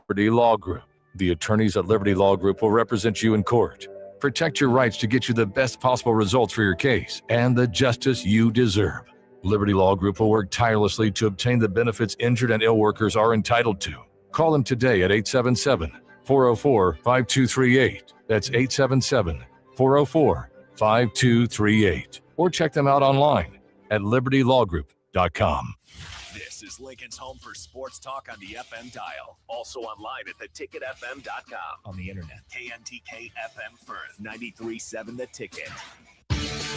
Liberty Law Group. The attorneys at Liberty Law Group will represent you in court. Protect your rights to get you the best possible results for your case and the justice you deserve. Liberty Law Group will work tirelessly to obtain the benefits injured and ill workers are entitled to. Call them today at 877-404-5238. That's 877-404-5238. Or check them out online at libertylawgroup.com. This is Lincoln's home for sports talk on the FM dial. Also online at theticketfm.com. On the internet, KNTK FM Firth, 93.7 The Ticket.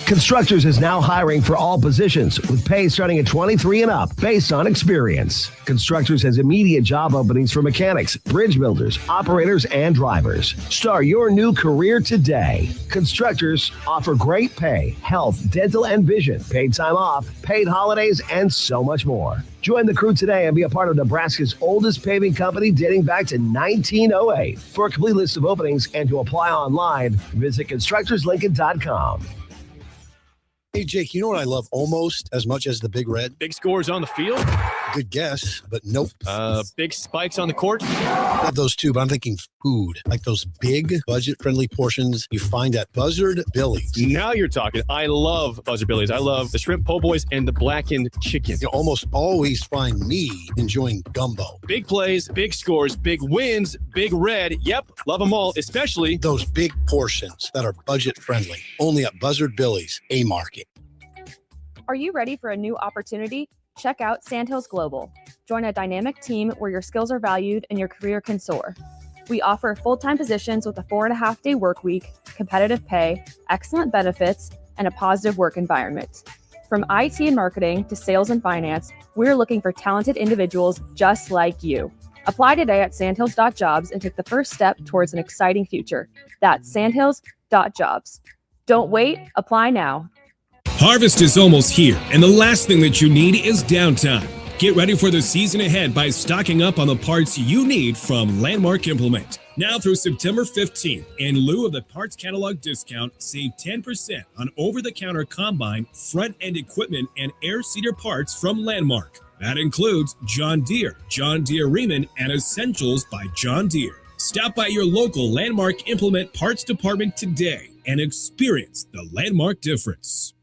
Constructors is now hiring for all positions with pay starting at 23 and up based on experience. Constructors has immediate job openings for mechanics, bridge builders, operators, and drivers. Start your new career today. Constructors offer great pay, health, dental, and vision, paid time off, paid holidays, and so much more. Join the crew today and be a part of Nebraska's oldest paving company dating back to 1908. For a complete list of openings and to apply online, visit constructorslincoln.com. Hey, Jake, you know what I love almost as much as the Big Red? Big scores on the field? Good guess, but nope. Big spikes on the court? Love those too, but I'm thinking food. Like those big, budget-friendly portions you find at Buzzard Billy's. Now you're talking. I love Buzzard Billy's. I love the shrimp po' boys and the blackened chicken. You almost always find me enjoying gumbo. Big plays, big scores, big wins, Big Red. Yep, love them all, especially those big portions that are budget-friendly. Only at Buzzard Billy's, A-Market. Are you ready for a new opportunity? Check out Sandhills Global. Join a dynamic team where your skills are valued and your career can soar. We offer full-time positions with a 4.5-day work week, competitive pay, excellent benefits, and a positive work environment. From IT and marketing to sales and finance, we're looking for talented individuals just like you. Apply today at sandhills.jobs and take the first step towards an exciting future. That's sandhills.jobs. Don't wait, apply now. Harvest is almost here, and the last thing that you need is downtime. Get ready for the season ahead by stocking up on the parts you need from Landmark Implement. Now through September 15th, in lieu of the parts catalog discount, save 10% on over-the-counter combine, front-end equipment, and air seeder parts from Landmark. That includes John Deere, John Deere Riemann, and Essentials by John Deere. Stop by your local Landmark Implement parts department today and experience the Landmark difference.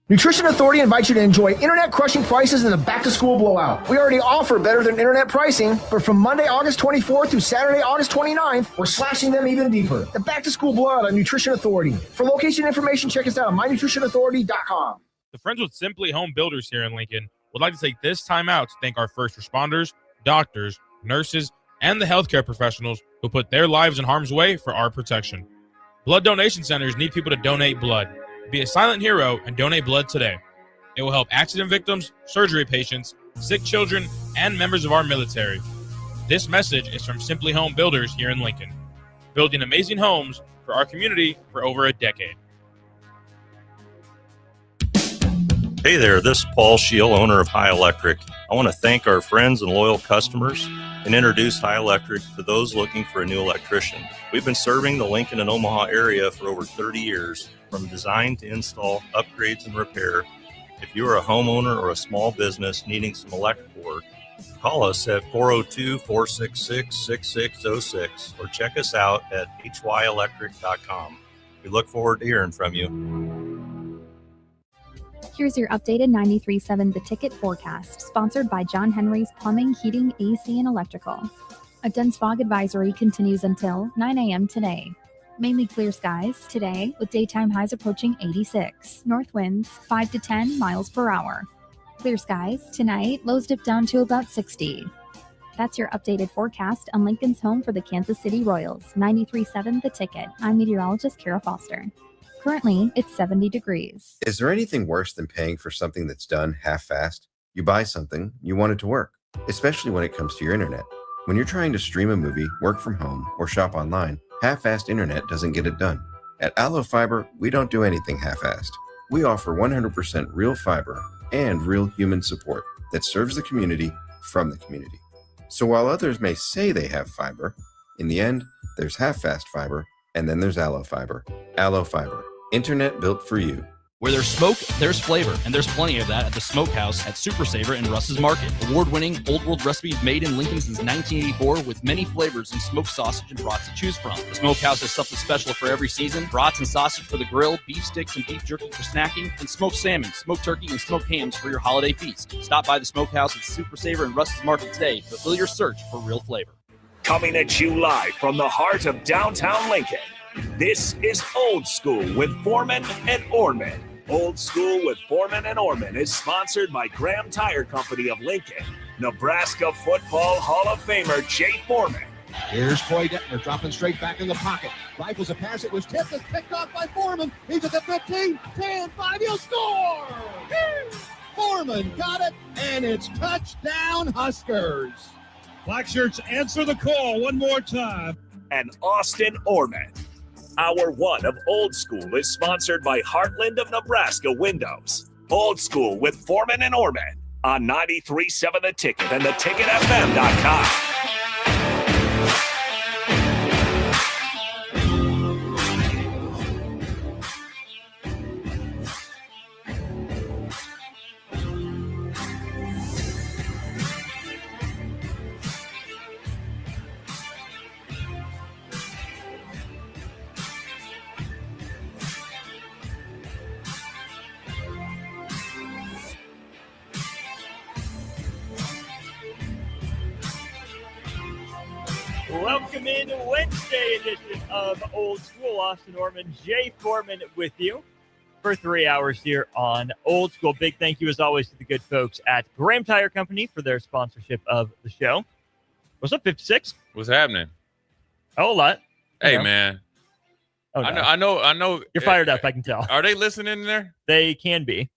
Nutrition Authority invites you to enjoy internet-crushing prices in the back-to-school blowout. We already offer better than internet pricing, but from Monday, August 24th through Saturday, August 29th, we're slashing them even deeper. The back-to-school blowout on Nutrition Authority. For location information, check us out on mynutritionauthority.com. The Friends with Simply Home Builders here in Lincoln would like to take this time out to thank our first responders, doctors, nurses, and the healthcare professionals who put their lives in harm's way for our protection. Blood donation centers need people to donate blood. Be a silent hero and donate blood today. It will help accident victims, surgery patients, sick children, and members of our military. This message is from Simply Home Builders here in Lincoln, building amazing homes for our community for over a decade. Hey there, this is Paul Scheel, owner of High Electric. I want to thank our friends and loyal customers and introduce High Electric to those looking for a new electrician. We've been serving the Lincoln and Omaha area for over 30 years, from design to install, upgrades, and repair. If you are a homeowner or a small business needing some electrical work, call us at 402-466-6606 or check us out at hyelectric.com. We look forward to hearing from you. Here's your updated 93.7 The Ticket forecast, sponsored by John Henry's Plumbing, Heating, AC, and Electrical. A dense fog advisory continues until 9 a.m. today. Mainly clear skies today, with daytime highs approaching 86. North winds 5 to 10 miles per hour. Clear skies tonight, lows dip down to about 60. That's your updated forecast on Lincoln's home for the Kansas City Royals. 93.7 The Ticket. I'm meteorologist Kara Foster. Currently, it's 70 degrees. Is there anything worse than paying for something that's done half-fast? You buy something, you want it to work, especially when it comes to your internet. When you're trying to stream a movie, work from home, or shop online, half-assed internet doesn't get it done. At Allo Fiber, we don't do anything half-assed. We offer 100% real fiber and real human support that serves the community from the community. So while others may say they have fiber, in the end, there's half-fast fiber, and then there's Allo Fiber. Allo Fiber, internet built for you. Where there's smoke, there's flavor, and there's plenty of that at the Smokehouse at Super Saver in Russ's Market. Award-winning Old World recipes made in Lincoln since 1984 with many flavors and smoked sausage and brats to choose from. The Smokehouse has something special for every season. Brats and sausage for the grill, beef sticks and beef jerky for snacking, and smoked salmon, smoked turkey, and smoked hams for your holiday feast. Stop by the Smokehouse at Super Saver in Russ's Market today to fulfill your search for real flavor. Coming at you live from the heart of downtown Lincoln, this is Old School with Foreman and Orman. Old School with Foreman and Orman is sponsored by Graham Tire Company of Lincoln, Nebraska Football Hall of Famer Jay Foreman. Here's Troy Detmer dropping straight back in the pocket. Rifles a pass. It was tipped and picked off by Foreman. He's at the 15, 10, 5. He'll score! Foreman got it, and it's touchdown Huskers. Black shirts answer the call one more time. And Austin Orman. Hour 1 of Old School is sponsored by Heartland of Nebraska Windows. Old School with Foreman and Orman on 93.7 The Ticket and theticketfm.com. Welcome in Wednesday edition of Old School. Austin Orman, Jay Foreman with you for 3 hours here on Old School. Big thank you, as always, to the good folks at Graham Tire Company for their sponsorship of the show. What's up, 56? What's happening? A whole lot. Hey, man. Oh, no. I know. You're fired up, I can tell. Are they listening in there? They can be.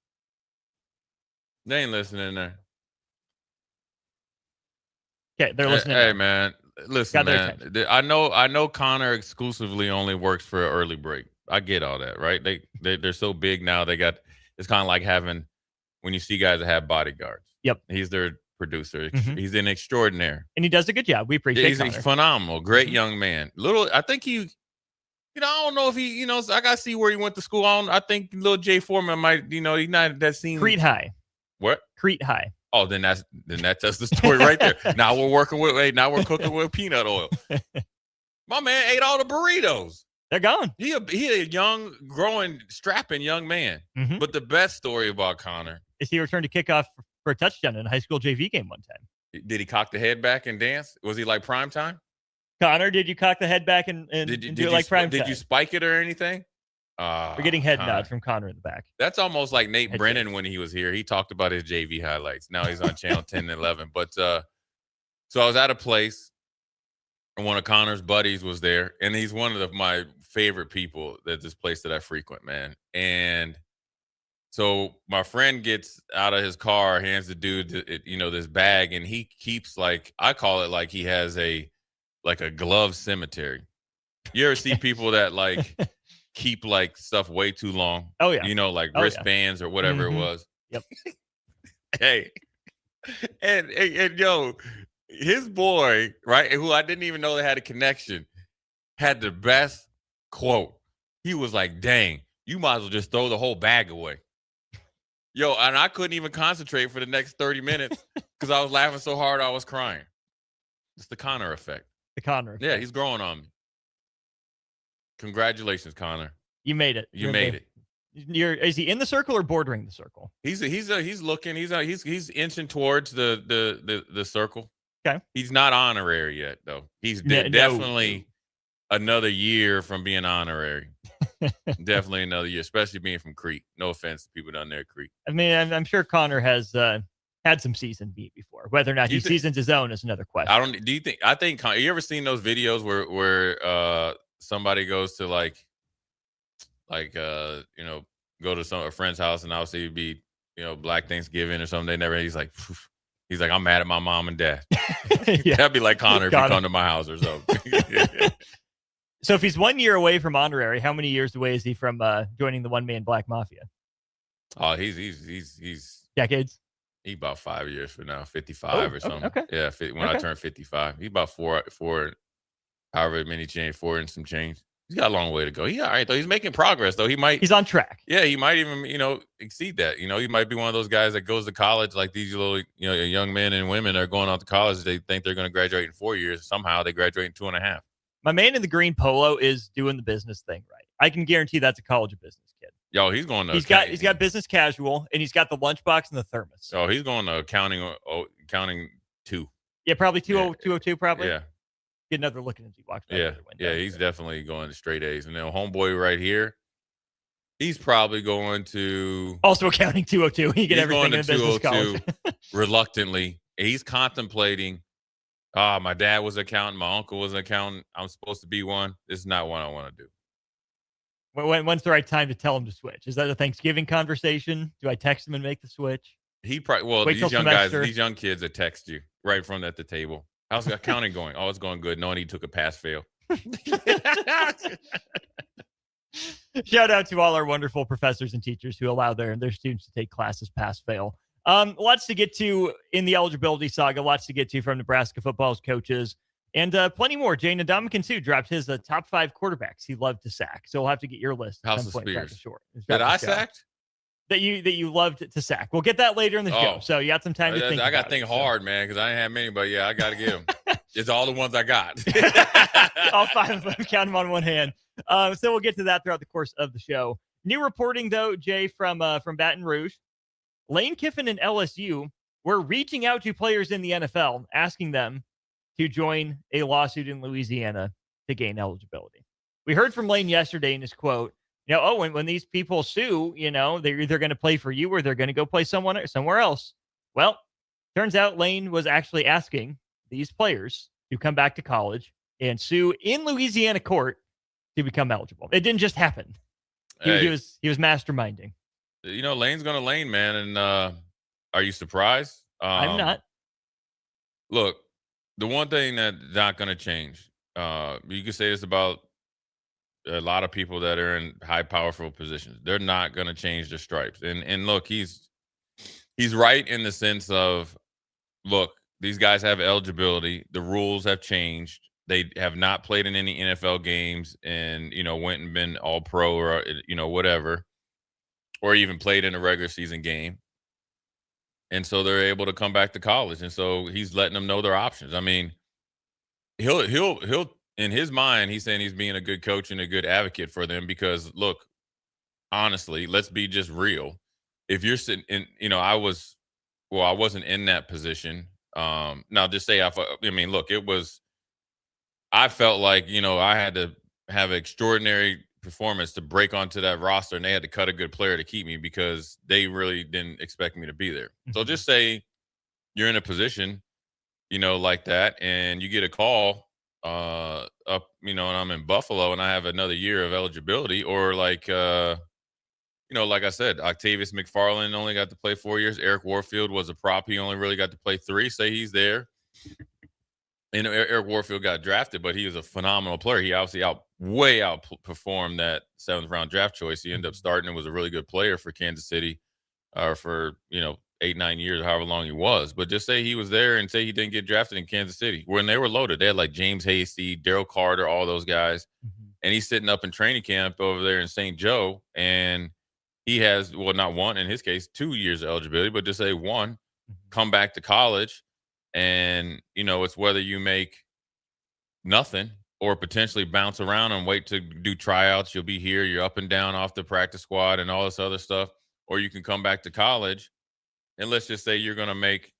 They ain't listening in there. Okay, they're listening. Hey, man. Listen, man. I know Connor exclusively only works for an early break. I get all that, right? They're so big now. It's kind of like having when you see guys that have bodyguards. Yep. He's their producer. Mm-hmm. He's an extraordinaire. And he does a good job. We appreciate He's phenomenal. Great young man. I think I don't know if he, I got to see where he went to school. I think little Jay Foreman might, he's not that seen. Crete High. What? Crete High. Oh, then that tells the story right there. Now we're cooking with peanut oil. My man ate all the burritos. They're gone. He a young, growing, strapping young man. Mm-hmm. But the best story about Connor is he returned to kickoff for a touchdown in a high school JV game one time. Did he cock the head back and dance? Was he like prime time? Connor, did you cock the head back and do it like prime time? Did you spike it or anything? We're getting head nods from Connor in the back. That's almost like Nate Brennan when he was here. He talked about his JV highlights. Now he's on channel 10 and 11. But so I was at a place, and one of Connor's buddies was there, and he's one of my favorite people at this place that I frequent, man. And so my friend gets out of his car, hands the dude, this bag, and he keeps I call it like he has a glove cemetery. You ever see people that keep stuff way too long? Oh yeah. Wristbands or whatever it was. Yep. Hey, and yo, his boy, right, who I didn't even know they had a connection, had the best quote. He was like, "Dang, you might as well just throw the whole bag away." Yo, and I couldn't even concentrate for the next 30 minutes because I was laughing so hard I was crying. It's the Connor effect. The Connor effect. Yeah, he's growing on me. Congratulations, Connor. You made it. You made it. Is he in the circle or bordering the circle? He's looking. He's inching towards the circle. Okay. He's not honorary yet, though. He's definitely another year from being honorary. Definitely another year, especially being from Crete. No offense to people down there at Crete. I mean, I'm sure Connor has had some seasoned meat before. Whether or not he seasons his own is another question. I think you ever seen those videos where somebody goes to go to a friend's house, and obviously it'd be Black Thanksgiving or something. He's like I'm mad at my mom and dad. Yeah. That'd be like Connor if you come to my house or something. So if he's 1 year away from honorary, how many years away is he from joining the one-man Black Mafia? Oh, he's decades. He about 5 years from now, 55 or something. Okay. Yeah, when I turn 55, he's about four, however many change, 4 and some change. He's got a long way to go. He's all right though. He's making progress though. He's on track. Yeah, he might even exceed that. He might be one of those guys that goes to college like these little young men and women are going off to college. They think they're going to graduate in 4 years. Somehow they graduate in 2.5. My man in the green polo is doing the business thing right. I can guarantee that's a college of business kid. Yo, he's going to. He's got business casual, and he's got the lunchbox and the thermos. Oh, he's going to accounting 2. Yeah, probably 202. Probably. Yeah. Get another look at him as he walks by. Yeah, he's definitely going to straight A's. And then homeboy right here, he's probably going to also accounting 202. He get everything in a business college. Reluctantly, he's contemplating. My dad was an accountant. My uncle was an accountant. I'm supposed to be one. This is not what I want to do. When's the right time to tell him to switch? Is that a Thanksgiving conversation? Do I text him and make the switch? He probably these young guys, these young kids that text you right from at the table. How's the accounting going? Oh, it's going good. Knowing he took a pass-fail. Shout out to all our wonderful professors and teachers who allow their students to take classes pass-fail. Lots to get to in the eligibility saga. Lots to get to from Nebraska football's coaches. And plenty more. Jay Ndamukong, too, dropped his top 5 quarterbacks he loved to sack. So we'll have to get your list. House of Spears. That I sacked? That you loved to sack. We'll get that later in the show. So you got some time to think about it. I got to think hard, man, because I didn't have many. But, yeah, I got to get them. It's all the ones I got. All 5 of them. Count them on one hand. So we'll get to that throughout the course of the show. New reporting, though, Jay, from Baton Rouge. Lane Kiffin and LSU were reaching out to players in the NFL, asking them to join a lawsuit in Louisiana to gain eligibility. We heard from Lane yesterday in his quote, when these people sue, they're either going to play for you or they're going to go play somewhere else. Well, turns out Lane was actually asking these players to come back to college and sue in Louisiana court to become eligible. It didn't just happen. He was masterminding. Lane's going to Lane, man. And are you surprised? I'm not. Look, the one thing that's not going to change, you can say this about a lot of people that are in high, powerful positions. They're not going to change their stripes. And look, he's right in the sense of, look, these guys have eligibility. The rules have changed. They have not played in any NFL games and, went and been all pro or, whatever, or even played in a regular season game. And so they're able to come back to college. And so he's letting them know their options. I mean, he'll in his mind, he's saying he's being a good coach and a good advocate for them because, look, honestly, let's be just real. If you're sitting in, I wasn't in that position. Now just say, look, I felt like, I had to have an extraordinary performance to break onto that roster, and they had to cut a good player to keep me because they really didn't expect me to be there. Mm-hmm. So just say you're in a position, like that, and you get a call up, and I'm in Buffalo and I have another year of eligibility, or like I said, Octavius McFarland only got to play 4 years. Eric Warfield was a prop. He only really got to play 3. Say he's there. And Eric Warfield got drafted, but he was a phenomenal player. He obviously way outperformed that 7th round draft choice. He ended up starting and was a really good player for Kansas City for, 8-9 years, however long he was. But just say he was there and say he didn't get drafted in Kansas City. When they were loaded, they had like James Hasty, Daryl Carter, all those guys. Mm-hmm. And he's sitting up in training camp over there in St. Joe. And he has, not one, in his case, 2 years of eligibility, but just say one, come back to college. And, it's whether you make nothing or potentially bounce around and wait to do tryouts. You'll be here. You're up and down off the practice squad and all this other stuff. Or you can come back to college. And let's just say you're going to make,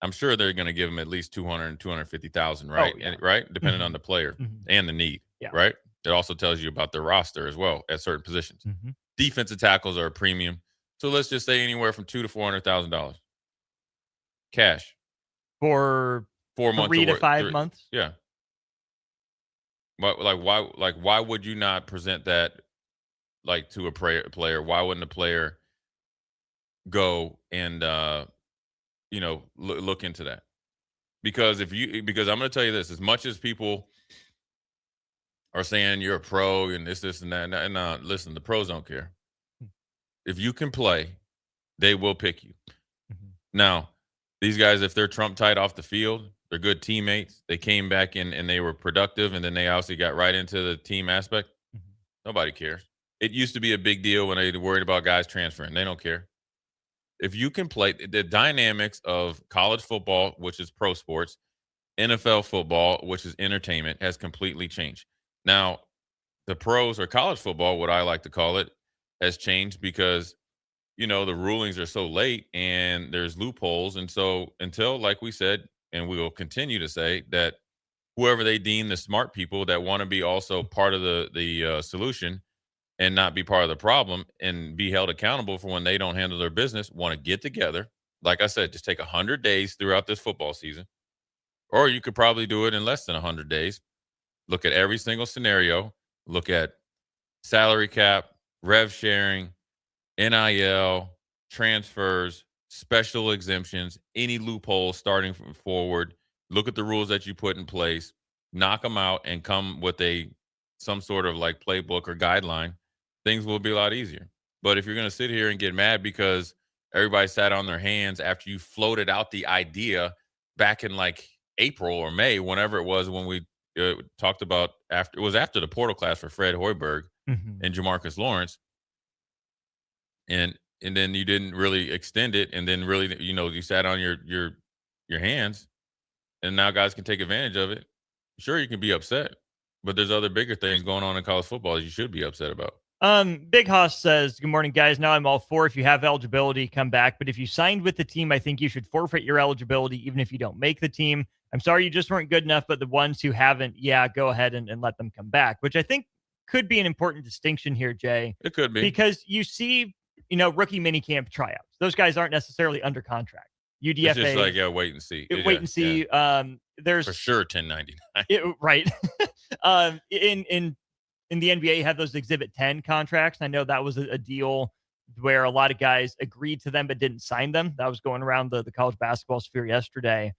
I'm sure they're going to give them at least 200,000, 250,000, right? Oh, yeah. Right? Depending on the player and the need, right? It also tells you about their roster as well at certain positions. Mm-hmm. Defensive tackles are a premium. So let's just say anywhere from $200,000 to $400,000 cash. For 4 months, 3 to 5 months. Yeah. But why would you not present that to a player? Why wouldn't a player go and look into that? Because I'm going to tell you this: as much as people are saying you're a pro and this and that, and listen, the pros don't care. If you can play, they will pick you. Mm-hmm. Now, these guys, if they're Trump tight off the field, They're good teammates. They came back in and they were productive, and then they obviously got right into the team aspect. Nobody cares. It used to be a big deal when they were worried about guys transferring. They don't care. If you can play the dynamics of college football, which is pro sports, NFL football, which is entertainment, has completely changed. Now, the pros or college football, what I like to call it, has changed because, the rulings are so late and there's loopholes. And so until, like we said, and we will continue to say that whoever they deem the smart people that want to be also part of the solution and not be part of the problem and be held accountable for when they don't handle their business, want to get together. Like I said, just take 100 days throughout this football season, or you could probably do it in less than 100 days. Look at every single scenario. Look at salary cap, rev sharing, NIL, transfers, special exemptions, any loopholes starting from forward. Look at the rules that you put in place, knock them out, and come with some sort of like playbook or guideline. Things will be a lot easier. But if you're going to sit here and get mad because everybody sat on their hands after you floated out the idea back in like April or May, whenever it was, when we talked about after the portal class for Fred Hoiberg and Jamarcus Lawrence, and then you didn't really extend it, and then really you sat on your hands, and now guys can take advantage of it. Sure, you can be upset, but there's other bigger things going on in college football you should be upset about. Big Hoss says, good morning, guys. Now I'm all for if you have eligibility, come back. But if you signed with the team, I think you should forfeit your eligibility, even if you don't make the team. I'm sorry you just weren't good enough, but the ones who haven't, go ahead and let them come back, which I think could be an important distinction here, Jay. It could be. Because you see, rookie minicamp tryouts. Those guys aren't necessarily under contract. UDFA. It's just like, wait and see. Wait and see. Yeah. There's for sure 1099. Right. In the NBA, you have those Exhibit 10 contracts. I know that was a deal where a lot of guys agreed to them but didn't sign them. That was going around the college basketball sphere yesterday.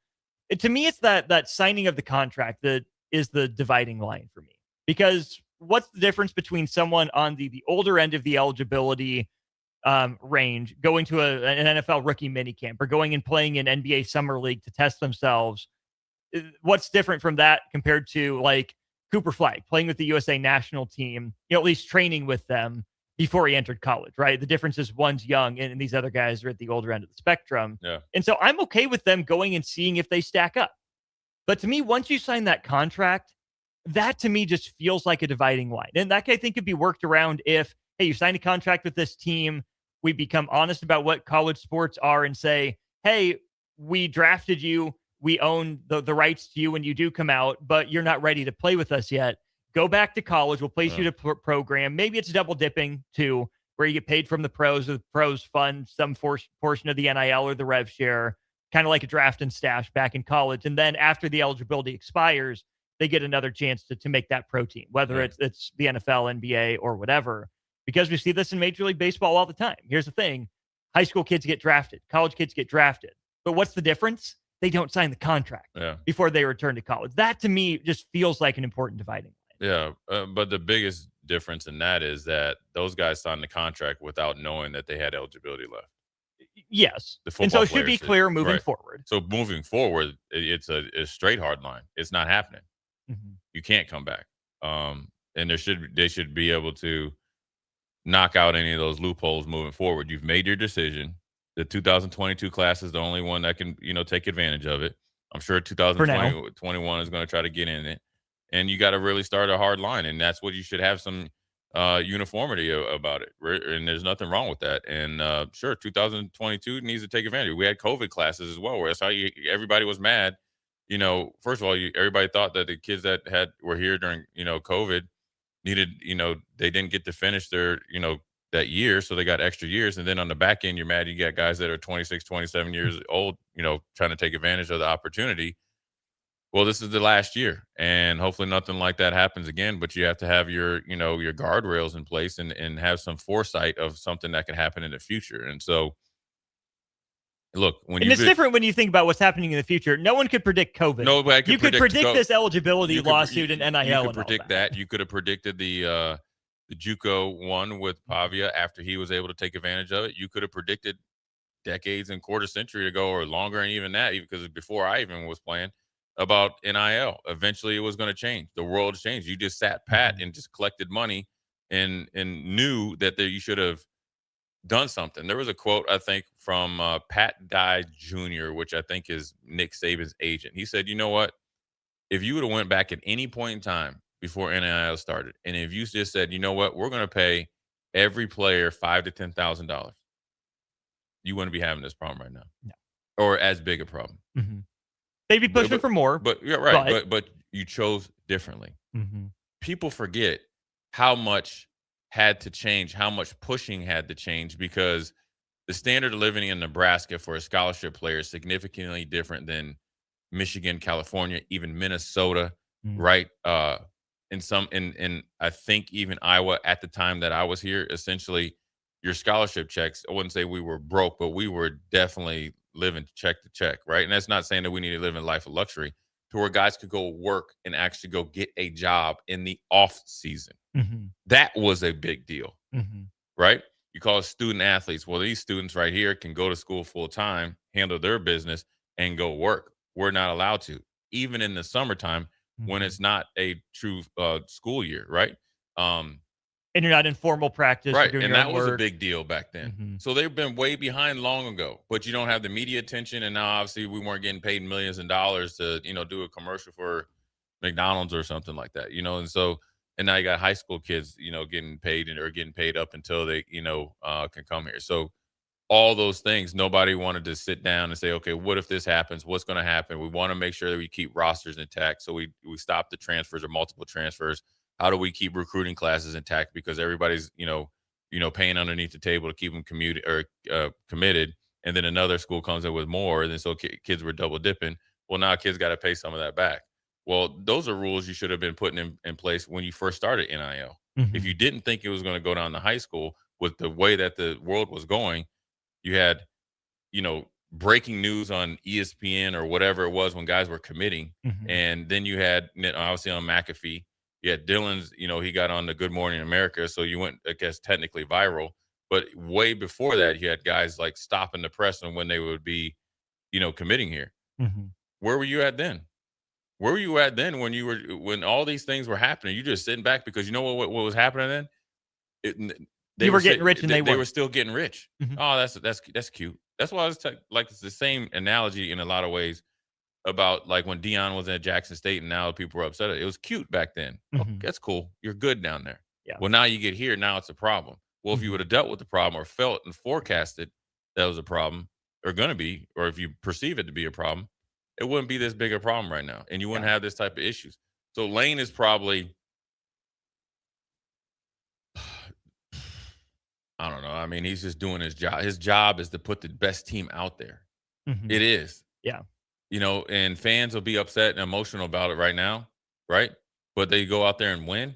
To me, it's that signing of the contract that is the dividing line for me. Because what's the difference between someone on the older end of the eligibility range going to an NFL rookie minicamp or going and playing in NBA Summer League to test themselves? What's different from that compared to like Cooper Flagg playing with the USA national team, at least training with them before he entered college, right? The difference is one's young and these other guys are at the older end of the spectrum. Yeah. And so I'm okay with them going and seeing if they stack up. But to me, once you sign that contract, that to me just feels like a dividing line. And that I think could be worked around if, hey, you signed a contract with this team, we become honest about what college sports are and say, hey, we drafted you, we own the rights to you when you do come out, but you're not ready to play with us yet. Go back to college. We'll place you to program. Maybe it's double dipping too, where you get paid from the pros. The pros fund some portion of the NIL or the rev share, kind of like a draft and stash back in college. And then after the eligibility expires, they get another chance to make that pro team, whether it's the NFL, NBA, or whatever. Because we see this in Major League Baseball all the time. Here's the thing. High school kids get drafted. College kids get drafted. But what's the difference? They don't sign the contract before they return to college. That, to me, just feels like an important dividing line. Yeah, but the biggest difference in that is that those guys signed the contract without knowing that they had eligibility left. Yes. And so it should be clear moving forward. So moving forward, it's a straight hard line. It's not happening. You can't come back. And they should be able to knock out any of those loopholes moving forward. You've made your decision. The 2022 class is the only one that can, take advantage of it. I'm sure 2021 is going to try to get in it. And you got to really start a hard line. And that's what you should have some uniformity about it. And there's nothing wrong with that. And sure, 2022 needs to take advantage. We had COVID classes as well, where that's how everybody was mad. First of all, everybody thought that the kids that were here during, COVID needed, they didn't get to finish their, that year. So they got extra years. And then on the back end, you're mad. You got guys that are 26, 27 years old, trying to take advantage of the opportunity. Well, this is the last year, and hopefully nothing like that happens again. But you have to have your guardrails in place and have some foresight of something that can happen in the future. And so, look, it's different when you think about what's happening in the future. No one could predict COVID. Nobody could you could predict this eligibility lawsuit and NIL. You could predict that. You could have predicted the JUCO one with Pavia after he was able to take advantage of it. You could have predicted decades and quarter century ago or longer, and even that, because before I even was playing. about NIL. Eventually, it was going to change. The world changed. You just sat pat and just collected money and knew that you should have done something. There was a quote, I think, from Pat Dye Jr., which I think is Nick Saban's agent. He said, you know what? If you would have went back at any point in time before NIL started, and if you just said, you know what, we're going to pay every player $5,000 to $10,000, you wouldn't be having this problem right now. No. Or as big a problem. Mm-hmm. They'd be pushing for more. But yeah, right. But you chose differently. Mm-hmm. People forget how much had to change, how much pushing had to change, because the standard of living in Nebraska for a scholarship player is significantly different than Michigan, California, even Minnesota, right? In I think even Iowa at the time that I was here, essentially your scholarship checks, I wouldn't say we were broke, but we were definitely living check to check, right? And that's not saying that we need to live in a life of luxury, to where guys could go work and actually go get a job in the off season. Mm-hmm. That was a big deal, Mm-hmm. right? You call student athletes. Well, these students right here can go to school full time, handle their business, and go work. We're not allowed to, even in the summertime when it's not a true school year, right? And you're not in formal practice. Right, You're doing and your that own was a work. big deal back then. Mm-hmm. So they've been way behind long ago, but you don't have the media attention, and now obviously we weren't getting paid millions of dollars to, do a commercial for McDonald's or something like that, and so, and now you got high school kids, getting paid or getting paid up until they, can come here. So all those things, nobody wanted to sit down and say, okay, what if this happens? What's going to happen? We want to make sure that we keep rosters intact. So we stop the transfers or multiple transfers. How do we keep recruiting classes intact? Because everybody's, paying underneath the table to keep them committed. And then another school comes in with more. And then so kids were double dipping. Well, now kids got to pay some of that back. Well, those are rules you should have been putting in place when you first started NIL. Mm-hmm. If you didn't think it was going to go down to high school with the way that the world was going, you had, breaking news on ESPN or whatever it was when guys were committing. Mm-hmm. And then you had, obviously on McAfee, you had Dylan's, he got on the Good Morning America. So you went, I guess, technically viral. But way before that, you had guys like stopping the press on when they would be, committing here. Mm-hmm. Where were you at then? Where were you at then when all these things were happening? You just sitting back because you know what was happening then? They were getting rich and they were still getting rich. Mm-hmm. Oh, that's cute. That's why I was like, it's the same analogy in a lot of ways about like when Deion was at Jackson State and now people were upset. It was cute back then. Mm-hmm. Oh, that's cool. You're good down there. Yeah. Well, now you get here. Now it's a problem. Well, if you would have dealt with the problem or felt and forecasted that was a problem or going to be, or if you perceive it to be a problem, it wouldn't be this big a problem right now. And you wouldn't have this type of issues. So Lane is probably, I don't know. I mean, he's just doing his job. His job is to put the best team out there. Mm-hmm. It is. Yeah. And fans will be upset and emotional about it right now, right? But they go out there and win.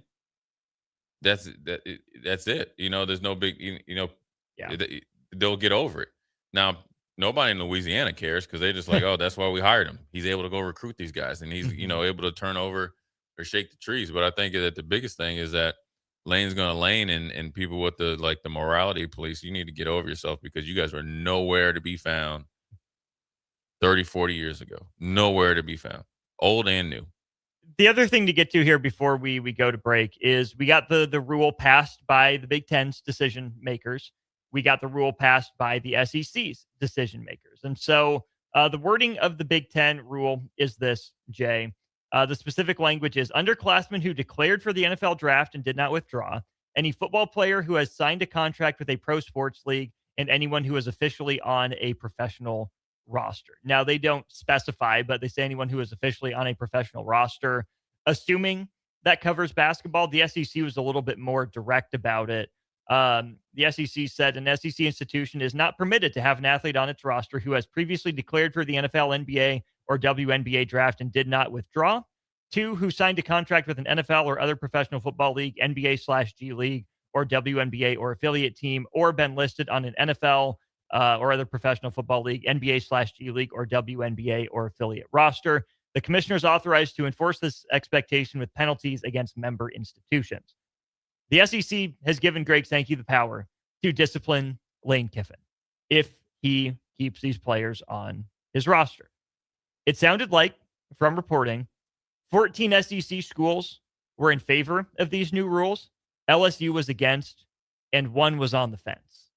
That's it. There's no big, they'll get over it. Now, nobody in Louisiana cares because they're just like, oh, that's why we hired him. He's able to go recruit these guys, and he's, able to turn over or shake the trees. But I think that the biggest thing is that Lane's going to lane, and people with the morality police, you need to get over yourself because you guys were nowhere to be found 30, 40 years ago. Nowhere to be found, old and new. The other thing to get to here before we go to break is we got the rule passed by the Big Ten's decision makers. We got the rule passed by the SEC's decision makers. And so the wording of the Big Ten rule is this, Jay. The specific language is underclassmen who declared for the NFL draft and did not withdraw, any football player who has signed a contract with a pro sports league, and anyone who is officially on a professional roster. Now, they don't specify, but they say anyone who is officially on a professional roster, assuming that covers basketball. The SEC was a little bit more direct about it. The SEC said an SEC institution is not permitted to have an athlete on its roster who has previously declared for the NFL, NBA, or WNBA draft and did not withdraw. 2, who signed a contract with an NFL or other professional football league, NBA/G League, or WNBA or affiliate team, or been listed on an NFL or other professional football league, NBA/G League, or WNBA or affiliate roster. The commissioner is authorized to enforce this expectation with penalties against member institutions. The SEC has given Greg Sankey the power to discipline Lane Kiffin if he keeps these players on his roster. It sounded like from reporting, 14 SEC schools were in favor of these new rules. LSU was against, and 1 was on the fence.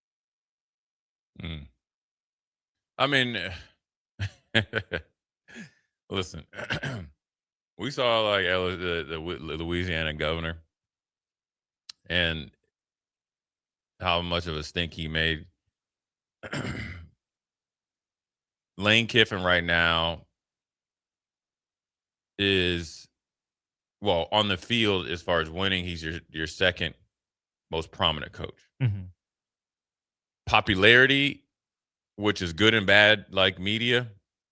I mean, listen, we saw like the Louisiana governor and how much of a stink he made. Lane Kiffin right now is, well, on the field as far as winning, he's your second most prominent coach. Mm-hmm. Popularity, which is good and bad, like media,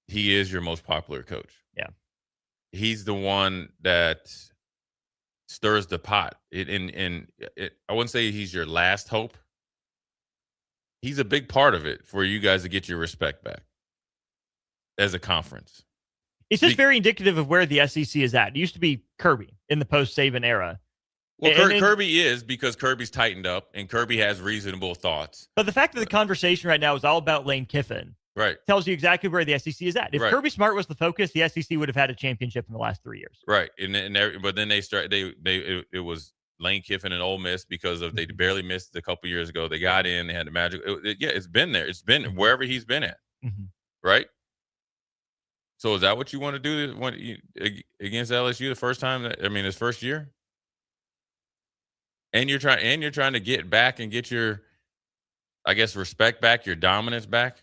he is your most popular coach. Yeah. He's the one that stirs the pot. I wouldn't say he's your last hope. He's a big part of it for you guys to get your respect back as a conference. It's just very indicative of where the SEC is at. It used to be Kirby in the post-Saban era. Well, Kirby is, because Kirby's tightened up and Kirby has reasonable thoughts. But the fact that the conversation right now is all about Lane Kiffin tells you exactly where the SEC is at. If Kirby Smart was the focus, the SEC would have had a championship in the last 3 years. Right. But then it was Lane Kiffin and Ole Miss because they barely missed a couple years ago. They got in, they had the magic. It's been there. It's been wherever he's been at. Mm-hmm. Right. So is that what you want to do against LSU the first time? His first year? And you're trying to get back and get your, I guess, respect back, your dominance back.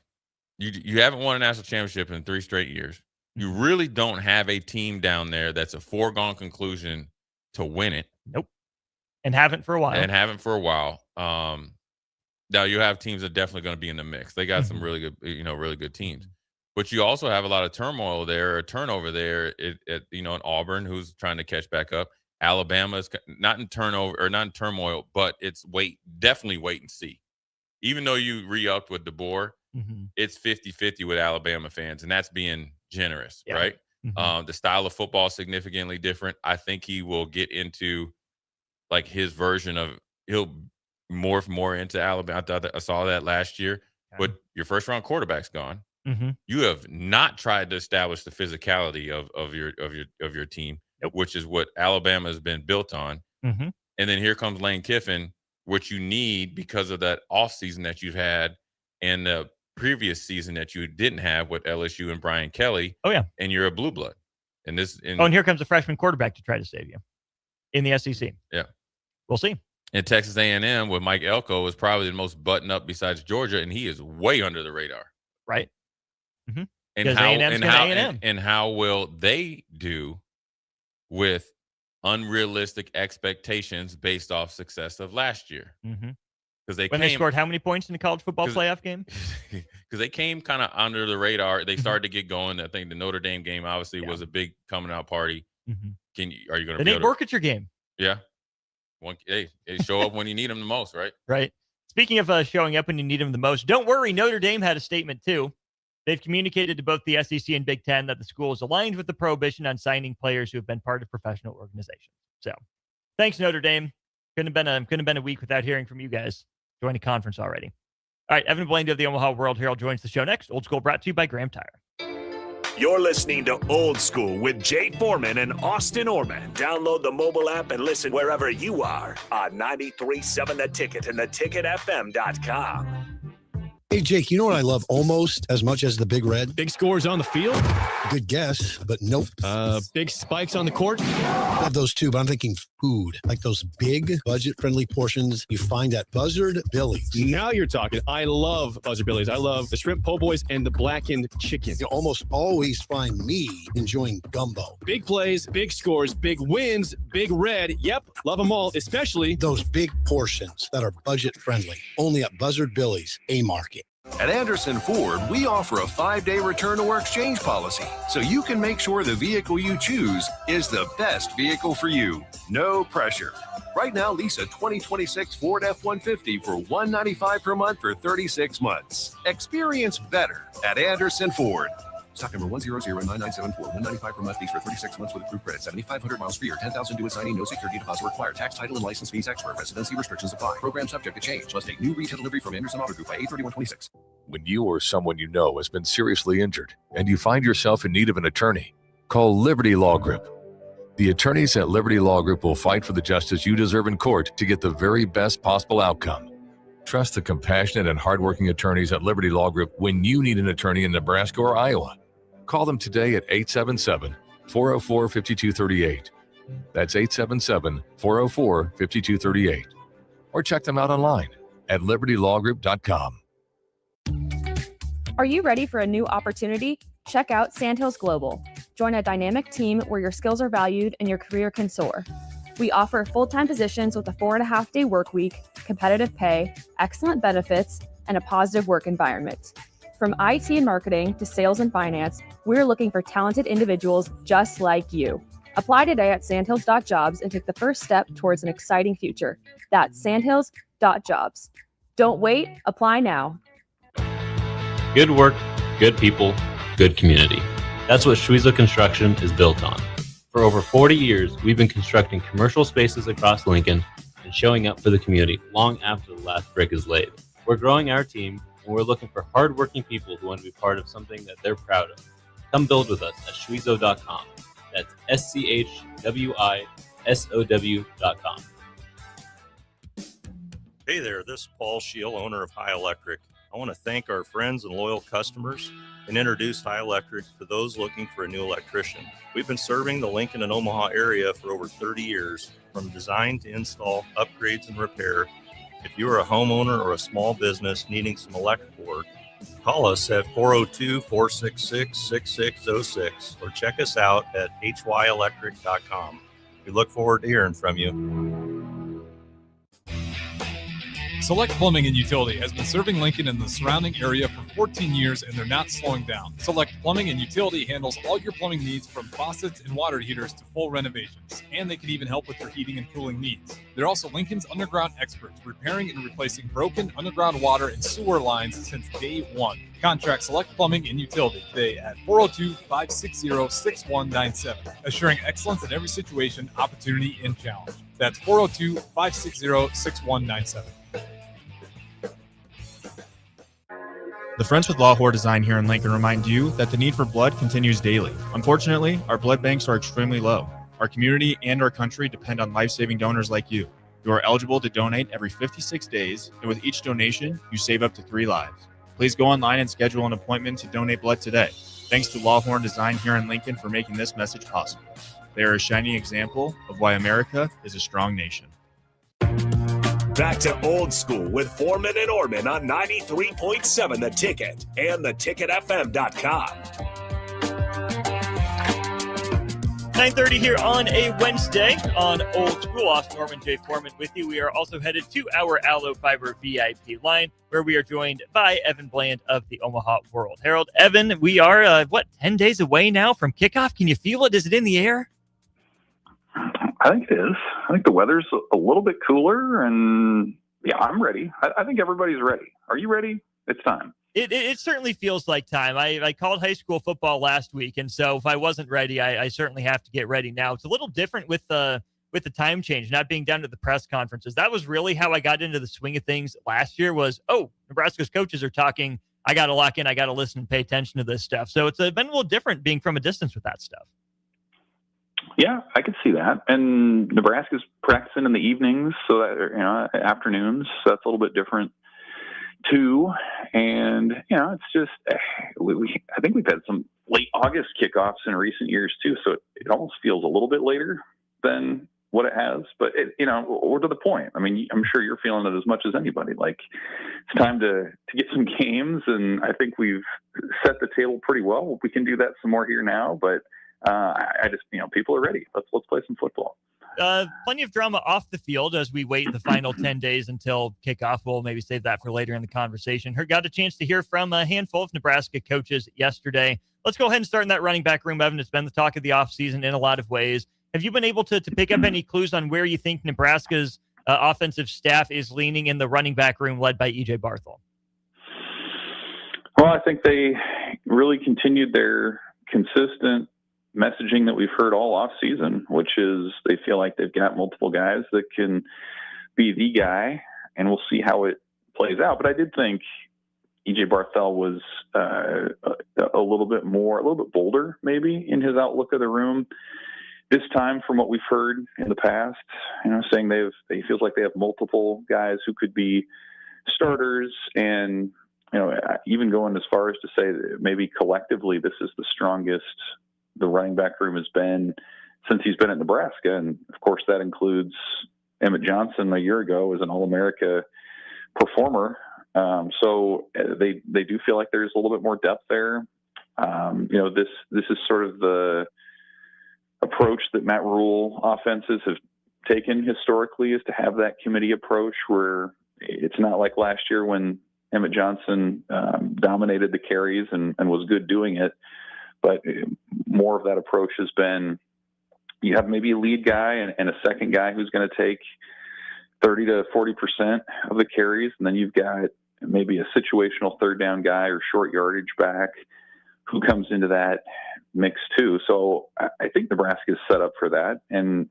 You haven't won a national championship in 3 straight years. You really don't have a team down there that's a foregone conclusion to win it. Nope. And haven't for a while. Now you have teams that are definitely going to be in the mix. They got some really good, really good teams. But you also have a lot of turmoil there, or turnover there at in Auburn, who's trying to catch back up. Alabama's not in turmoil, but it's definitely wait and see. Even though you re-upped with DeBoer, it's 50-50 with Alabama fans, and that's being generous, right? Mm-hmm. The style of football is significantly different. I think he will get into like his version of, he'll morph more into Alabama. I saw that last year, but your first round quarterback's gone. Mm-hmm. You have not tried to establish the physicality of your team, which is what Alabama has been built on. Mm-hmm. And then here comes Lane Kiffin, which you need because of that offseason that you've had and the previous season that you didn't have with LSU and Brian Kelly. Oh, yeah. And you're a blue blood. And here comes a freshman quarterback to try to save you in the SEC. Yeah. We'll see. And Texas A&M with Mike Elko is probably the most buttoned up besides Georgia, and he is way under the radar. Right. Mm-hmm. And how will they do with unrealistic expectations based off success of last year? Mm-hmm. Because they scored how many points in the college football playoff game? Because they came kind of under the radar. They started to get going. I think the Notre Dame game obviously was a big coming out party. Mm-hmm. Are you going to? They didn't work at your game. Yeah. They show up when you need them the most, right? Right. Speaking of showing up when you need them the most, don't worry. Notre Dame had a statement too. They've communicated to both the SEC and Big Ten that the school is aligned with the prohibition on signing players who have been part of professional organizations. So, thanks, Notre Dame. Couldn't have been a week without hearing from you guys. Join the conference already. All right, Evan Blaney of the Omaha World Herald joins the show next. Old School brought to you by Graham Tire. You're listening to Old School with Jay Foreman and Austin Orman. Download the mobile app and listen wherever you are on 93.7 The Ticket and theticketfm.com. Hey, Jake, you know what I love almost as much as the Big Red? Big scores on the field? Good guess, but nope. Big spikes on the court? Love those too, but I'm thinking food. Like those big, budget-friendly portions you find at Buzzard Billy's. Now you're talking. I love Buzzard Billy's. I love the shrimp po' boys and the blackened chicken. You almost always find me enjoying gumbo. Big plays, big scores, big wins, Big Red. Yep, love them all, especially those big portions that are budget-friendly. Only at Buzzard Billy's, A-Market. At Anderson Ford, we offer a 5-day return or exchange policy, so you can make sure the vehicle you choose is the best vehicle for you. No pressure. Right now, lease a 2026 Ford F-150 for $195 per month for 36 months. Experience better at Anderson Ford. Stock number 1009974. $195 per month lease for 36 months with approved credit. 7,500 miles for year. 10,000 due at signing. No security deposit required. Tax, title, and license fees extra. Residency restrictions apply. Program subject to change. Must take new retail delivery from Anderson Auto Group by 8/31/26. When you or someone you know has been seriously injured and you find yourself in need of an attorney, Call Liberty Law Group. The attorneys at Liberty Law Group will fight for the justice you deserve in court to get the very best possible outcome. Trust the compassionate and hardworking attorneys at Liberty Law Group when you need an attorney in Nebraska or Iowa. Call them today at 877-404-5238. That's 877-404-5238. Or check them out online at libertylawgroup.com. Are you ready for a new opportunity? Check out Sandhills Global. Join a dynamic team where your skills are valued and your career can soar. We offer full-time positions with a 4.5-day work week, competitive pay, excellent benefits, and a positive work environment. From IT and marketing to sales and finance, we're looking for talented individuals just like you. Apply today at sandhills.jobs and take the first step towards an exciting future. That's sandhills.jobs. Don't wait, apply now. Good work, good people, good community. That's what Schweitzer Construction is built on. For over 40 years, we've been constructing commercial spaces across Lincoln and showing up for the community long after the last brick is laid. We're growing our team, and we're looking for hardworking people who want to be part of something that they're proud of. Come build with us at schwizo.com. That's SCHWISOW.com. Hey there, this is Paul Scheel, owner of High Electric. I want to thank our friends and loyal customers and introduce High Electric to those looking for a new electrician. We've been serving the Lincoln and Omaha area for over 30 years, from design to install, upgrades, and repair. If you are a homeowner or a small business needing some electrical work, call us at 402-466-6606 or check us out at hyelectric.com. We look forward to hearing from you. Select Plumbing and Utility has been serving Lincoln and the surrounding area for 14 years, and they're not slowing down. Select Plumbing and Utility handles all your plumbing needs, from faucets and water heaters to full renovations, and they can even help with your heating and cooling needs. They're also Lincoln's underground experts, repairing and replacing broken underground water and sewer lines since day one. Contact Select Plumbing and Utility today at 402-560-6197, assuring excellence in every situation, opportunity, and challenge. That's 402-560-6197. The Friends with Lawhor Design here in Lincoln remind you that the need for blood continues daily. Unfortunately, our blood banks are extremely low. Our community and our country depend on life-saving donors like you. You are eligible to donate every 56 days, and with each donation, you save up to 3 lives. Please go online and schedule an appointment to donate blood today. Thanks to Lawhorn Design here in Lincoln for making this message possible. They are a shining example of why America is a strong nation. Back to Old School with Foreman and Orman on 93.7 The Ticket and theticketfm.com. 9:30 here on a Wednesday on Old School. Austin Orman, Jay Foreman with you. We are also headed to our Allo Fiber VIP line, where we are joined by Evan Bland of the Omaha World Herald. Evan, we are, 10 days away now from kickoff? Can you feel it? Is it in the air? I think it is. I think the weather's a little bit cooler, and yeah, I'm ready. I think everybody's ready. Are you ready? It's time. It certainly feels like time. I called high school football last week, and so if I wasn't ready, I certainly have to get ready now. It's a little different with the time change, not being down to the press conferences. That was really how I got into the swing of things last year was, Nebraska's coaches are talking. I got to lock in. I got to listen and pay attention to this stuff. So it's been a little different being from a distance with that stuff. Yeah, I could see that. And Nebraska's practicing in the evenings, so that, afternoons. So that's a little bit different too. And it's just I think we've had some late August kickoffs in recent years too. So it almost feels a little bit later than what it has. But we're to the point. I mean, I'm sure you're feeling it as much as anybody. Like, it's time to get some games, and I think we've set the table pretty well. We can do that some more here now, but. I just, people are ready. Let's play some football. Plenty of drama off the field as we wait the final 10 days until kickoff. We'll maybe save that for later in the conversation. Got a chance to hear from a handful of Nebraska coaches yesterday. Let's go ahead and start in that running back room, Evan. It's been the talk of the offseason in a lot of ways. Have you been able to pick up any clues on where you think Nebraska's offensive staff is leaning in the running back room led by E.J. Barthel? Well, I think they really continued their consistent messaging that we've heard all off season, which is they feel like they've got multiple guys that can be the guy, and we'll see how it plays out. But I did think, E.J. Barthel was a little bit bolder maybe in his outlook of the room. This time, from what we've heard in the past, saying he feels like they have multiple guys who could be starters, and even going as far as to say that maybe collectively this is the strongest the running back room has been since he's been at Nebraska, and of course that includes Emmett Johnson a year ago as an All-America performer. So they do feel like there's a little bit more depth there. This is sort of the approach that Matt Rule offenses have taken historically, is to have that committee approach where it's not like last year when Emmett Johnson dominated the carries and was good doing it, but more of that approach has been you have maybe a lead guy and a second guy who's going to take 30 to 40% of the carries, and then you've got maybe a situational third down guy or short yardage back who comes into that mix too. So I think Nebraska is set up for that. And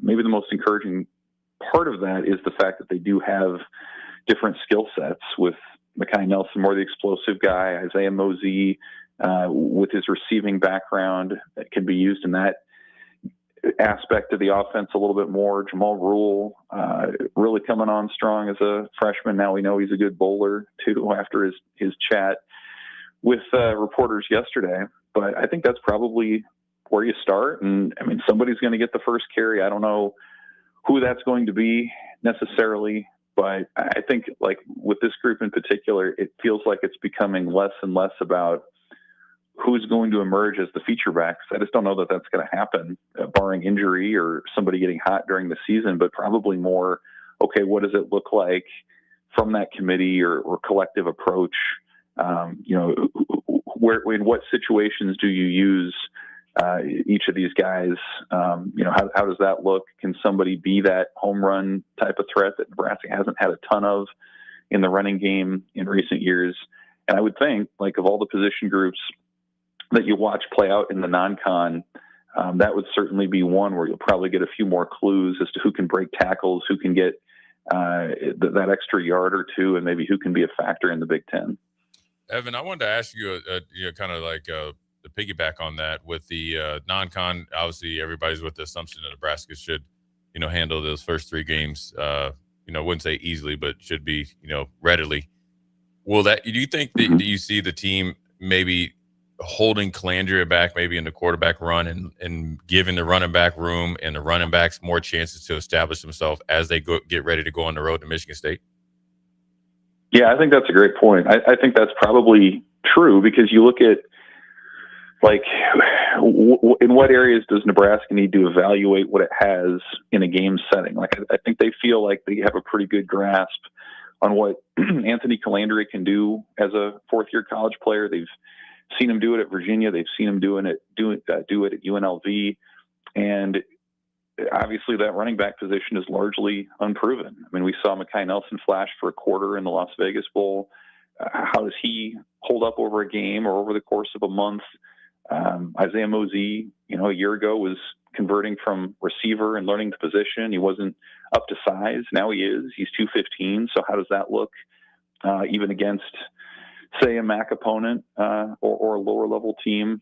maybe the most encouraging part of that is the fact that they do have different skill sets, with Mekhi Nelson, more the explosive guy, Isaiah Mosey, with his receiving background that can be used in that aspect of the offense a little bit more. Jamal Rule really coming on strong as a freshman. Now we know he's a good bowler too after his chat with reporters yesterday. But I think that's probably where you start. And I mean, somebody's going to get the first carry. I don't know who that's going to be necessarily, but I think like with this group in particular, it feels like it's becoming less and less about who's going to emerge as the feature backs. I just don't know that that's going to happen, barring injury or somebody getting hot during the season, but probably more, okay, what does it look like from that committee or collective approach? In what situations do you use each of these guys? How does that look? Can somebody be that home run type of threat that Nebraska hasn't had a ton of in the running game in recent years? And I would think, like, of all the position groups that you watch play out in the non-con, that would certainly be one where you'll probably get a few more clues as to who can break tackles, who can get that extra yard or two, and maybe who can be a factor in the Big Ten. Evan, I wanted to ask you, kind of like the piggyback on that with the non-con. Obviously, everybody's with the assumption that Nebraska should, handle those first three games. Wouldn't say easily, but should be, readily. Do you think that do you see the team maybe holding Calandria back, maybe in the quarterback run, and giving the running back room and the running backs more chances to establish themselves as they get ready to go on the road to Michigan State? Yeah, I think that's a great point. I think that's probably true, because you look at, like, in what areas does Nebraska need to evaluate what it has in a game setting? Like, I think they feel like they have a pretty good grasp on what Anthony Calandria can do as a fourth-year college player. They've seen him do it at Virginia. They've seen him do it at UNLV. And obviously that running back position is largely unproven. I mean, we saw Mekhi Nelson flash for a quarter in the Las Vegas Bowl. How does he hold up over a game or over the course of a month? Isaiah Mosey, a year ago was converting from receiver and learning the position. He wasn't up to size. Now he is. He's 215. So how does that look even against, say, a MAC opponent or a lower level team?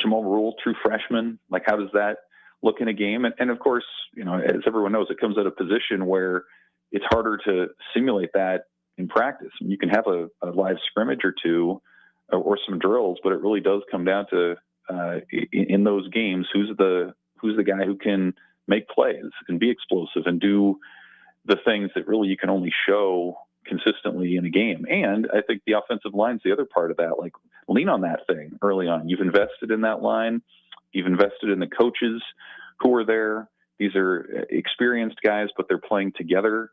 Jamal Rule, true freshman. Like, how does that look in a game? And of course, as everyone knows, it comes at a position where it's harder to simulate that in practice. You can have a live scrimmage or two or some drills, but it really does come down to in those games, who's the guy who can make plays and be explosive and do the things that really you can only show consistently in a game. And I think the offensive line's the other part of that. Like, lean on that thing early on. You've invested in that line. You've invested in the coaches who are there. These are experienced guys, but they're playing together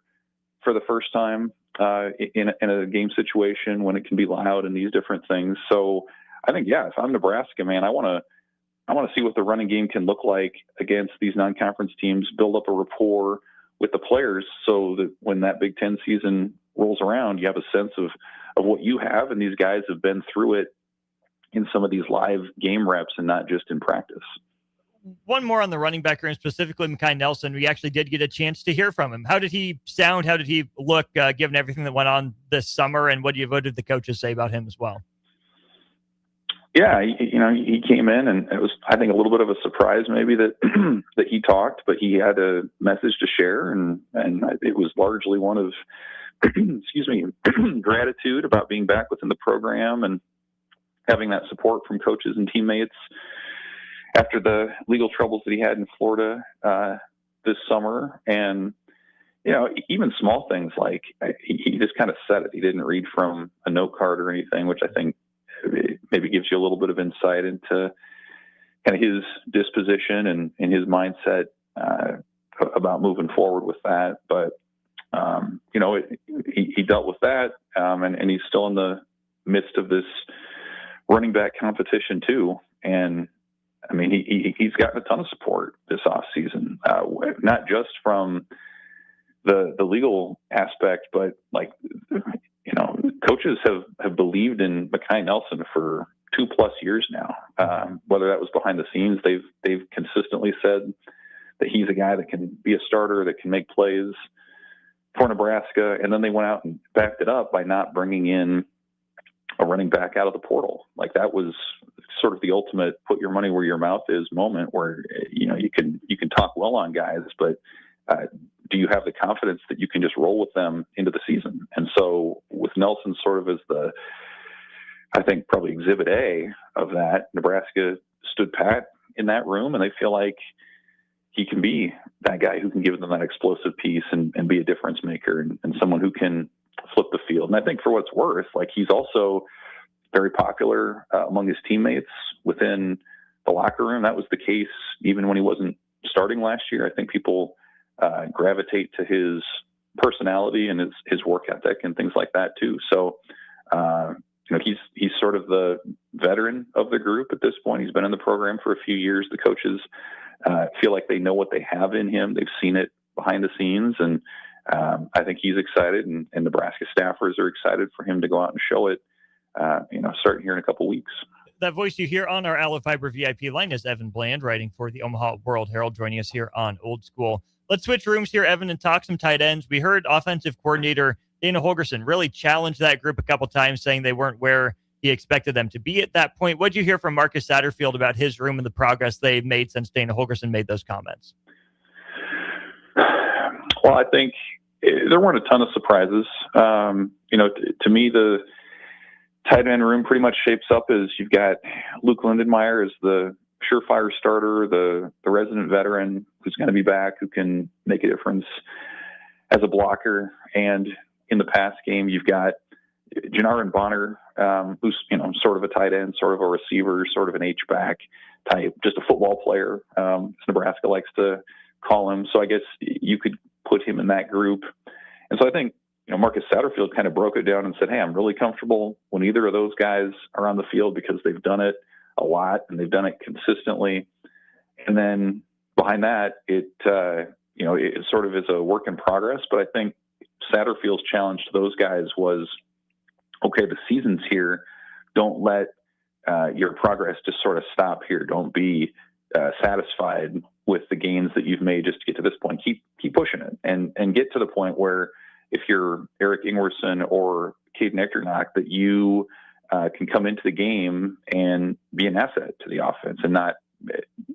for the first time in a game situation when it can be loud and these different things. So I think, if I'm Nebraska, man, I want to see what the running game can look like against these non-conference teams, build up a rapport with the players so that when that Big Ten season rolls around, you have a sense of what you have. And these guys have been through it in some of these live game reps and not just in practice. one more on the running back room, specifically Mekhi Nelson. We actually did get a chance to hear from him. How did he sound? How did he look, given everything that went on this summer? And what did the coaches say about him as well? Yeah, he came in, and it was, I think, a little bit of a surprise maybe that that he talked, but he had a message to share, and it was largely one of, excuse me, gratitude about being back within the program and having that support from coaches and teammates after the legal troubles that he had in Florida this summer. And, even small things like he just kind of said it. He didn't read from a note card or anything, which I think maybe gives you a little bit of insight into kind of his disposition and his mindset about moving forward with that. But, he dealt with that, and he's still in the midst of this running back competition too. And I mean, he's gotten a ton of support this offseason, not just from the legal aspect, but coaches have believed in Mekhi Nelson for 2+ years now. Whether that was behind the scenes, they've consistently said that he's a guy that can be a starter, that can make plays for Nebraska. And then they went out and backed it up by not bringing in a running back out of the portal. Like, that was sort of the ultimate put your money where your mouth is moment, where you can talk well on guys, but do you have the confidence that you can just roll with them into the season? And so with Nelson sort of as I think probably exhibit A of that, Nebraska stood pat in that room, and they feel like he can be that guy who can give them that explosive piece and be a difference maker and someone who can flip the field. And I think, for what it's worth, he's also very popular among his teammates within the locker room. That was the case even when he wasn't starting last year. I think people gravitate to his personality and his work ethic and things like that too. So, he's sort of the veteran of the group at this point. He's been in the program for a few years. The coaches feel like they know what they have in him. They've seen it behind the scenes, and I think he's excited, and Nebraska staffers are excited for him to go out and show it, starting here in a couple weeks. That voice you hear on our Aloe Fiber VIP line is Evan Bland, writing for the Omaha World Herald, joining us here on Old School. Let's switch rooms here, Evan, and talk some tight ends. We heard offensive coordinator Dana Holgorsen really challenge that group a couple times, saying they weren't where he expected them to be at that point. What did you hear from Marcus Satterfield about his room and the progress they've made since Dana Holgorsen made those comments? Well, I think there weren't a ton of surprises. To me, the tight end room pretty much shapes up as you've got Luke Lindenmeyer as the surefire starter, the resident veteran who's going to be back, who can make a difference as a blocker. And in the pass game, you've got Janarin Bonner, who's, sort of a tight end, sort of a receiver, sort of an H-back type, just a football player, as Nebraska likes to call him. So I guess you could put him in that group. And so I think, Marcus Satterfield kind of broke it down and said, hey, I'm really comfortable when either of those guys are on the field because they've done it a lot and they've done it consistently. And then behind that, it sort of is a work in progress. But I think Satterfield's challenge to those guys was, okay, the season's here. Don't let your progress just sort of stop here. Don't be satisfied with the gains that you've made just to get to this point. Keep pushing it and get to the point where, if you're Eric Ingwerson or Caden Echternock, that you can come into the game and be an asset to the offense and not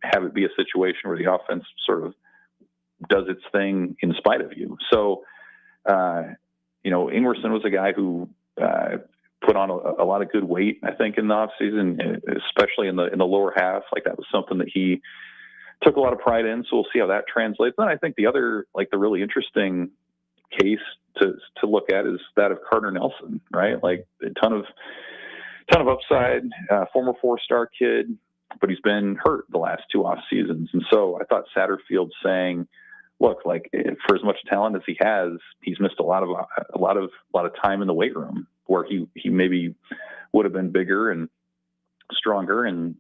have it be a situation where the offense sort of does its thing in spite of you. So, Ingwerson was a guy who put on a lot of good weight, I think, in the offseason, especially in the lower half. Like, that was something that he took a lot of pride in. So we'll see how that translates. Then I think the other, the really interesting case to look at is that of Carter Nelson, right? Like, a ton of upside, former 4-star kid, but he's been hurt the last 2 off seasons. And so I thought Satterfield saying, look, for as much talent as he has, he's missed a lot of time in the weight room where he maybe would have been bigger and stronger and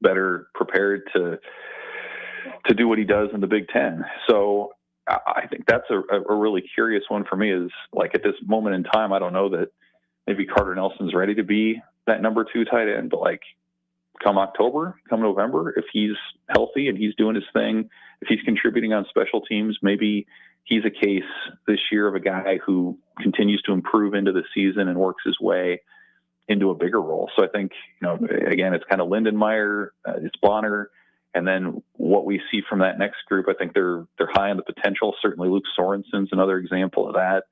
better prepared to do what he does in the Big Ten. So I think that's a really curious one for me, is at this moment in time, I don't know that maybe Carter Nelson's ready to be that number 2 tight end, but come October, come November, if he's healthy and he's doing his thing, if he's contributing on special teams, maybe he's a case this year of a guy who continues to improve into the season and works his way into a bigger role. So I think, again, it's kind of Lindenmeyer, it's Bonner, and then what we see from that next group, I think they're high on the potential. Certainly Luke Sorensen's another example of that.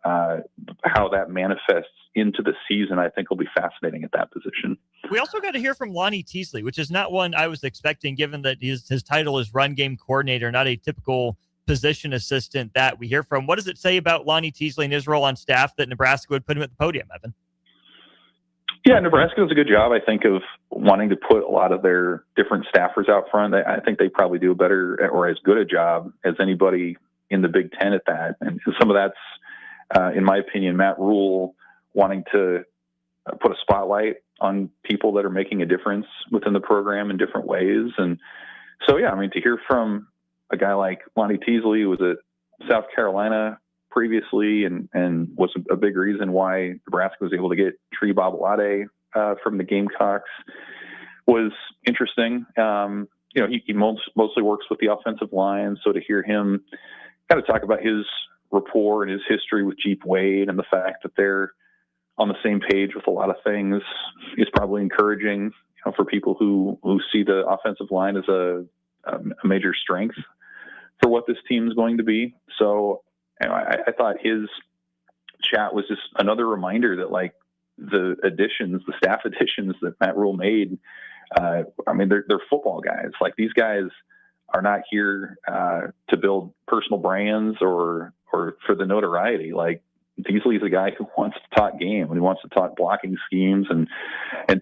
How that manifests into the season, I think, will be fascinating at that position. We also got to hear from Lonnie Teasley, which is not one I was expecting, given that his title is run game coordinator, not a typical position assistant that we hear from. What does it say about Lonnie Teasley and his role on staff that Nebraska would put him at the podium, Evan? Yeah, Nebraska does a good job, I think, of wanting to put a lot of their different staffers out front. I think they probably do a better or as good a job as anybody in the Big Ten at that. And some of that's, in my opinion, Matt Rule wanting to put a spotlight on people that are making a difference within the program in different ways. And so, yeah, I mean, to hear from a guy like Lonnie Teasley, who was at South Carolina previously and was a big reason why Nebraska was able to get Tree Babalade from the Gamecocks, was interesting. He mostly works with the offensive line, so to hear him kind of talk about his rapport and his history with Jeep Wade and the fact that they're on the same page with a lot of things is probably encouraging, for people who see the offensive line as a major strength for what this team is going to be. So, I thought his chat was just another reminder that, like, the staff additions that Matt Rule made, they're football guys. Like, these guys are not here to build personal brands or for the notoriety. Like, Teasley is a guy who wants to talk game and he wants to talk blocking schemes and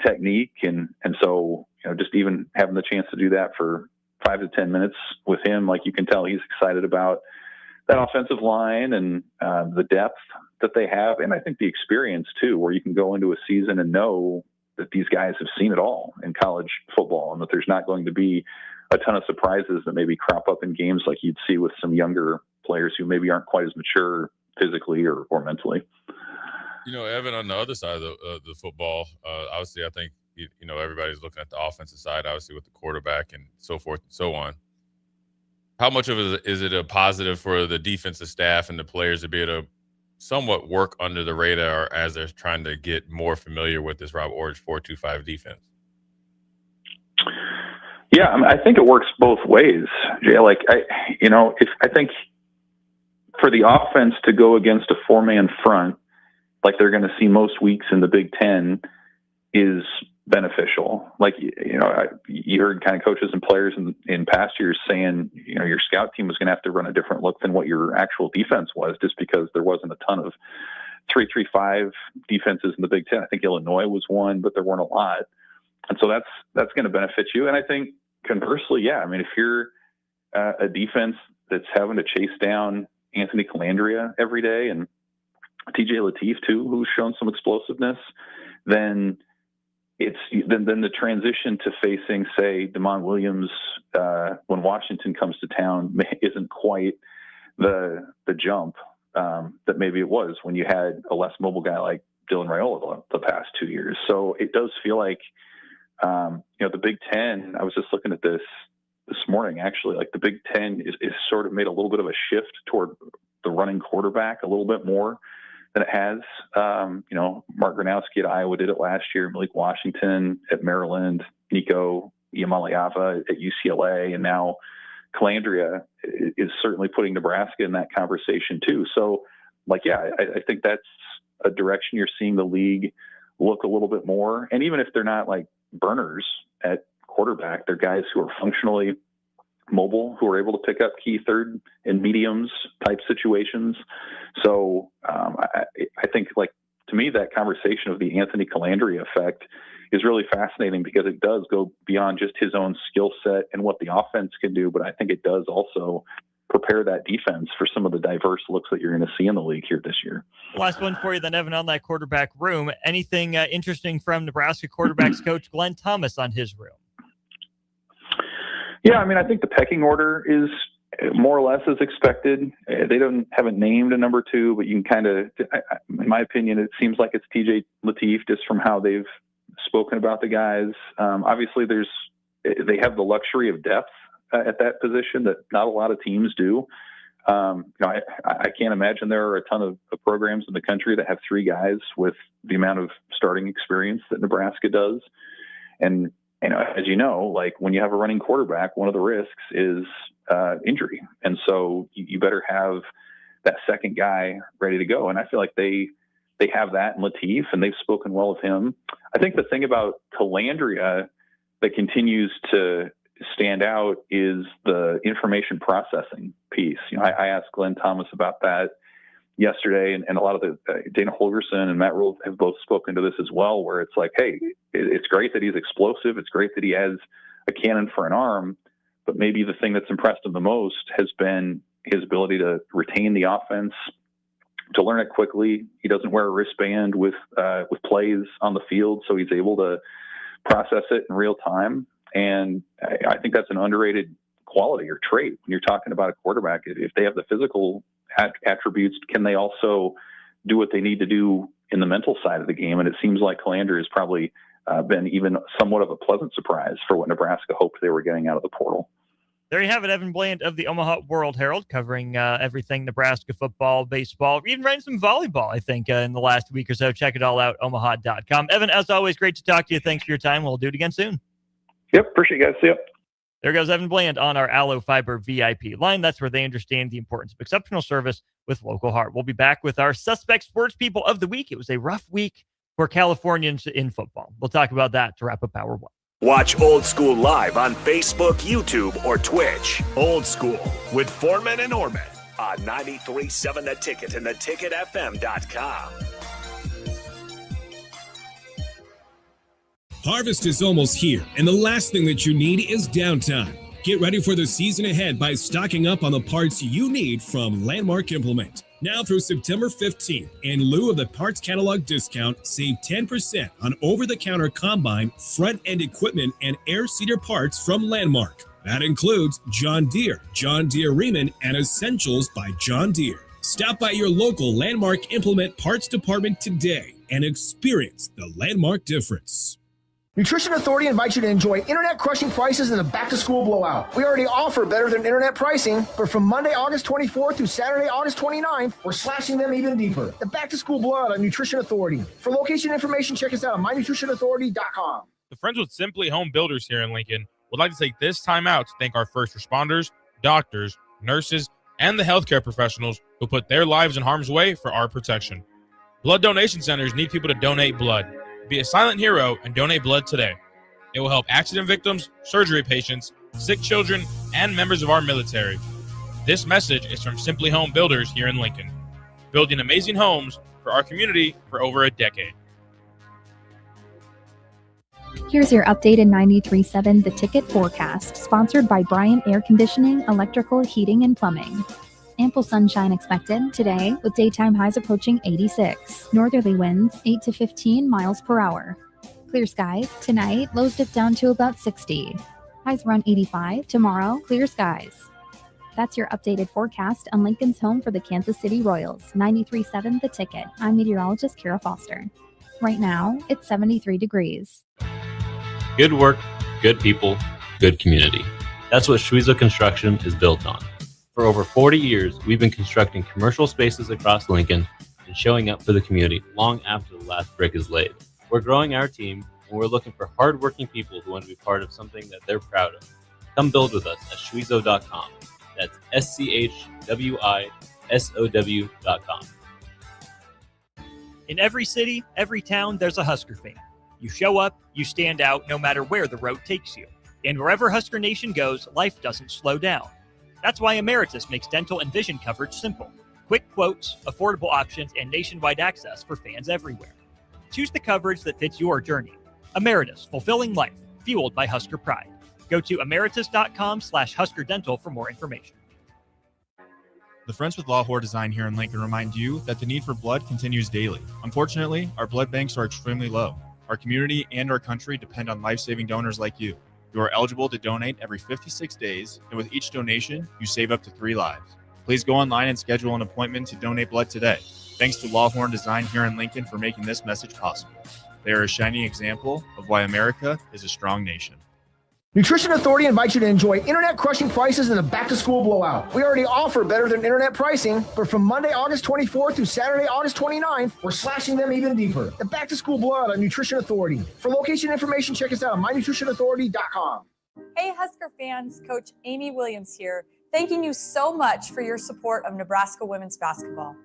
technique. And so, just even having the chance to do that for 5 to 10 minutes with him, like, you can tell he's excited about that offensive line and the depth that they have. And I think the experience too, where you can go into a season and know that these guys have seen it all in college football and that there's not going to be a ton of surprises that maybe crop up in games like you'd see with some younger players who maybe aren't quite as mature physically or mentally. Evan, on the other side of the football, obviously I think, everybody's looking at the offensive side, obviously with the quarterback and so forth and so on. How much of it is it a positive for the defensive staff and the players to be able to somewhat work under the radar as they're trying to get more familiar with this Rob Orridge 4-2-5 defense? Yeah, I think it works both ways, Jay. Like, I think for the offense to go against a 4-man front, like they're going to see most weeks in the Big Ten, is beneficial. Like, you heard kind of coaches and players in past years saying, your scout team was going to have to run a different look than what your actual defense was, just because there wasn't a ton of 3-3-5 defenses in the Big Ten. I think Illinois was one, but there weren't a lot. And so that's going to benefit you. And I think conversely, yeah, if you're a defense that's having to chase down Anthony Calandria every day and TJ Lateef too, who's shown some explosiveness, then then the transition to facing, say, DeMond Williams when Washington comes to town isn't quite the jump that maybe it was when you had a less mobile guy like Dylan Raiola the past 2 years. So it does feel like the Big Ten. I was just looking at this morning, actually. Like, the Big Ten is sort of made a little bit of a shift toward the running quarterback a little bit more than it has. Mark Gronowski at Iowa did it last year. Malik Washington at Maryland, Nico Iamaleava at UCLA, and now Calandria is certainly putting Nebraska in that conversation too. So, I think that's a direction you're seeing the league look a little bit more. And even if they're not like burners at quarterback, they're guys who are functionally mobile, who are able to pick up key third and mediums type situations. So I think, to me, that conversation of the Anthony Calandria effect is really fascinating, because it does go beyond just his own skill set and what the offense can do, but I think it does also prepare that defense for some of the diverse looks that you're going to see in the league here this year. Last one for you then, Evan, on that quarterback room. Anything interesting from Nebraska quarterbacks coach Glenn Thomas on his room? Yeah, I think the pecking order is more or less as expected. They haven't named a number 2, but you can kind of, in my opinion, it seems like it's TJ Lateef, just from how they've spoken about the guys. Obviously, they have the luxury of depth at that position that not a lot of teams do. I can't imagine there are a ton of programs in the country that have 3 guys with the amount of starting experience that Nebraska does. And as you know, like when you have a running quarterback, one of the risks is injury. And so you better have that second guy ready to go. And I feel like they have that in Latif, and they've spoken well of him. I think the thing about Calandria that continues to stand out is the information processing piece. I asked Glenn Thomas about that yesterday, and a lot of the Dana Holgerson and Matt Rule have both spoken to this as well, where it's like, hey, it's great that he's explosive. It's great that he has a cannon for an arm, but maybe the thing that's impressed him the most has been his ability to retain the offense, to learn it quickly. He doesn't wear a wristband with plays on the field, so he's able to process it in real time. And I think that's an underrated quality or trait when you're talking about a quarterback. If they have the physical attributes, can they also do what they need to do in the mental side of the game? And it seems like Calandria has probably been even somewhat of a pleasant surprise for what Nebraska hoped they were getting out of the portal. There you have it, Evan Bland of the Omaha World Herald, covering everything Nebraska football, baseball, even ran some volleyball, I think, in the last week or so. Check it all out, omaha.com. Evan, as always, great to talk to you. Thanks for your time. We'll do it again soon. Yep, appreciate you guys. See ya. There goes Evan Bland on our Allo Fiber VIP line. That's where they understand the importance of exceptional service with local heart. We'll be back with our suspect sports people of the week. It was a rough week for Californians in football. We'll talk about that to wrap up Hour 1. Watch Old School live on Facebook, YouTube, or Twitch. Old School with Foreman and Orman on 93.7 The Ticket and theticketfm.com. Harvest is almost here, and the last thing that you need is downtime. Get ready for the season ahead by stocking up on the parts you need from Landmark Implement. Now through September 15th, in lieu of the parts catalog discount, save 10% on over-the-counter combine, front-end equipment, and air seeder parts from Landmark. That includes John Deere, John Deere Riemann, and Essentials by John Deere. Stop by your local Landmark Implement parts department today and experience the Landmark difference. Nutrition Authority invites you to enjoy internet-crushing prices in the back-to-school blowout. We already offer better than internet pricing, but from Monday, August 24th through Saturday, August 29th, we're slashing them even deeper. The back-to-school blowout on Nutrition Authority. For location information, check us out on mynutritionauthority.com. The Friends with Simply Home Builders here in Lincoln would like to take this time out to thank our first responders, doctors, nurses, and the healthcare professionals who put their lives in harm's way for our protection. Blood donation centers need people to donate blood. Be a silent hero and donate blood today. It will help accident victims, surgery patients, sick children, and members of our military. This message is from Simply Home Builders here in Lincoln, building amazing homes for our community for over a decade. Here's your updated 93.7 The Ticket forecast, sponsored by Bryant Air Conditioning, Electrical, Heating, and Plumbing. Ample sunshine expected today, with daytime highs approaching 86. Northerly winds 8 to 15 miles per hour. Clear skies tonight, lows dip down to about 60. Highs around 85. Tomorrow, clear skies. That's your updated forecast on Lincoln's home for the Kansas City Royals. 93.7 The Ticket. I'm meteorologist Kara Foster. Right now, it's 73 degrees. Good work, good people, good community. That's what Schweitzer Construction is built on. For over 40 years, we've been constructing commercial spaces across Lincoln and showing up for the community long after the last brick is laid. We're growing our team, and we're looking for hardworking people who want to be part of something that they're proud of. Come build with us at schwizo.com. That's SCHWISOW.com. In every city, every town, there's a Husker fan. You show up, you stand out, no matter where the road takes you. And wherever Husker Nation goes, life doesn't slow down. That's why Emeritus makes dental and vision coverage simple. Quick quotes, affordable options, and nationwide access for fans everywhere. Choose the coverage that fits your journey. Emeritus, fulfilling life, fueled by Husker pride. Go to emeritus.com/Husker Dental for more information. The Friends with Lawhor Design here in Lincoln remind you that the need for blood continues daily. Unfortunately, our blood banks are extremely low. Our community and our country depend on life-saving donors like you. You are eligible to donate every 56 days, and with each donation, you save up to 3 lives. Please go online and schedule an appointment to donate blood today. Thanks to Lawhorn Design here in Lincoln for making this message possible. They are a shining example of why America is a strong nation. Nutrition Authority invites you to enjoy internet-crushing prices in the back-to-school blowout. We already offer better than internet pricing, but from Monday, August 24th through Saturday, August 29th, we're slashing them even deeper. The back-to-school blowout at Nutrition Authority. For location information, check us out on mynutritionauthority.com. Hey, Husker fans, Coach Amy Williams here, thanking you so much for your support of Nebraska women's basketball.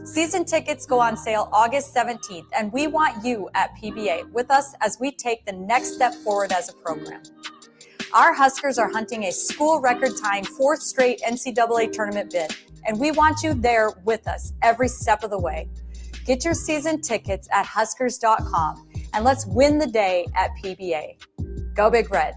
Season tickets go on sale August 17th, and we want you at PBA with us as we take the next step forward as a program. Our Huskers are hunting a school record-tying 4th straight NCAA tournament bid, and we want you there with us every step of the way. Get your season tickets at Huskers.com, and let's win the day at PBA. Go Big Red.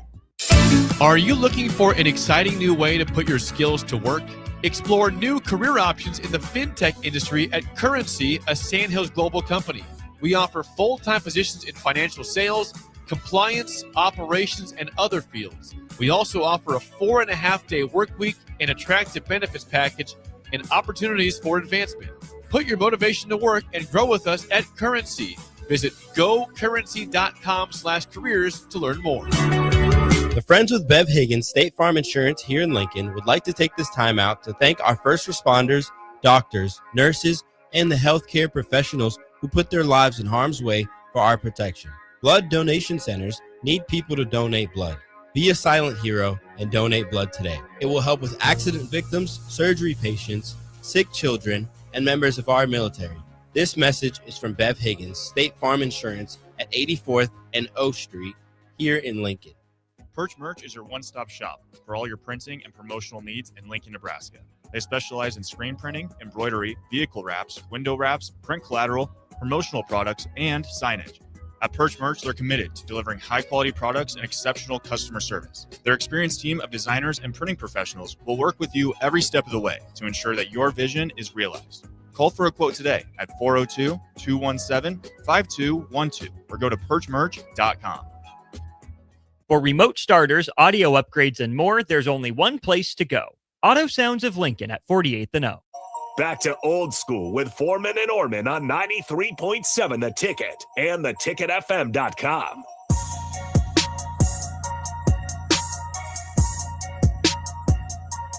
Are you looking for an exciting new way to put your skills to work? Explore new career options in the fintech industry at Currency, a Sandhills Global company. We offer full-time positions in financial sales, compliance, operations, and other fields. We also offer a 4.5-day work week, an attractive benefits package, and opportunities for advancement. Put your motivation to work and grow with us at Currency. Visit gocurrency.com/careers to learn more. The Friends with Bev Higgins State Farm Insurance here in Lincoln would like to take this time out to thank our first responders, doctors, nurses, and the healthcare professionals who put their lives in harm's way for our protection. Blood donation centers need people to donate blood. Be a silent hero and donate blood today. It will help with accident victims, surgery patients, sick children, and members of our military. This message is from Bev Higgins, State Farm Insurance at 84th and O Street here in Lincoln. Perch Merch is your one-stop shop for all your printing and promotional needs in Lincoln, Nebraska. They specialize in screen printing, embroidery, vehicle wraps, window wraps, print collateral, promotional products, and signage. At Perch Merch, they're committed to delivering high-quality products and exceptional customer service. Their experienced team of designers and printing professionals will work with you every step of the way to ensure that your vision is realized. Call for a quote today at 402-217-5212 or go to perchmerch.com. For remote starters, audio upgrades, and more, there's only one place to go. Auto Sounds of Lincoln at 48th and O. Back to Old School with Foreman and Orman on 93.7 The Ticket and theticketfm.com.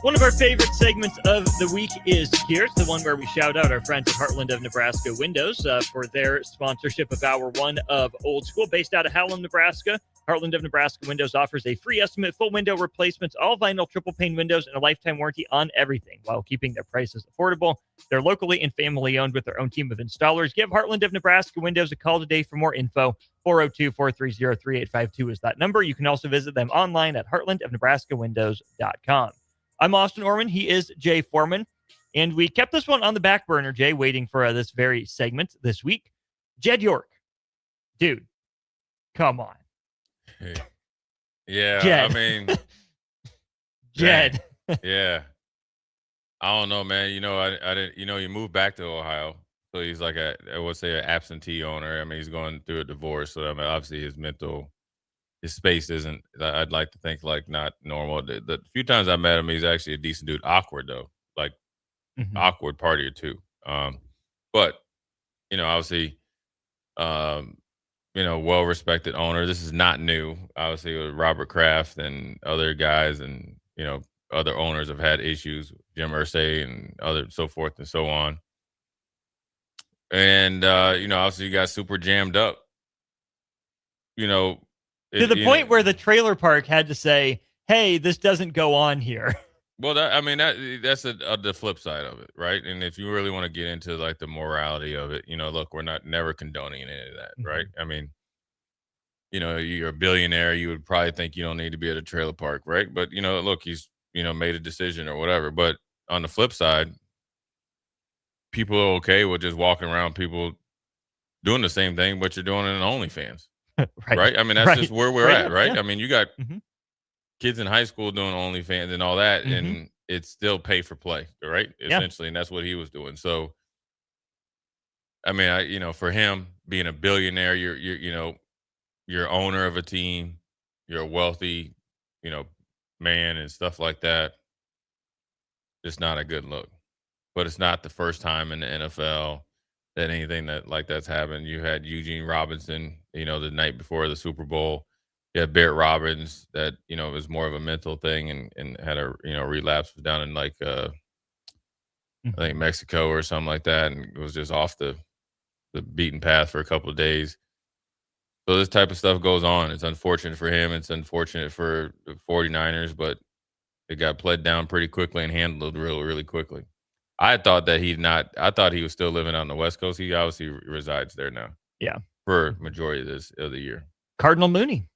One of our favorite segments of the week is here. It's the one where we shout out our friends at Heartland of Nebraska Windows for their sponsorship of Hour 1 of Old School. Based out of Howland, Nebraska, Heartland of Nebraska Windows offers a free estimate, full window replacements, all vinyl triple pane windows, and a lifetime warranty on everything while keeping their prices affordable. They're locally and family owned with their own team of installers. Give Heartland of Nebraska Windows a call today for more info. 402-430-3852 is that number. You can also visit them online at heartlandofnebraskawindows.com. I'm Austin Orman. He is Jay Foreman. And we kept this one on the back burner, Jay, waiting for this very segment this week. Jed York. Dude, come on. Yeah, Jed. I mean, Jed. Yeah, I don't know, man. You know, I didn't. You know, he moved back to Ohio, so he's like I would say, an absentee owner. I mean, he's going through a divorce, so I mean, obviously his space isn't. I'd like to think like not normal. The few times I met him, he's actually a decent dude. Awkward though, like awkward partier too. But you know, obviously, you know, well-respected owner. This is not new. Obviously, with Robert Kraft and other guys and, you know, other owners have had issues, Jim Irsay and other so forth and so on. And, you know, obviously you got super jammed up. You know. To the point where the trailer park had to say, hey, this doesn't go on here. Well, that's the flip side of it, right? And if you really want to get into like the morality of it, you know, look, we're never condoning any of that, right? I mean, you know, you're a billionaire, you would probably think you don't need to be at a trailer park, right? But you know, look, he's made a decision or whatever. But on the flip side, people are okay with just walking around, people doing the same thing, but you're doing it in OnlyFans, right? I mean, that's just where we're at, right? Yeah. I mean, you got kids in high school doing OnlyFans and all that, and it's still pay for play, right? Essentially, and that's what he was doing. So, I mean, you know, for him being a billionaire, you're owner of a team, you're a wealthy, you know, man and stuff like that. It's not a good look, but it's not the first time in the NFL. that anything that's happened. You had Eugene Robinson, the night before the Super Bowl. You had Barrett Robbins that, was more of a mental thing and had a, relapse, was down in I think Mexico or something like that, and was just off the beaten path for a couple of days. So this type of stuff goes on. It's unfortunate for him. It's unfortunate for the 49ers, but it got played down pretty quickly and handled really, really quickly. I thought that I thought he was still living out on the West Coast. He obviously resides there now. Yeah. For majority of the year. Cardinal Mooney.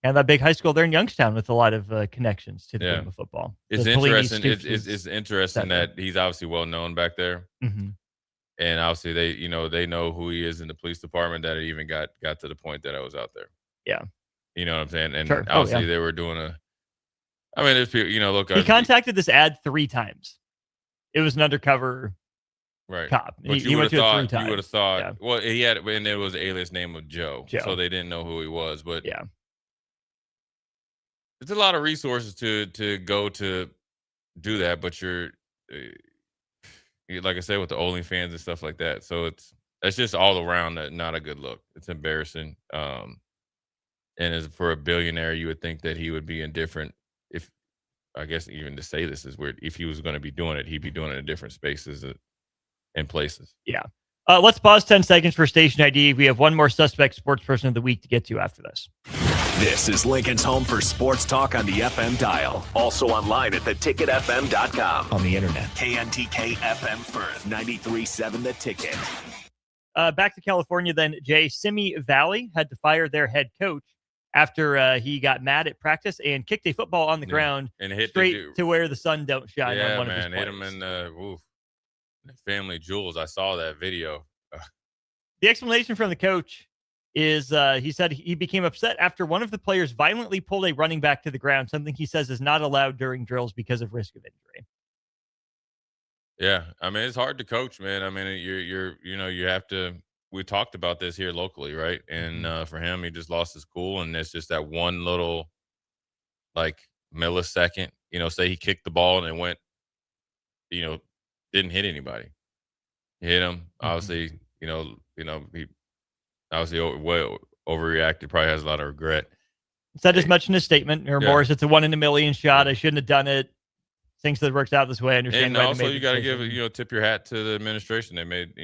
And that big high school there in Youngstown with a lot of connections to the game of football. It's interesting. It's interesting that he's obviously well known back there. Mm-hmm. And obviously they know who he is in the police department, that it even got to the point that I was out there. Yeah. You know what I'm saying? And sure. obviously they were doing there's people, look. He contacted this ad 3 times. It was an undercover cop. But he went to it 3 times. You would have thought, yeah. well, he had, and there was an alias name of Joe. So they didn't know who he was. But yeah. It's a lot of resources to go to do that, but you're like I said, with the OnlyFans and stuff like that. So that's just all around not a good look. It's embarrassing. And as for a billionaire, you would think that he would be indifferent. If I guess even to say this is weird. If he was going to be doing it, he'd be doing it in different spaces and places. Yeah. Let's pause 10 seconds for station ID. We have one more suspect sports person of the week to get to after this. This is Lincoln's home for sports talk on the FM dial. Also online at theticketfm.com. On the internet. KNTK FM Firth, 93.7 The Ticket. Back to California then, Jay. Simi Valley had to fire their head coach after he got mad at practice and kicked a football on the ground and hit straight to where the sun don't shine on one of his players. Hit him in the family jewels. I saw that video. The explanation from the coach is he said he became upset after one of the players violently pulled a running back to the ground, something he says is not allowed during drills because of risk of injury. Yeah, I mean, it's hard to coach, man. I mean, you have to. We talked about this here locally, right? And for him, he just lost his cool, and it's just that one little millisecond. Say he kicked the ball and it went, didn't hit anybody. He hit him. Obviously, he obviously overreacted. Probably has a lot of regret. Said as much in his statement. Morris, it's a 1 in a million shot. I shouldn't have done it. Things that works out this way. I understand. And also, you got to give tip your hat to the administration. They made they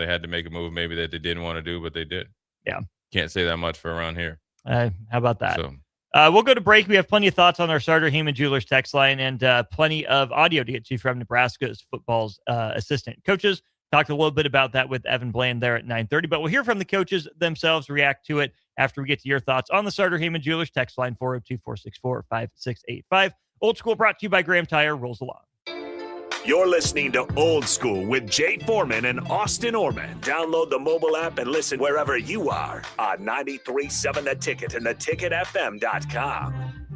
had to make a move maybe that they didn't want to do, but they did. Yeah, can't say that much for around here. How about that? So. We'll go to break. We have plenty of thoughts on our Sartor Heyman Jewelers text line and plenty of audio to get to from Nebraska's football's assistant coaches. Talked a little bit about that with Evan Bland there at 9:30, but we'll hear from the coaches themselves, react to it after we get to your thoughts on the Sartor Heyman Jewelers text line 402-464-5685. Old School brought to you by Graham Tire. Rolls along. You're listening to Old School with Jay Foreman and Austin Orman. Download the mobile app and listen wherever you are on 93.7 The Ticket and theticketfm.com.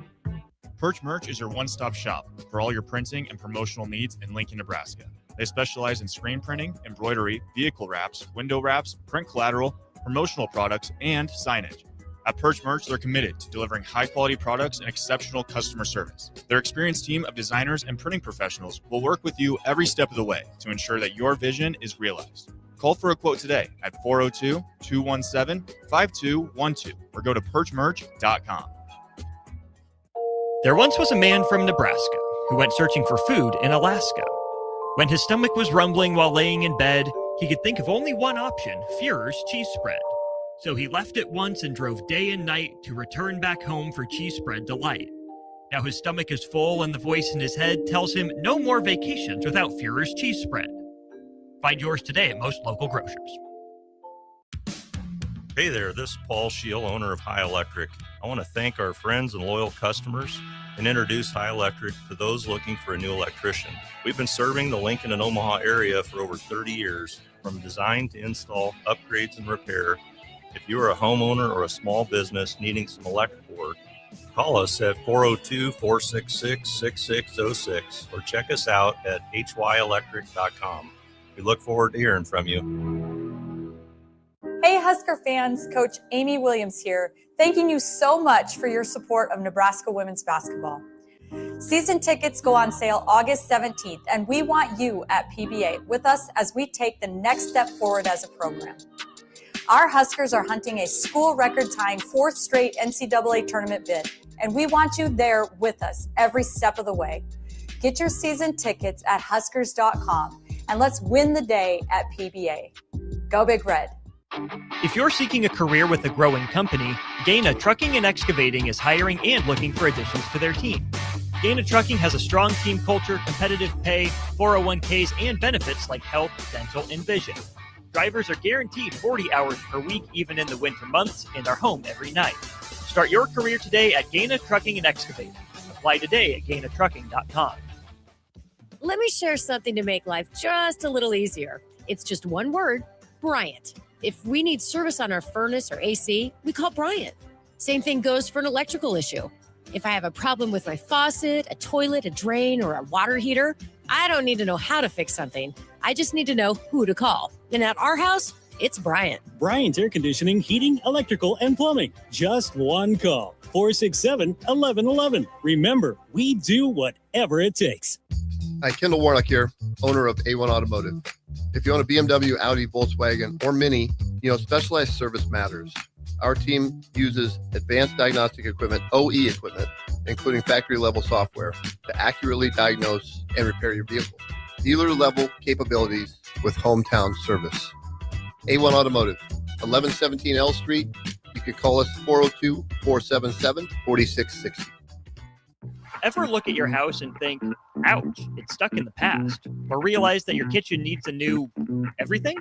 Perch Merch is your one-stop shop for all your printing and promotional needs in Lincoln, Nebraska. They specialize in screen printing, embroidery, vehicle wraps, window wraps, print collateral, promotional products, and signage. At Perch Merch, they're committed to delivering high-quality products and exceptional customer service. Their experienced team of designers and printing professionals will work with you every step of the way to ensure that your vision is realized. Call for a quote today at 402-217-5212 or go to perchmerch.com. There once was a man from Nebraska who went searching for food in Alaska. When his stomach was rumbling while laying in bed, he could think of only one option, Führer's cheese spread. So he left it once and drove day and night to return back home for cheese spread delight. Now his stomach is full and the voice in his head tells him no more vacations without Führer's cheese spread. Find yours today at most local grocers. Hey there, this is Paul Scheel, owner of High Electric. I want to thank our friends and loyal customers and introduce High Electric to those looking for a new electrician. We've been serving the Lincoln and Omaha area for over 30 years, from design to install, upgrades, and repair. If you are a homeowner or a small business needing some electrical work, call us at 402-466-6606 or check us out at hyelectric.com. We look forward to hearing from you. Hey, Husker fans, Coach Amy Williams here, thanking you so much for your support of Nebraska women's basketball. Season tickets go on sale August 17th, and we want you at PBA with us as we take the next step forward as a program. Our Huskers are hunting a school record-tying 4th straight NCAA tournament bid, and we want you there with us every step of the way. Get your season tickets at Huskers.com, and let's win the day at PBA. Go Big Red. If you're seeking a career with a growing company, Gaina Trucking and Excavating is hiring and looking for additions to their team. Gaina Trucking has a strong team culture, competitive pay, 401ks, and benefits like health, dental, and vision. Drivers are guaranteed 40 hours per week, even in the winter months, and are home every night. Start your career today at Gaina Trucking and Excavating. Apply today at GainaTrucking.com. Let me share something to make life just a little easier. It's just one word, Bryant. If we need service on our furnace or AC, we call Bryant. Same thing goes for an electrical issue. If I have a problem with my faucet, a toilet, a drain, or a water heater, I don't need to know how to fix something. I just need to know who to call. And at our house, it's Bryant. Bryant Air Conditioning, Heating, Electrical, and Plumbing. Just one call. 467-1111. Remember, we do whatever it takes. Hi, Kendall Warnock here, owner of A1 Automotive. If you own a BMW, Audi, Volkswagen, or Mini, you know specialized service matters. Our team uses advanced diagnostic equipment, OE equipment, including factory-level software, to accurately diagnose and repair your vehicle. Dealer-level capabilities with hometown service. A1 Automotive, 1117 L Street. You can call us 402-477-4660. Ever look at your house and think, ouch, it's stuck in the past? Or realize that your kitchen needs a new everything?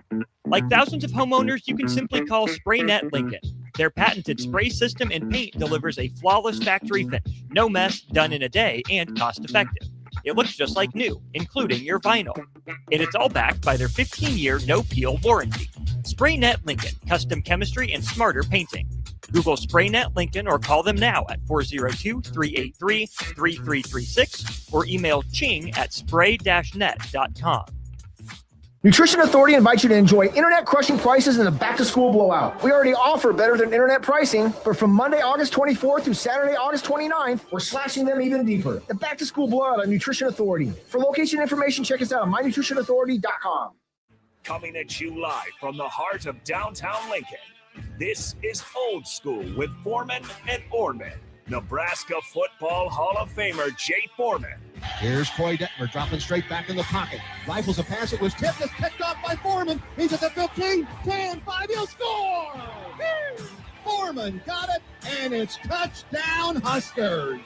Like thousands of homeowners, you can simply call SprayNet Lincoln. Their patented spray system and paint delivers a flawless factory finish, no mess, done in a day, and cost-effective. It looks just like new, including your vinyl. And it's all backed by their 15-year no-peel warranty. SprayNet Lincoln, custom chemistry and smarter painting. Google SprayNet Lincoln or call them now at 402-383-3336 or email ching@spray-net.com. Nutrition Authority invites you to enjoy internet-crushing prices in the back-to-school blowout. We already offer better than internet pricing, but from Monday, August 24th through Saturday, August 29th, we're slashing them even deeper. The back-to-school blowout at Nutrition Authority. For location information, check us out on mynutritionauthority.com. Coming at you live from the heart of downtown Lincoln, this is Old School with Foreman and Orman. Nebraska Football Hall of Famer Jay Foreman. Here's Troy Detmer dropping straight back in the pocket. Rifles a pass. It was tipped. It's picked off by Foreman. He's at the 15, 10, 5. He'll score! Foreman got it, and it's touchdown Huskers.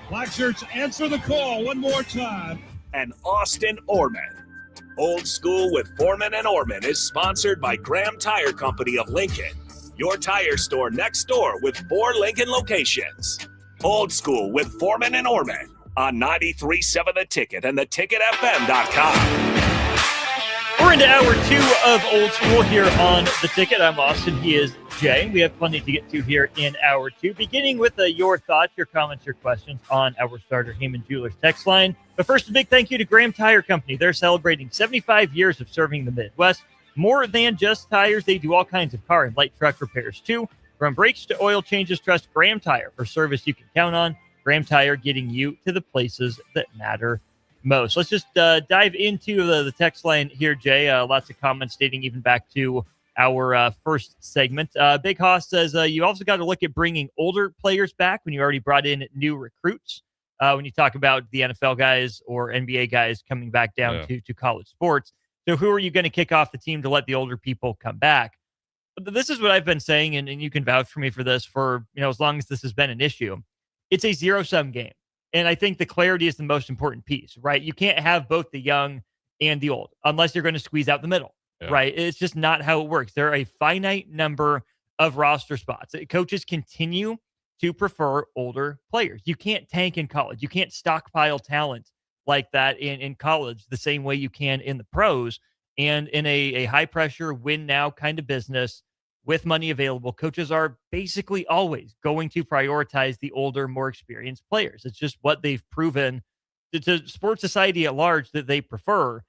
Black shirts, answer the call one more time. And Austin Orman. Old School with Foreman and Orman is sponsored by Graham Tire Company of Lincoln. Your tire store next door with 4 Lincoln locations. Old School with Foreman and Orman on 93.7 The Ticket and theticketfm.com. We're into hour 2 of Old School here on The Ticket. I'm Austin. He is Jay. We have plenty to get to here in hour 2, beginning with your thoughts, your comments, your questions on our starter Heyman Jewelers text line. But first, a big thank you to Graham Tire Company. They're celebrating 75 years of serving the Midwest. More than just tires, they do all kinds of car and light truck repairs too. From brakes to oil changes, trust Graham Tire for service you can count on. Graham Tire getting you to the places that matter most. Let's just dive into the text line here, Jay. Lots of comments dating even back to our first segment. Big Hoss says you also got to look at bringing older players back when you already brought in new recruits. When you talk about the NFL guys or NBA guys coming back down to college sports. So who are you going to kick off the team to let the older people come back? But this is what I've been saying, and you can vouch for me for this for, as long as this has been an issue. It's a zero-sum game. And I think the clarity is the most important piece, right? You can't have both the young and the old unless you're going to squeeze out the middle, right? It's just not how it works. There are a finite number of roster spots. Coaches continue to prefer older players. You can't tank in college. You can't stockpile talent like that in college the same way you can in the pros. And in a high-pressure, win-now kind of business with money available, coaches are basically always going to prioritize the older, more experienced players. It's just what they've proven to sports society at large that they prefer.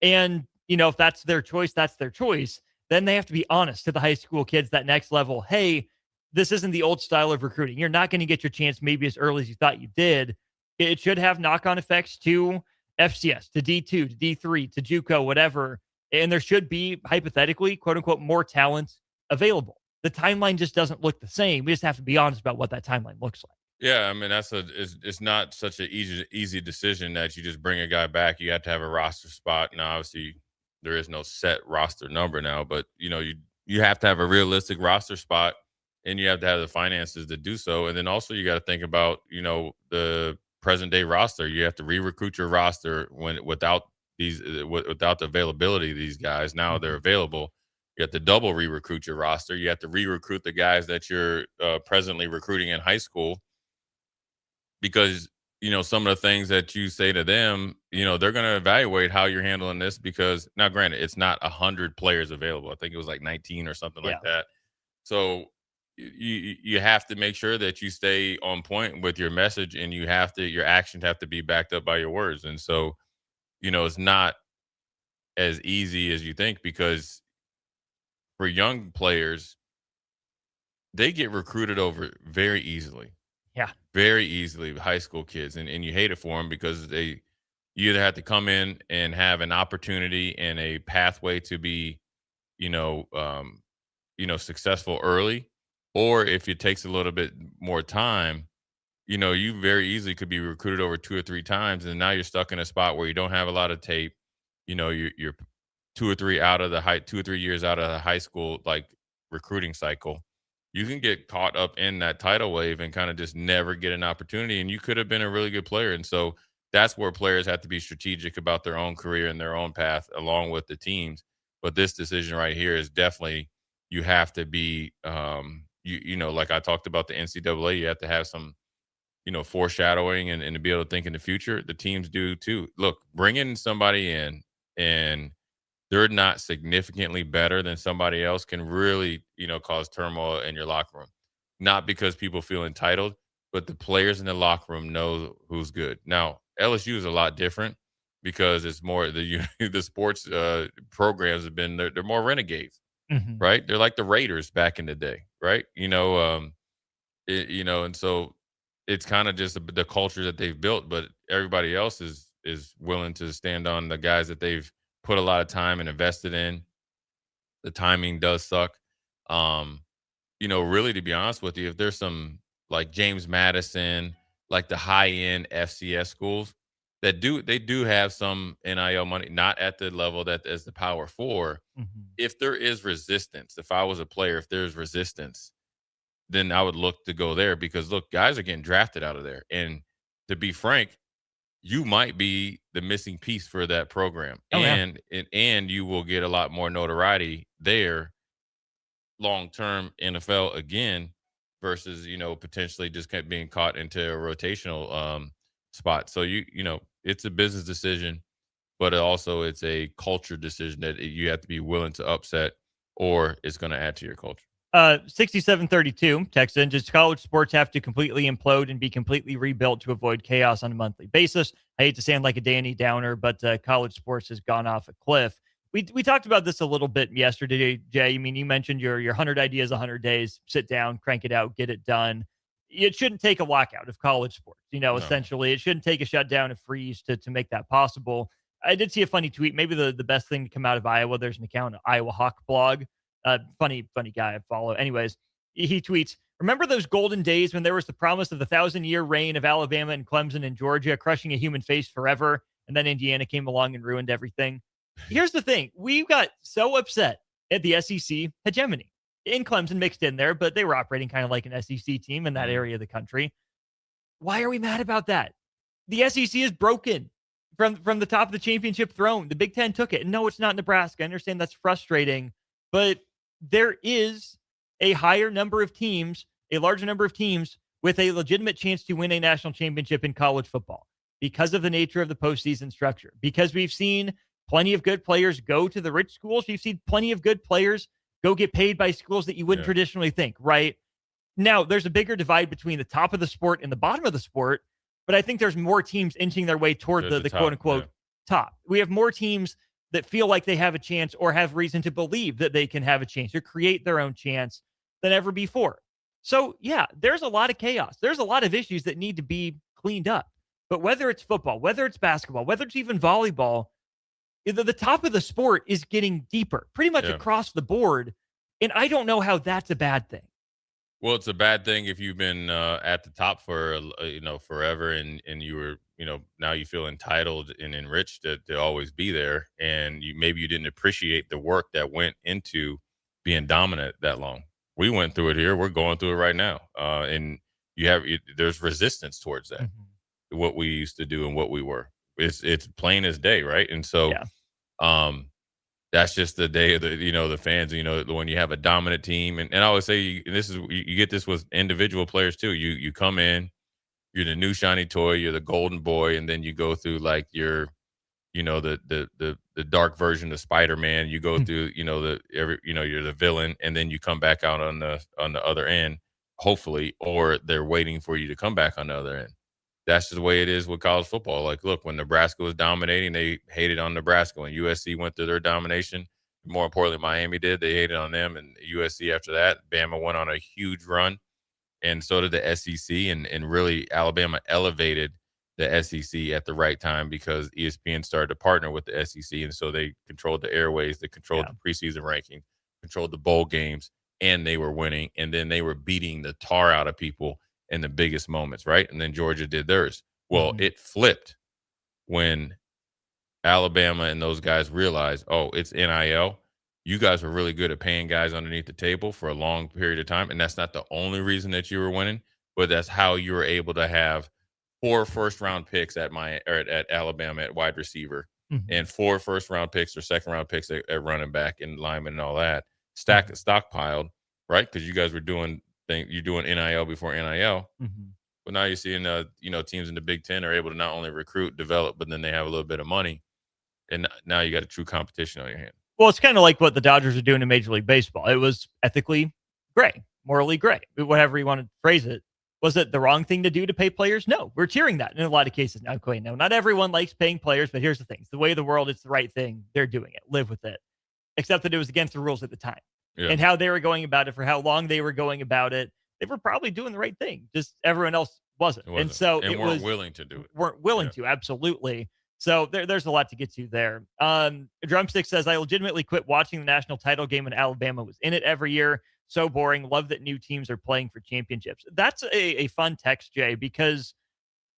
And, if that's their choice, that's their choice. Then they have to be honest to the high school kids, that next level. Hey, this isn't the old style of recruiting. You're not going to get your chance maybe as early as you thought you did. It should have knock-on effects to FCS, to D2, to D3, to JUCO, whatever. And there should be, hypothetically, quote-unquote, more talent available. The timeline just doesn't look the same. We just have to be honest about what that timeline looks like. Yeah, I mean it's not such an easy decision that you just bring a guy back. You have to have a roster spot. Now, obviously, there is no set roster number now, but you have to have a realistic roster spot, and you have to have the finances to do so. And then also you got to think about the present day roster. You have to re-recruit your roster without the availability of these guys. Now they're available. You have to double re-recruit your roster. You have to re-recruit the guys that you're presently recruiting in high school. Because, some of the things that you say to them, they're going to evaluate how you're handling this because now, granted, it's not 100 players available. I think it was like 19 or something like that. So you have to make sure that you stay on point with your message, and your actions have to be backed up by your words. And so, it's not as easy as you think, because for young players, they get recruited over very easily. Yeah. Very easily, high school kids. And you hate it for them because you either have to come in and have an opportunity and a pathway to be, successful early, or if it takes a little bit more time, you very easily could be recruited over 2 or 3 times, and now you're stuck in a spot where you don't have a lot of tape. You're 2 or 3 years out of the high school recruiting cycle. You can get caught up in that tidal wave and kind of just never get an opportunity, and you could have been a really good player. And so that's where players have to be strategic about their own career and their own path along with the teams. But this decision right here is definitely, you have to be, like I talked about the NCAA, you have to have some, foreshadowing and to be able to think in the future. The teams do too. Look, bringing somebody in and they're not significantly better than somebody else can really, cause turmoil in your locker room. Not because people feel entitled, but the players in the locker room know who's good. Now, LSU is a lot different because it's more the sports programs have been, they're more renegades, right? They're like the Raiders back in the day, right? And so it's kind of just the culture that they've built, but everybody else is willing to stand on the guys that they've put a lot of time and invested in. The timing does suck. Really, to be honest with you, if there's some like James Madison, like the high-end FCS schools that do have some NIL money, not at the level that as the Power 4. If there is resistance, if I was a player, if there's resistance, then I would look to go there, because look, guys are getting drafted out of there. And to be frank, you might be the missing piece for that program. And you will get a lot more notoriety there long-term NFL again versus, potentially just being caught into a rotational spot. So, it's a business decision, but also it's a culture decision that you have to be willing to upset, or it's going to add to your culture. 6732 text in, does college sports have to completely implode and be completely rebuilt to avoid chaos on a monthly basis? I hate to sound like a Danny Downer, but college sports has gone off a cliff. We talked about this a little bit yesterday, Jay. I mean, you mentioned your 100 ideas, 100 days, sit down, crank it out, get it done. It shouldn't take a lockout of college sports. Essentially, it shouldn't take a shutdown, a freeze to make that possible. I did see a funny tweet. Maybe the best thing to come out of Iowa, there's an account, Iowa Hawk blog. Funny guy I follow. Anyways, he tweets, remember those golden days when there was the promise of the 1,000-year reign of Alabama and Clemson and Georgia crushing a human face forever, and then Indiana came along and ruined everything? Here's the thing. We got so upset at the SEC hegemony. In Clemson mixed in there, but they were operating kind of like an SEC team in that area of the country. Why are we mad about that? The SEC is broken from the top of the championship throne. The Big Ten took it. And no, it's not Nebraska. I understand that's frustrating, but there is a larger number of teams with a legitimate chance to win a national championship in college football because of the nature of the postseason structure, because we've seen plenty of good players go to the rich schools. We've seen plenty of good players go get paid by schools that you wouldn't traditionally think, right? Now, there's a bigger divide between the top of the sport and the bottom of the sport, but I think there's more teams inching their way toward the quote-unquote top. We have more teams that feel like they have a chance or have reason to believe that they can have a chance or create their own chance than ever before. So, yeah, there's a lot of chaos. There's a lot of issues that need to be cleaned up. But whether it's football, whether it's basketball, whether it's even volleyball, the top of the sport is getting deeper pretty much across the board. And I don't know how that's a bad thing. Well, it's a bad thing if you've been at the top for forever, and you were now you feel entitled and enriched to always be there, and maybe you didn't appreciate the work that went into being dominant that long. We went through it here. We're going through it right now, and there's resistance towards that. What we used to do and what we were. It's plain as day, right? And so, that's just the day of the fans. When you have a dominant team, and I always say, you get this with individual players too. You come in, you're the new shiny toy, you're the golden boy, and then you go through like the dark version of Spider-Man. You go through you're the villain, and then you come back out on the other end, hopefully, or they're waiting for you to come back on the other end. That's just the way it is with college football. Like, look, when Nebraska was dominating, they hated on Nebraska. When USC went through their domination, more importantly, Miami did. They hated on them, and USC after that. Bama went on a huge run, and so did the SEC. And really, Alabama elevated the SEC at the right time because ESPN started to partner with the SEC, and so they controlled the airways, they controlled the preseason ranking, controlled the bowl games, and they were winning. And then they were beating the tar out of people in the biggest moments, right? And then Georgia did theirs. Well, it flipped when Alabama and those guys realized, oh, it's NIL. You guys were really good at paying guys underneath the table for a long period of time, and that's not the only reason that you were winning, but that's how you were able to have 4 first-round picks at Alabama at wide receiver, and 4 first-round picks or second-round picks at running back and lineman and all that, stockpiled, right? Because you guys were doing you're doing NIL before NIL. But now you're seeing, teams in the Big Ten are able to not only recruit, develop, but then they have a little bit of money. And now you got a true competition on your hand. Well, it's kind of like what the Dodgers are doing in Major League Baseball. It was ethically gray, morally gray, whatever you want to phrase it. Was it the wrong thing to do to pay players? No, we're cheering that in a lot of cases. Now, okay, no, not everyone likes paying players, but here's the thing. It's the way of the world. It's the right thing. They're doing it. Live with it. Except that it was against the rules at the time. And how they were going about it, for how long they were going about it. They were probably doing the right thing. Just everyone else wasn't. And so it weren't willing to do it. Weren't willing to, absolutely. So there's a lot to get to there. Drumstick says, I legitimately quit watching the national title game when Alabama was in it every year. So boring. Love that new teams are playing for championships. That's a fun text, Jay, because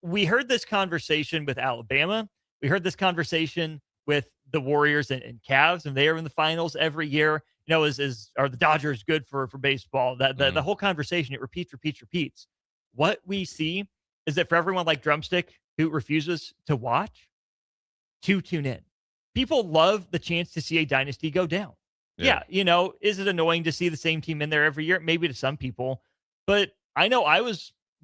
we heard this conversation with Alabama. We heard this conversation with the Warriors and Cavs, and they are in the finals every year. Are the Dodgers good for baseball? The whole conversation, it repeats. What we see is that for everyone like Drumstick who refuses to watch, to tune in. People love the chance to see a dynasty go down. Yeah, is it annoying to see the same team in there every year? Maybe to some people. But I know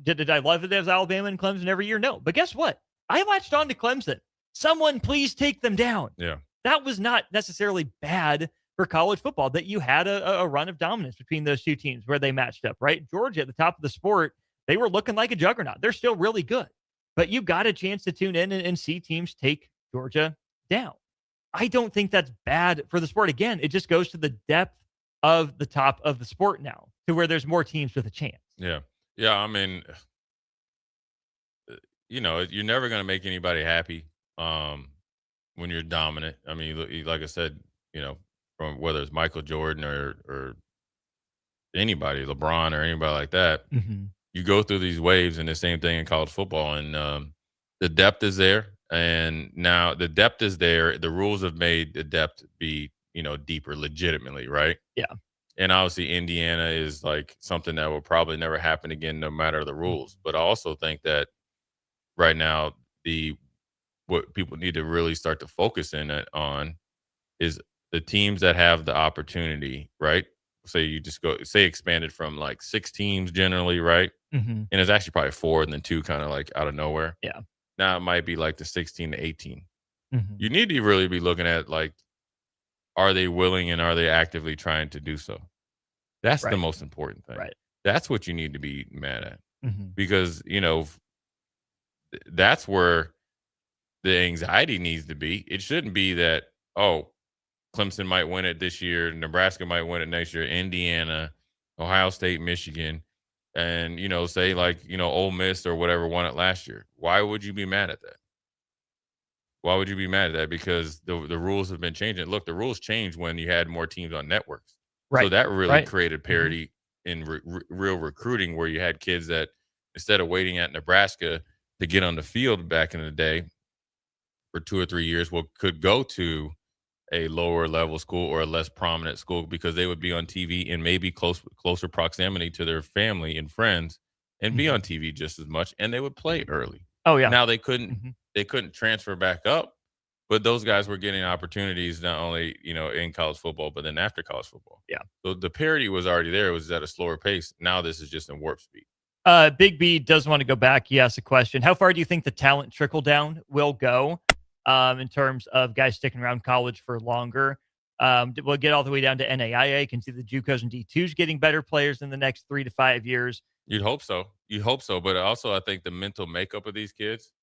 did I love it as Alabama and Clemson every year? No. But guess what? I latched on to Clemson. Someone please take them down. Yeah. That was not necessarily bad for college football, that you had a run of dominance between those two teams where they matched up, right? Georgia at the top of the sport, they were looking like a juggernaut. They're still really good. But you got a chance to tune in and see teams take Georgia down. I don't think that's bad for the sport. Again, it just goes to the depth of the top of the sport now, to where there's more teams with a chance. Yeah. Yeah, I mean, you're never going to make anybody happy when you're dominant. I mean, like I said, from whether it's Michael Jordan or anybody, LeBron or anybody like that, you go through these waves, and the same thing in college football. And the depth is there. And now the depth is there. The rules have made the depth be, deeper legitimately, right? Yeah. And obviously Indiana is like something that will probably never happen again, no matter the rules. But I also think that right now, what people need to really start to focus on is the teams that have the opportunity, right? Say you just expanded from like 6 teams generally, right? And it's actually probably 4 and then 2 kind of like out of nowhere. Yeah. Now it might be like the 16 to 18. You need to really be looking at like, are they willing and are they actively trying to do so? That's the most important thing. Right. That's what you need to be mad at. Because, that's where the anxiety needs to be. It shouldn't be that, oh, Clemson might win it this year, Nebraska might win it next year, Indiana, Ohio State, Michigan, and, say like, Ole Miss or whatever won it last year. Why would you be mad at that? Why would you be mad at that? Because the rules have been changing. Look, the rules changed when you had more teams on networks. Right. So that really Right. created parity in real recruiting, where you had kids that instead of waiting at Nebraska to get on the field back in the day for 2 or 3 years, could go to a lower level school or a less prominent school because they would be on TV in maybe closer proximity to their family and friends and be on TV just as much, and they would play early. Oh, yeah. Now they couldn't transfer back up, but those guys were getting opportunities not only, in college football, but then after college football. Yeah. So the parity was already there. It was at a slower pace. Now this is just in warp speed. Big B does want to go back. He asked a question. How far do you think the talent trickle down will go in terms of guys sticking around college for longer? We'll get all the way down to NAIA. Can see the JUCOs and D2s getting better players in the next 3 to 5 years. You'd hope so. But also I think the mental makeup of these kids,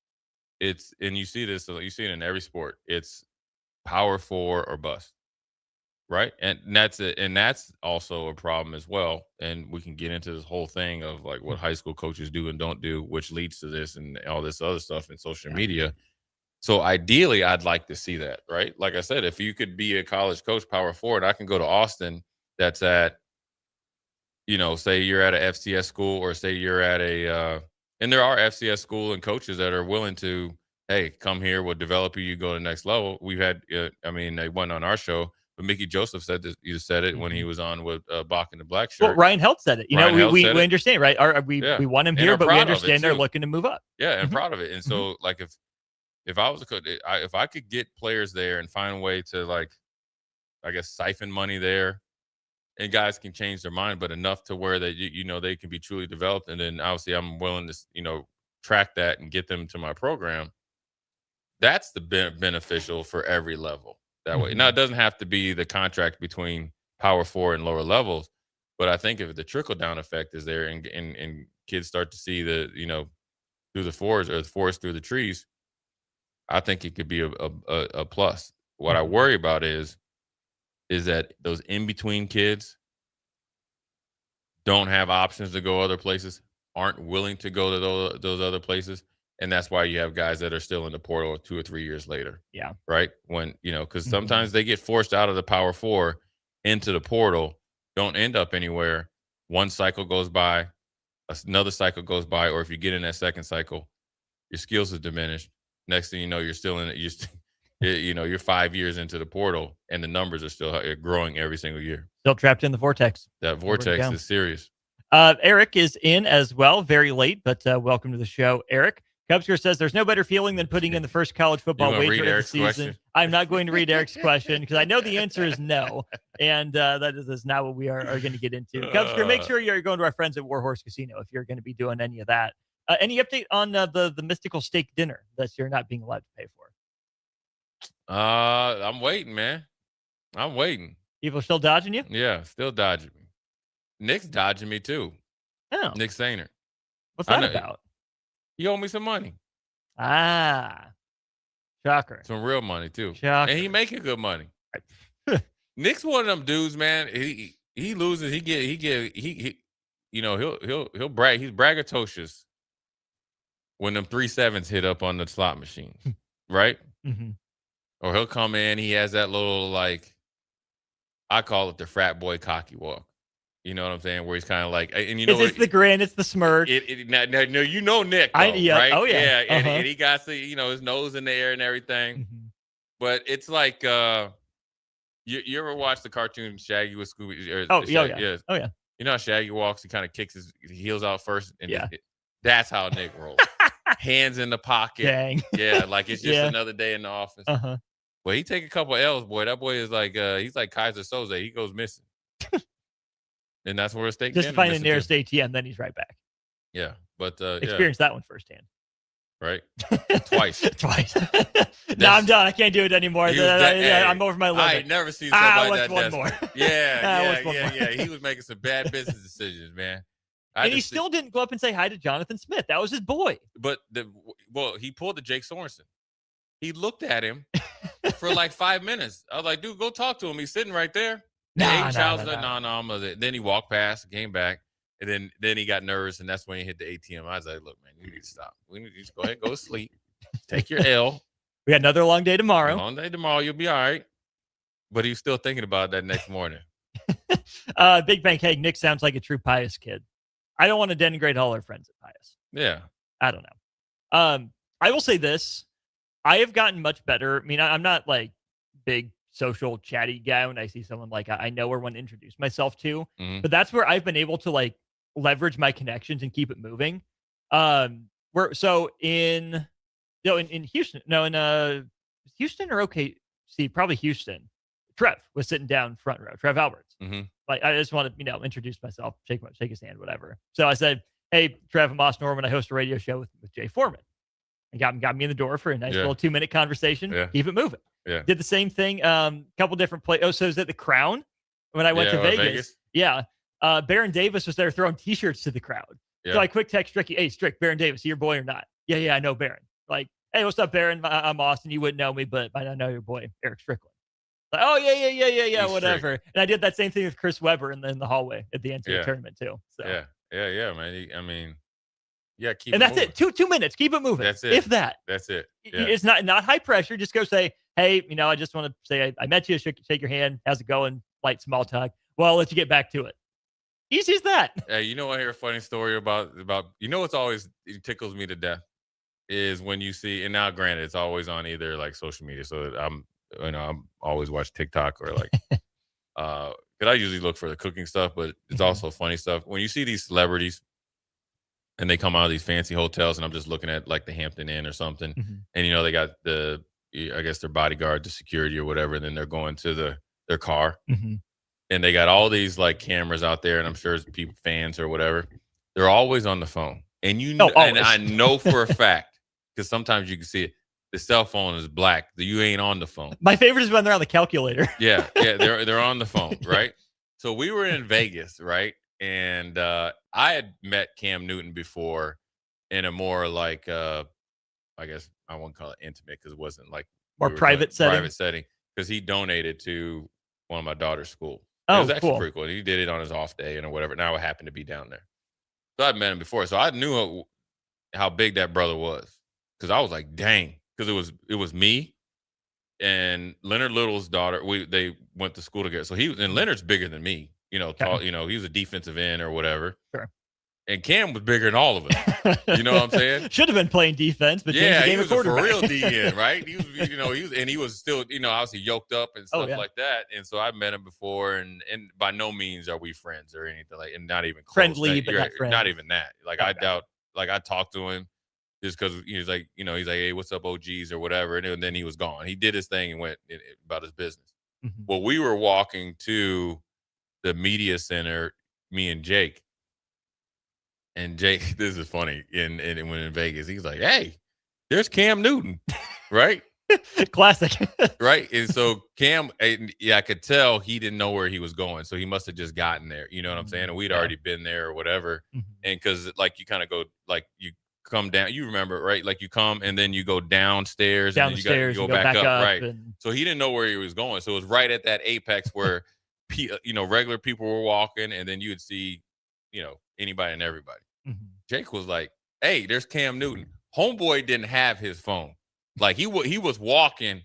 and you see this, you see it in every sport. It's Power 4 or bust. Right. And that's it. And that's also a problem as well. And we can get into this whole thing of like what high school coaches do and don't do, which leads to this and all this other stuff in social media. So ideally, I'd like to see that, right? Like I said, if you could be a college coach, Power 4, and I can go to Austin, that's at, say you're at a FCS school, or say you're at and there are FCS school and coaches that are willing to, hey, come here, we'll develop you, you go to the next level. We've had, they went on our show, but Mickey Joseph said this, you said it when he was on with Bach in the Black Shirt. Well, Ryan Held said it. We understand, right? We want him here, but we understand they're looking to move up. Yeah, and proud of it. And so, like, if I was a coach, if I could get players there and find a way to, like, I guess, siphon money there, and guys can change their mind, but enough to where that they can be truly developed, and then obviously I'm willing to track that and get them to my program. That's the beneficial for every level that way. Now, it doesn't have to be the contract between Power 4 and lower levels, but I think if the trickle down effect is there and kids start to see the through the fours or the forest through the trees, I think it could be a plus. What I worry about is that those in-between kids don't have options to go other places, aren't willing to go to those other places, and that's why you have guys that are still in the portal 2 or 3 years later. Yeah. Right? When, because sometimes they get forced out of the Power 4 into the portal, don't end up anywhere. One cycle goes by, another cycle goes by, or if you get in that second cycle, your skills have diminished. Next thing you know, you're still in it. You're 5 years into the portal, and the numbers are still growing every single year. Still trapped in the vortex. That vortex is serious. Eric is in as well, very late, but welcome to the show, Eric. Cubsker says there's no better feeling than putting in the first college football wager of the season. Question? I'm not going to read Eric's question because I know the answer is no, and that is not what we are going to get into. Cubsker, make sure you're going to our friends at Warhorse Casino if you're going to be doing any of that. Any update on the mystical steak dinner that you're not being allowed to pay for? I'm waiting, man. I'm waiting. People still dodging you? Yeah, still dodging me. Nick's dodging me too. Oh. Nick Sainer. What's that about? He owed me some money. Shocker. Some real money too. Shocker. And he making good money. Nick's one of them dudes, man. He loses. He'll brag. He's braggadocious when them 3-7s hit up on the slot machines, right? Mm-hmm. Or he'll come in. He has that little, like, I call it the frat boy cocky walk. You know what I'm saying? Where he's kind of like, and it's the grin, it's the smirk. Now, you know Nick, though, right? Oh yeah, yeah. And he got the, his nose in the air and everything. Mm-hmm. But it's like, you ever watch the cartoon Shaggy with Scooby? Oh yeah. You know how Shaggy walks? He kind of kicks his heels out first, and that's how Nick rolls. Hands in the pocket. Dang. Yeah, like it's just another day in the office. Uh-huh. Well, he take a couple L's, boy. That boy is like, he's like Kaiser Soze. He goes missing. And that's where a steak just find the nearest ATM, then he's right back. Yeah, but experience that one firsthand. Right, twice. No, I'm done. I can't do it anymore. I'm over my limit. I ain't never seen somebody that one more. Yeah. He was making some bad business decisions, man. And he still didn't go up and say hi to Jonathan Smith. That was his boy. But he pulled the Jake Sorensen. He looked at him for like 5 minutes. I was like, dude, go talk to him. He's sitting right there. No. I'm then he walked past, came back. And then he got nervous, and that's when he hit the ATM. I was like, look, man, you need to stop. We need to just go ahead and go to sleep. Take your L. We got another long day tomorrow. Long day tomorrow. You'll be all right. But he's still thinking about that next morning. Big Bang Hey, Nick sounds like a true Pius kid. I don't want to denigrate all our friends at Pius. Yeah. I don't know. I will say this. I have gotten much better. I mean, I'm not like big social chatty guy when I see someone like I know or want to introduce myself to, but that's where I've been able to like leverage my connections and keep it moving. In Houston, in Houston or OKC, probably Houston. Trev was sitting down front row. Trev Alberts. Like I just want to introduce myself, shake his hand, whatever. So I said, "Hey, Trev, I'm Austin Norman. I host a radio show with Jay Foreman." And got me in the door for a nice little 2-minute conversation. Yeah. Keep it moving. Yeah. Did the same thing. Couple different plays. Oh, so is it the Crown when I went to Vegas? Yeah. Baron Davis was there throwing T-shirts to the crowd. Yeah. So I quick text Stricky, "Hey, Strick, Baron Davis, your boy or not?" Yeah, I know Baron. Like, "Hey, what's up, Baron? I'm Austin. You wouldn't know me, but I know your boy, Eric Strickland." Like, "Oh, yeah, whatever." And I did that same thing with Chris Webber in the hallway at the NCAA tournament too. So Yeah, man. Keep and it that's moving. it. 2 minutes. Keep it moving. That's it. If that. That's it. Yeah. It's not high pressure. Just go say, "Hey, I just want to say I met you. Shake your hand. How's it going?" Light small talk. Well, I'll let you get back to it. Easy as that. Hey, I hear a funny story about what's always it tickles me to death is when you see, and now granted it's always on either like social media, so I'm always watch TikTok or like because I usually look for the cooking stuff, but it's also funny stuff when you see these celebrities and they come out of these fancy hotels, and I'm just looking at like the Hampton Inn or something, and they got I guess their bodyguard, the security or whatever, and then they're going to their car. And they got all these like cameras out there, and I'm sure it's people, fans or whatever. They're always on the phone, and and I know for a fact because sometimes you can see it. The cell phone is black. You ain't on the phone. My favorite is when they're on the calculator. Yeah, they're on the phone, right? So we were in Vegas, right? And I had met Cam Newton before in a more like I guess I won't call it intimate because it wasn't like more private setting. Private setting because he donated to one of my daughter's schools. Oh, it was actually cool. pretty cool. He did it on his off day and whatever. Now I happened to be down there. So I'd met him before. So I knew how big that brother was. Because I was like, dang. Because it was me and Leonard Little's daughter. They went to school together. So Leonard's bigger than me. Tall, he was a defensive end or whatever. Sure. And Cam was bigger than all of us. You know what I'm saying? Should have been playing defense, but yeah, he was a for real DN, right? He was still, obviously yoked up and stuff like that. And so I met him before, and by no means are we friends or anything like, and not even close. Friendly, but not friends. Not even that. Like I doubt. Like I talked to him just because he's like, he's like, "Hey, what's up, OGs or whatever," and then he was gone. He did his thing and went about his business. Well, we were walking to the media center, me and Jake. And Jake, this is funny. When in Vegas, he's like, "Hey, there's Cam Newton," right? Classic, right? And so Cam, I could tell he didn't know where he was going, so he must have just gotten there. You know what I'm saying? And we'd already been there or whatever. And because like you kind of go like you come down, you remember, right? Like you come and then you go downstairs, and then you go back up, right? So he didn't know where he was going. So it was right at that apex where regular people were walking, and then you would see, anybody and everybody. Jake was like, "Hey, there's Cam Newton." Homeboy didn't have his phone. Like he was walking,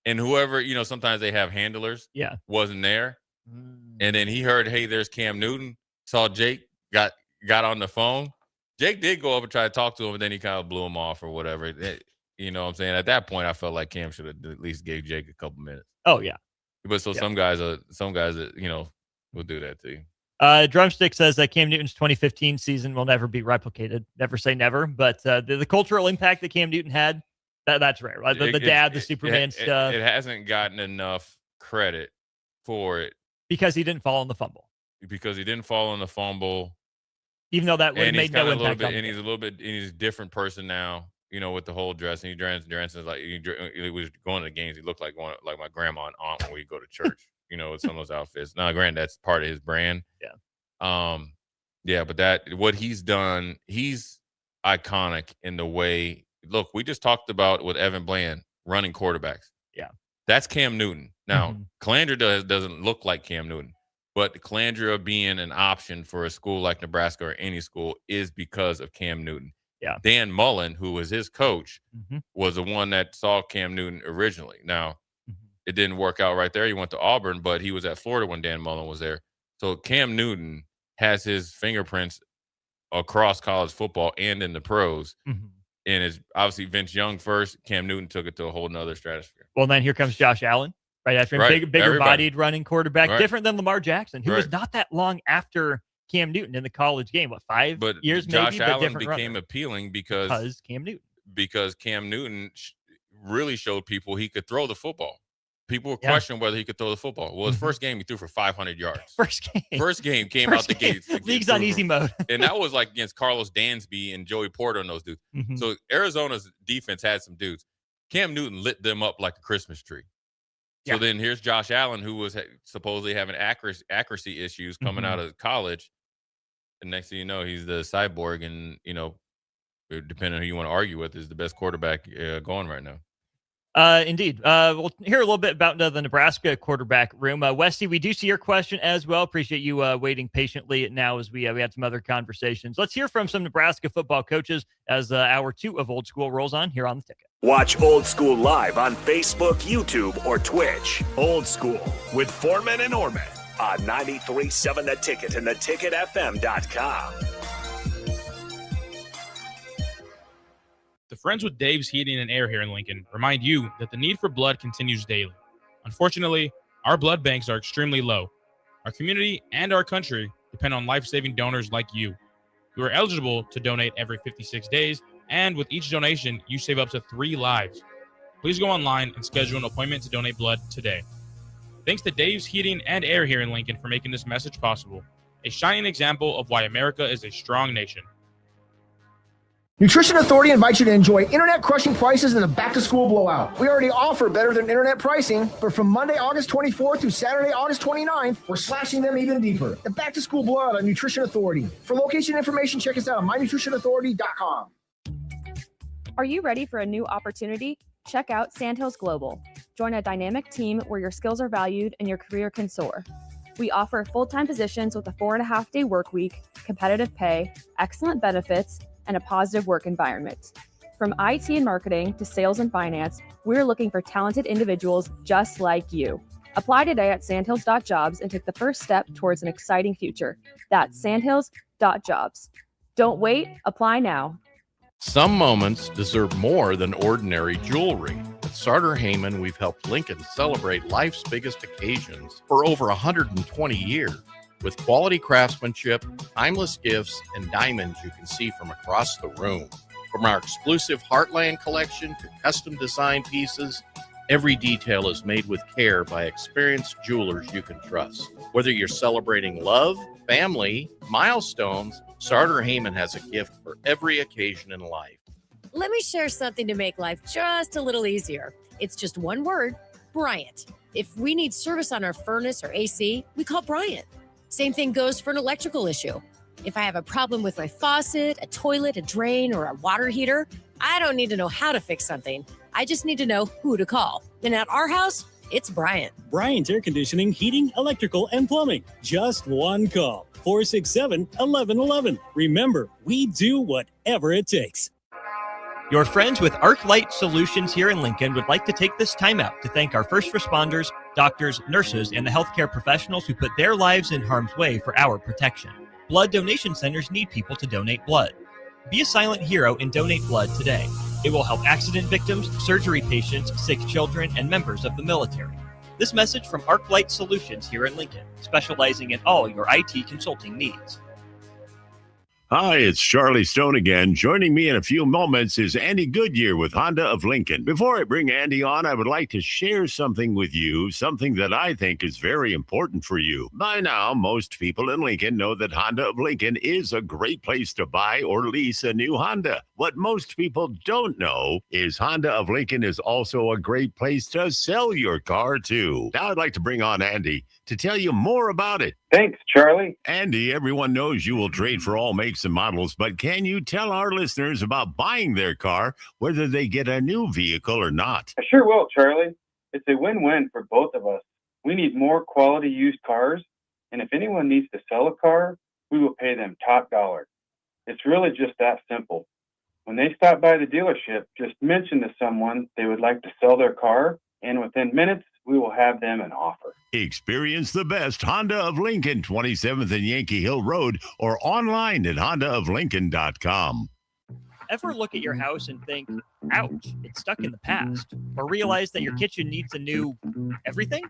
and whoever, sometimes they have handlers. Yeah. Wasn't there. And then he heard, "Hey, there's Cam Newton." Saw Jake, got on the phone. Jake did go up and try to talk to him, and then he kind of blew him off or whatever. You know what I'm saying? At that point, I felt like Cam should have at least gave Jake a couple minutes. Oh, yeah. But some guys that, will do that to you. Drumstick says that Cam Newton's 2015 season will never be replicated. Never say never, but the cultural impact that Cam Newton had, that's rare. Right? The Superman stuff. It hasn't gotten enough credit for it. Because he didn't fall on the fumble. Even though that would have made no impact on him. And he's a little bit, and he's a different person now, with the whole dress. And Dranson's like, he was going to the games. He looked like my grandma and aunt when we go to church. With some of those outfits. Now, granted, that's part of his brand. Yeah. Yeah, but what he's done, he's iconic in the way. Look, we just talked about with Evan Bland running quarterbacks. Yeah. That's Cam Newton. Now, Calandra doesn't look like Cam Newton, But Calandria being an option for a school like Nebraska or any school is because of Cam Newton. Yeah. Dan Mullen, who was his coach, was the one that saw Cam Newton originally. Now, it didn't work out right there. He went to Auburn, but he was at Florida when Dan Mullen was there. So Cam Newton has his fingerprints across college football and in the pros. And it's obviously Vince Young first. Cam Newton took it to a whole nother stratosphere. Well, then here comes Josh Allen right after him. Right. Bigger bodied running quarterback, Right. different than Lamar Jackson, who Right. was not that long after Cam Newton in the college game. What, 5 But years Josh maybe? But Allen different became runner. appealing Because Cam Newton. because Cam Newton really showed people he could throw the football. People were questioning whether he could throw the football. Well, his first game, he threw for 500 yards. First game came First out the game. gates. League's on easy mode. And that was like against Carlos Dansby and Joey Porter and those dudes. So Arizona's defense had some dudes. Cam Newton lit them up like a Christmas tree. So then here's Josh Allen, who was supposedly having accuracy issues coming out of college. And next thing you know, he's the cyborg, and, you know, depending on who you want to argue with, is the best quarterback going right now. Indeed. We'll hear a little bit about the Nebraska quarterback room. Westy, we do see your question as well. Appreciate you waiting patiently now as we had some other conversations. Let's hear from some Nebraska football coaches as hour 2 of Old School rolls on here on The Ticket. Watch Old School live on Facebook, YouTube, or Twitch. Old School with Foreman and Orman on 93.7 The Ticket and theticketfm.com. The Friends with Dave's Heating and Air here in Lincoln remind you that the need for blood continues daily. Unfortunately, our blood banks are extremely low. Our community and our country depend on life-saving donors like you. You are eligible to donate every 56 days, and with each donation, you save up to 3 lives. Please go online and schedule an appointment to donate blood today. Thanks to Dave's Heating and Air here in Lincoln for making this message possible. A shining example of why America is a strong nation. Nutrition Authority invites you to enjoy internet-crushing prices in the back-to-school blowout. We already offer better than internet pricing, but from Monday, August 24th through Saturday, August 29th, we're slashing them even deeper. The back-to-school blowout on Nutrition Authority. For location information, check us out on mynutritionauthority.com. Are you ready for a new opportunity? Check out Sandhills Global. Join a dynamic team where your skills are valued and your career can soar. We offer full-time positions with a 4.5-day work week, competitive pay, excellent benefits, and a positive work environment. From IT and marketing to sales and finance, we're looking for talented individuals just like you. Apply today at sandhills.jobs and take the first step towards an exciting future. That's sandhills.jobs. Don't wait, apply now. Some moments deserve more than ordinary jewelry. At Sartor Heyman, we've helped Lincoln celebrate life's biggest occasions for over 120 years. With quality craftsmanship, timeless gifts, and diamonds you can see from across the room. From our exclusive Heartland collection to custom design pieces, every detail is made with care by experienced jewelers you can trust. Whether you're celebrating love, family, milestones, Sartor Heyman has a gift for every occasion in life. Let me share something to make life just a little easier. It's just one word, Bryant. If we need service on our furnace or AC, we call Bryant. Same thing goes for an electrical issue. If I have a problem with my faucet, a toilet, a drain, or a water heater, I don't need to know how to fix something. I just need to know who to call. And at our house, it's Bryant. Bryant Air Conditioning, Heating, Electrical, and Plumbing. Just one call. 467-1111. Remember, we do whatever it takes. Your friends with ArcLight Solutions here in Lincoln would like to take this time out to thank our first responders, doctors, nurses, and the healthcare professionals who put their lives in harm's way for our protection. Blood donation centers need people to donate blood. Be a silent hero and donate blood today. It will help accident victims, surgery patients, sick children, and members of the military. This message from ArcLight Solutions here in Lincoln, specializing in all your IT consulting needs. Hi, it's Charlie Stone again. Joining me in a few moments is Andy Goodyear with Honda of Lincoln. Before I bring Andy on, I would like to share something with you, something that I think is very important for you. By now, most people in Lincoln know that Honda of Lincoln is a great place to buy or lease a new Honda. What most people don't know is Honda of Lincoln is also a great place to sell your car, too. Now I'd like to bring on Andy to tell you more about it. Thanks, Charlie. Andy, everyone knows you will trade for all makes and models, but can you tell our listeners about buying their car, whether they get a new vehicle or not? I sure will, Charlie. It's a win-win for both of us. We need more quality used cars, And if anyone needs to sell a car, we will pay them top dollar. It's really just that simple. When they stop by the dealership, just mention to someone they would like to sell their car, and within minutes, we will have them an offer. Experience the best Honda of Lincoln, 27th and Yankee Hill Road, or online at hondaoflincoln.com. Ever look at your house and think, ouch, it's stuck in the past? Or realize that your kitchen needs a new everything?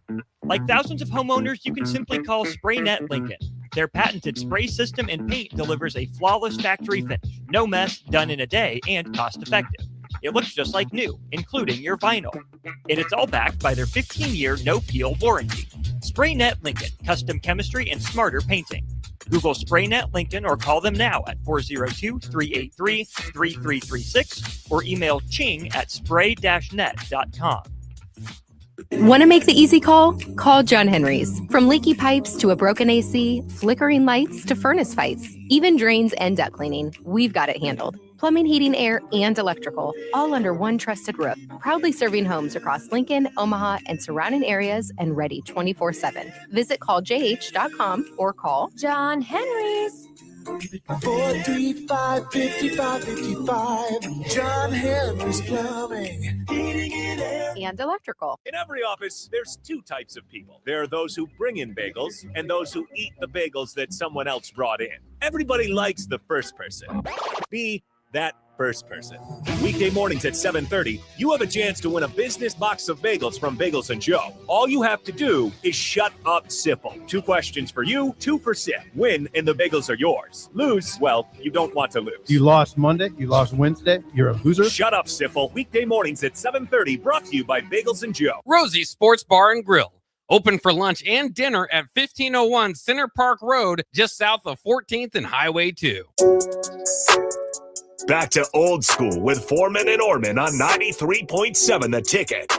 Like thousands of homeowners, you can simply call SprayNet Lincoln. Their patented spray system and paint delivers a flawless factory finish, no mess, done in a day, and cost-effective. It looks just like new, including your vinyl. And it's all backed by their 15-year no-peel warranty. SprayNet Lincoln, custom chemistry and smarter painting. Google SprayNet Lincoln or call them now at 402-383-3336 or email ching@spray-net.com. Want to make the easy call? Call John Henry's. From leaky pipes to a broken AC, flickering lights to furnace fights, even drains and duct cleaning, we've got it handled. Plumbing, heating, air, and electrical, all under one trusted roof. Proudly serving homes across Lincoln, Omaha, and surrounding areas and ready 24/7. Visit calljh.com or call John Henry's. 435-5555. John Henry's Plumbing. And electrical. In every office, there's two types of people. There are those who bring in bagels and those who eat the bagels that someone else brought in. Everybody likes the first person. Be that first person. Weekday mornings at 7:30, you have a chance to win a business box of bagels from Bagels & Joe. All you have to do is shut up, Sipple. 2 questions for you, 2 for Sip. Win, and the bagels are yours. Lose, well, you don't want to lose. You lost Monday, you lost Wednesday, you're a loser. Shut up, Sipple. Weekday mornings at 7:30, brought to you by Bagels & Joe. Rosie's Sports Bar and Grill. Open for lunch and dinner at 1501 Center Park Road, just south of 14th and Highway 2. Back to Old School with Foreman and Orman on 93.7 The Ticket.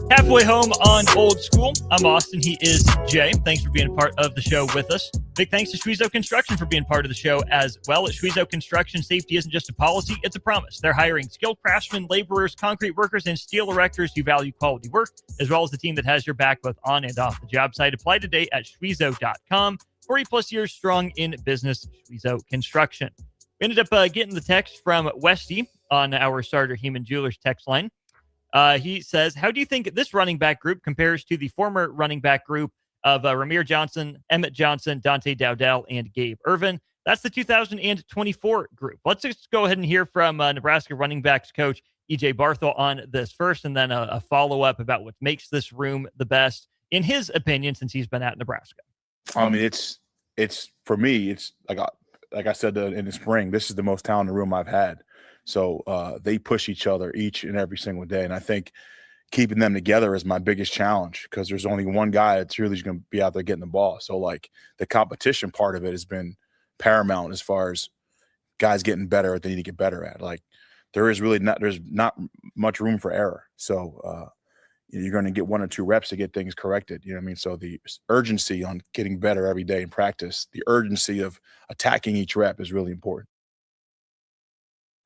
Halfway home on Old School. I'm Austin. He is Jay. Thanks for being a part of the show with us. Big thanks to Schwezo Construction for being part of the show as well. At Schwezo Construction, safety isn't just a policy, it's a promise. They're hiring skilled craftsmen, laborers, concrete workers, and steel erectors who value quality work, as well as the team that has your back both on and off the job site. Apply today at Schwezo.com. 40-plus years strong in business, Schwezo Construction. We ended up getting the text from Westy on our Starter Heman Jewelers text line. He says, how do you think this running back group compares to the former running back group of Ramir Johnson, Emmett Johnson, Dante Dowdell, and Gabe Ervin? That's the 2024 group. Let's just go ahead and hear from Nebraska running backs coach E.J. Barthel on this first, and then a follow-up about what makes this room the best, in his opinion, since he's been at Nebraska. I mean, it's for me, it's like I said in the spring, this is the most talented room I've had. So they push each other each and every single day. And I think keeping them together is my biggest challenge because there's only one guy that's really going to be out there getting the ball. So, like, the competition part of it has been paramount as far as guys getting better at they need to get better at. Like, there's not much room for error. So you're going to get 1 or 2 reps to get things corrected. You know what I mean? So the urgency on getting better every day in practice, the urgency of attacking each rep is really important.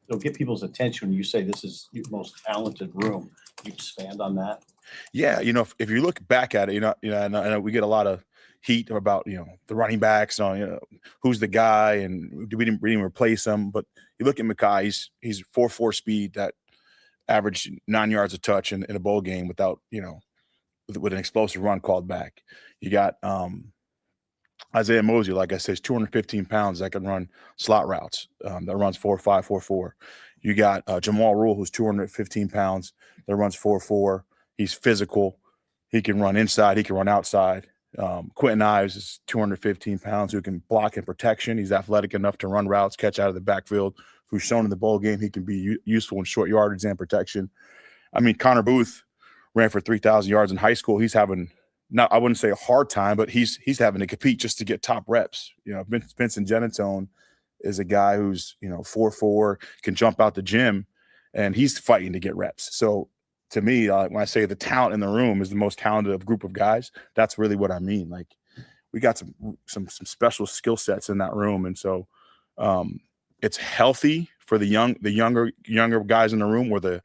It'll get people's attention when you say this is your most talented room. You expand on that. Yeah, if you look back at it, I know we get a lot of heat about the running backs on who's the guy and we didn't replace him. But you look at Mekhi, he's 4.4 speed that averaged 9 yards a touch in a bowl game without with an explosive run called back. You got Isaiah Mosley, like I said, is 215 pounds that can run slot routes. That runs 4.5, 4.4. You got Jamal Rule, who's 215 pounds that runs 4.4. He's physical. He can run inside. He can run outside. Quentin Ives is 215 pounds who can block and protection. He's athletic enough to run routes, catch out of the backfield, who's shown in the bowl game he can be useful in short yardage and protection. I mean, Connor Booth ran for 3,000 yards in high school. He's having – I wouldn't say a hard time, but he's having to compete just to get top reps. Vincent Genatone is a guy who's 4.4, can jump out the gym, and he's fighting to get reps. So to me, when I say the talent in the room is the most talented group of guys, that's really what I mean. Like, we got some special skill sets in that room, and so it's healthy for the younger guys in the room, or the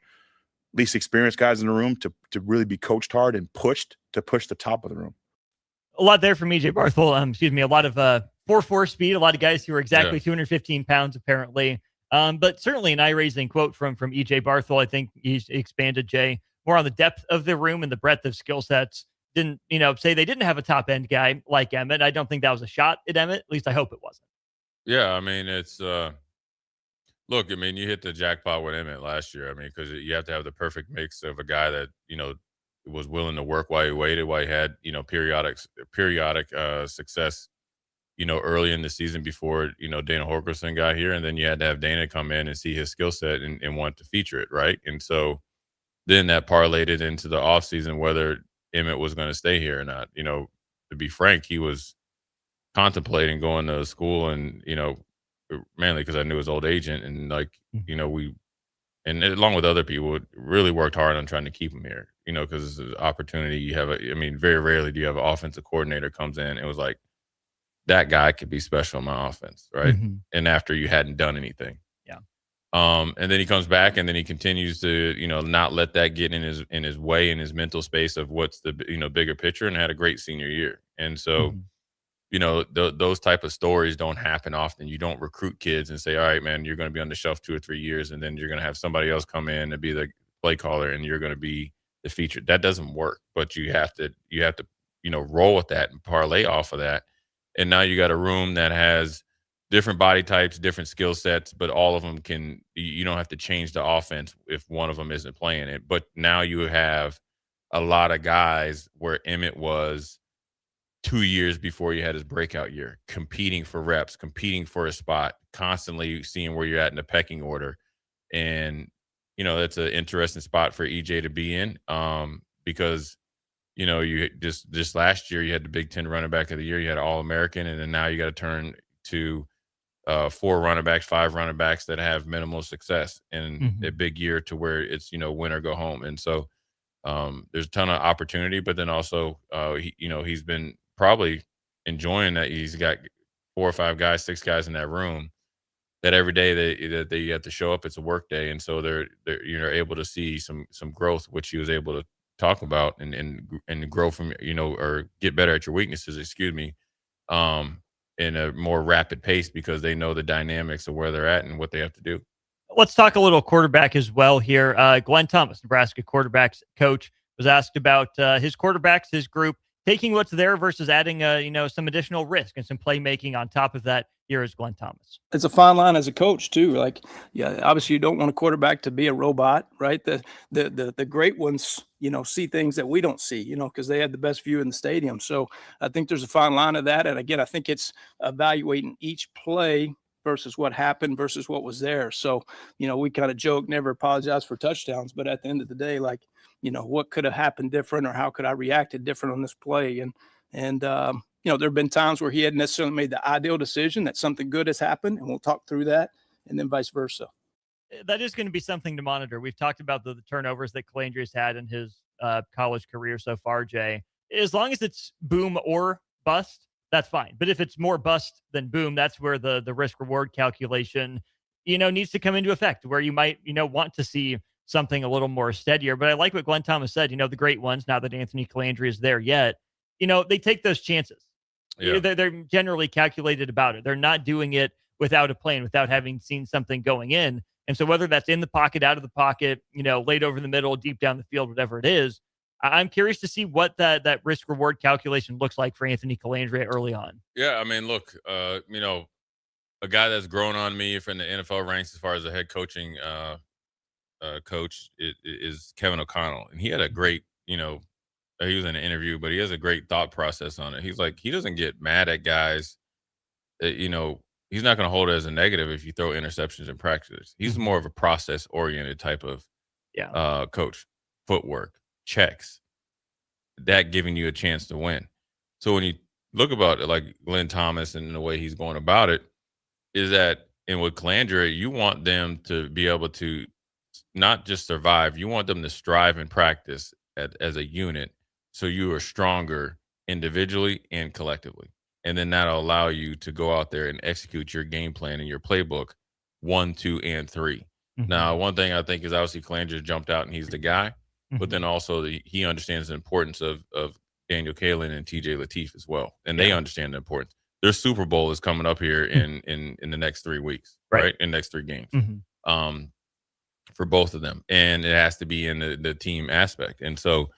least experienced guys in the room, to really be coached hard and pushed to push the top of the room. A lot there from EJ Barthel. A lot of 4.4 speed, a lot of guys who are exactly 215 pounds apparently. But certainly an eye-raising quote from EJ Barthel. I think he's expanded, Jay, more on the depth of the room and the breadth of skill sets. Didn't, say they didn't have a top-end guy like Emmett. I don't think that was a shot at Emmett. At least I hope it wasn't. Yeah, I mean, it's look, I mean, you hit the jackpot with Emmett last year. I mean, because you have to have the perfect mix of a guy that, was willing to work while he waited, while he had, periodic success, early in the season before, Dana Holgerson got here. And then you had to have Dana come in and see his skill set and want to feature it, right? And so then that parlayed it into the offseason, whether Emmett was going to stay here or not. To be frank, he was contemplating going to school, and, mainly because I knew his old agent, and and along with other people, really worked hard on trying to keep him here, because it's an opportunity. You have very rarely do you have an offensive coordinator comes in and was like, that guy could be special in my offense, right? Mm-hmm. And after you hadn't done anything. Yeah. And then he comes back, and then he continues to, not let that get in his way, in his mental space of what's the, bigger picture, and had a great senior year. And so, those type of stories don't happen often. You don't recruit kids and say, all right, man, you're going to be on the shelf 2 or 3 years, and then you're going to have somebody else come in and be the play caller, and you're going to be the featured. That doesn't work, but you have to, roll with that and parlay off of that. And now you got a room that has different body types, different skill sets, but all of them you don't have to change the offense if one of them isn't playing it. But now you have a lot of guys where Emmett was 2 years before you had his breakout year, competing for reps, competing for a spot, constantly seeing where you're at in the pecking order. And, that's an interesting spot for EJ to be in, because, you just last year you had the Big Ten running back of the year, you had All-American, and then now you got to turn to 4 running backs, 5 running backs that have minimal success in a big year, to where it's, win or go home. And so there's a ton of opportunity, but then also, he's been probably enjoying that he's got 4 or 5 guys, 6 guys in that room, that every day that they have to show up, it's a work day. And so they're able to see some growth, which he was able to talk about, and grow from, or get better at your weaknesses, in a more rapid pace, because they know the dynamics of where they're at and what they have to do. Let's talk a little quarterback as well here. Glenn Thomas, Nebraska quarterbacks coach, was asked about his quarterbacks, his group, taking what's there versus adding, some additional risk and some playmaking on top of that. Here is Glenn Thomas. It's a fine line as a coach too. Obviously you don't want a quarterback to be a robot, right? The great ones, see things that we don't see, because they had the best view in the stadium. So I think there's a fine line of that. And again, I think it's evaluating each play versus what happened versus what was there. So, we kind of joke, never apologize for touchdowns, but at the end of the day, what could have happened different, or how could I reacted different on this play? And there have been times where he hadn't necessarily made the ideal decision, that something good has happened, and we'll talk through that, and then vice versa. That is going to be something to monitor. We've talked about the turnovers that Calandri's had in his college career so far, Jay. As long as it's boom or bust, that's fine. But if it's more bust than boom, that's where the risk-reward calculation, needs to come into effect, where you might, want to see something a little more steadier. But I like what Glenn Thomas said, the great ones, now that Anthony Calandri is there yet, they take those chances. Yeah. They're generally calculated about it. They're not doing it without a plan, without having seen something going in. And so whether that's in the pocket, out of the pocket, late over the middle, deep down the field, whatever it is, I'm curious to see what that risk reward calculation looks like for Anthony Calandri early on. Yeah, I mean, look, a guy that's grown on me from the NFL ranks as far as a head coaching coach is Kevin O'Connell, and he had a great, he was in an interview, but he has a great thought process on it. He's like, he doesn't get mad at guys that, he's not going to hold it as a negative if you throw interceptions in practice. He's more of a process oriented type of coach. Footwork, checks, that giving you a chance to win. So when you look about it, like Glenn Thomas and the way he's going about it, is that, and with Calandri, you want them to be able to not just survive, you want them to strive in practice as a unit, so you are stronger individually and collectively. And then that'll allow you to go out there and execute your game plan and your playbook 1, 2, and 3. Mhm. Now, one thing I think is obviously Calandra jumped out and he's the guy, but Mhm. then also he understands the importance of Daniel Kalen and TJ Lateef as well, and they understand the importance. Their Super Bowl is coming up here in the next 3 weeks, right? In the next 3 games, for both of them, and it has to be in the team aspect. And so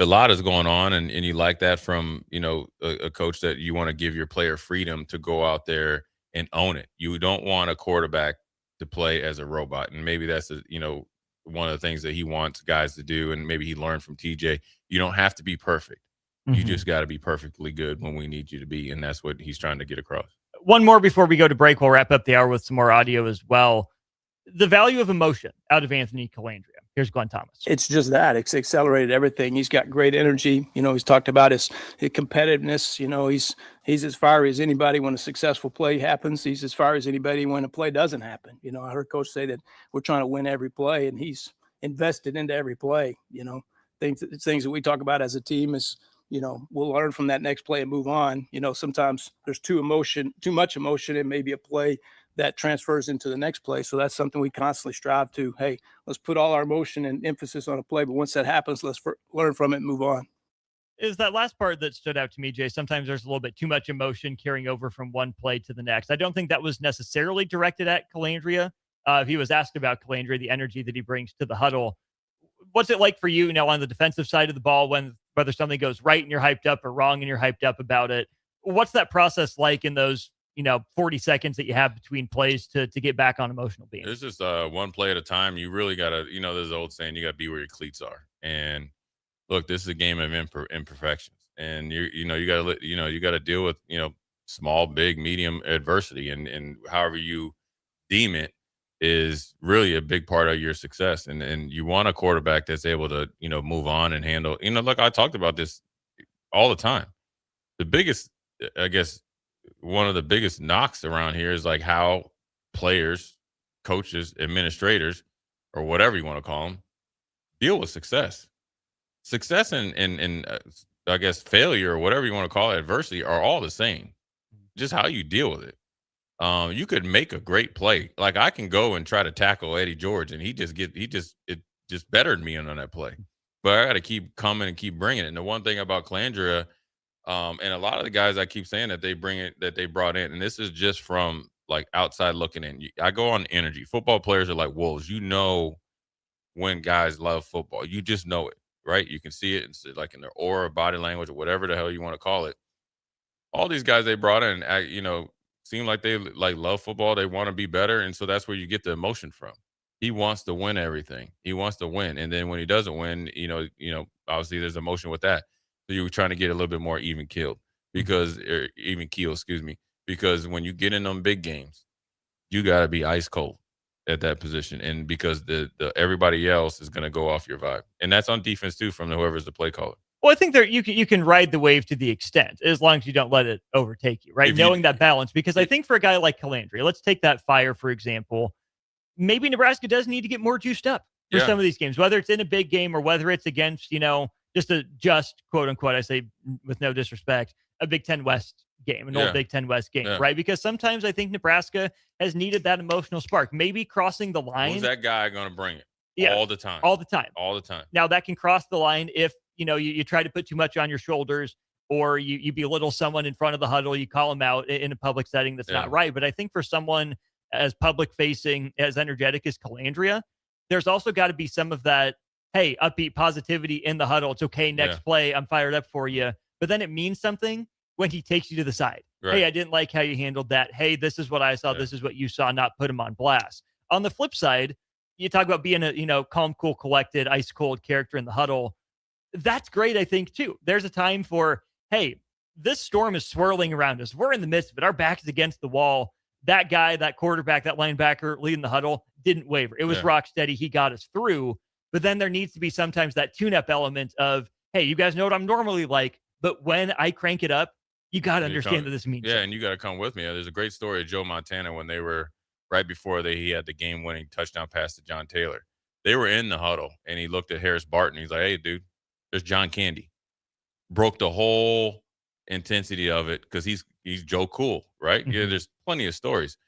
a lot is going on, and you like that from a coach that you want to give your player freedom to go out there and own it. You don't want a quarterback to play as a robot, and maybe that's one of the things that he wants guys to do, and maybe he learned from TJ. You don't have to be perfect. You just got to be perfectly good when we need you to be, and that's what he's trying to get across. One more before we go to break. We'll wrap up the hour with some more audio as well. The value of emotion out of Anthony Calandria. Here's Glenn Thomas. It's just that it's accelerated everything. He's got great energy. He's talked about his competitiveness. He's as fiery as anybody when a successful play happens. He's as fiery as anybody when a play doesn't happen. I heard Coach say that we're trying to win every play, and he's invested into every play. Things that we talk about as a team is, we'll learn from that next play and move on. Sometimes there's too much emotion in maybe a play that transfers into the next play. So that's something we constantly strive to. Hey, let's put all our emotion and emphasis on a play. But once that happens, let's learn from it and move on. Is that last part that stood out to me, Jay. Sometimes there's a little bit too much emotion carrying over from one play to the next. I don't think that was necessarily directed at Calandria. If he was asked about Calandria, the energy that he brings to the huddle. What's it like for you now on the defensive side of the ball when whether something goes right and you're hyped up or wrong and you're hyped up about it? What's that process like in those 40 seconds that you have between plays to get back on emotional beam? It's just one play at a time. You really got to, there's an old saying, you got to be where your cleats are. And look, this is a game of imperfections. And you got to deal with, small, big, medium adversity. And however you deem it is really a big part of your success. And you want a quarterback that's able to, move on and handle, look, I talked about this all the time. The biggest, I guess, one of the biggest knocks around here is like how players, coaches, administrators, or whatever you want to call them, deal with success. Success and I guess failure or whatever you want to call it, adversity, are all the same. Just how you deal with it. You could make a great play. Like I can go and try to tackle Eddie George, and it just bettered me on that play. But I got to keep coming and keep bringing it. And the one thing about Calandria, and a lot of the guys I keep saying that they brought in, and this is just from like outside looking in. I go on energy. Football players are like wolves. When guys love football, you just know it, right? You can see it. It's like in their aura, body language, or whatever the hell you want to call it. All these guys they brought in, seem like they love football. They want to be better, and so that's where you get the emotion from. He wants to win everything. He wants to win, and then when he doesn't win, obviously there's emotion with that. So you were trying to get a little bit more even keel, because when you get in them big games, you got to be ice cold at that position, and because the everybody else is going to go off your vibe, and that's on defense too from whoever's the play caller. Well, I think you can ride the wave to the extent as long as you don't let it overtake you, right? Knowing that balance, because I think for a guy like Calandria, let's take that fire for example. Maybe Nebraska does need to get more juiced up for some of these games, whether it's in a big game or whether it's against just quote unquote, I say with no disrespect, a Big Ten West game, an old Big Ten West game, right? Because sometimes I think Nebraska has needed that emotional spark, maybe crossing the line. Who's that guy going to bring it? All the time. Now that can cross the line if you try to put too much on your shoulders, or you belittle someone in front of the huddle, you call them out in a public setting that's not right. But I think for someone as public facing, as energetic as Calandria, there's also got to be some of that, hey, upbeat positivity in the huddle. It's okay. Next play, I'm fired up for you. But then it means something when he takes you to the side. Right. Hey, I didn't like how you handled that. Hey, this is what I saw. This is what you saw. Not put him on blast. On the flip side, you talk about being a calm, cool, collected, ice cold character in the huddle. That's great, I think, too. There's a time for, hey, this storm is swirling around us. We're in the midst of it. Our back is against the wall. That guy, that quarterback, that linebacker leading the huddle didn't waver. It was rock steady. He got us through. But then there needs to be sometimes that tune-up element of, hey, you guys know what I'm normally like, but when I crank it up, you got to understand that this means something. And you got to come with me. There's a great story of Joe Montana when they were right before he had the game-winning touchdown pass to John Taylor. They were in the huddle, and he looked at Harris Barton. He's like, hey, dude, there's John Candy. Broke the whole intensity of it because he's Joe Cool, right? Mm-hmm. Yeah, there's plenty of stories.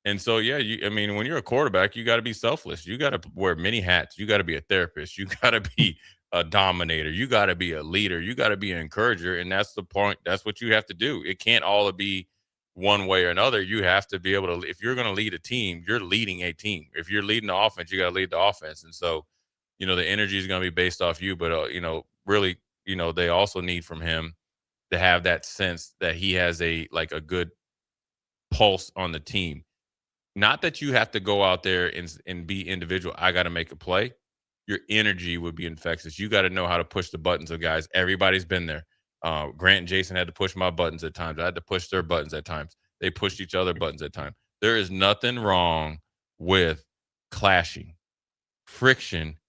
And so, yeah, when you're a quarterback, you got to be selfless. You got to wear many hats. You got to be a therapist. You got to be a dominator. You got to be a leader. You got to be an encourager. And that's the point. That's what you have to do. It can't all be one way or another. You have to be able to, if you're going to lead a team, you're leading a team. If you're leading the offense, you got to lead the offense. And so, the energy is going to be based off you, but, really, they also need from him to have that sense that he has a good pulse on the team. Not that you have to go out there and be individual. I got to make a play. Your energy would be infectious. You got to know how to push the buttons of guys. Everybody's been there. Grant and Jason had to push my buttons at times. I had to push their buttons at times. They pushed each other buttons at times. There is nothing wrong with clashing. Friction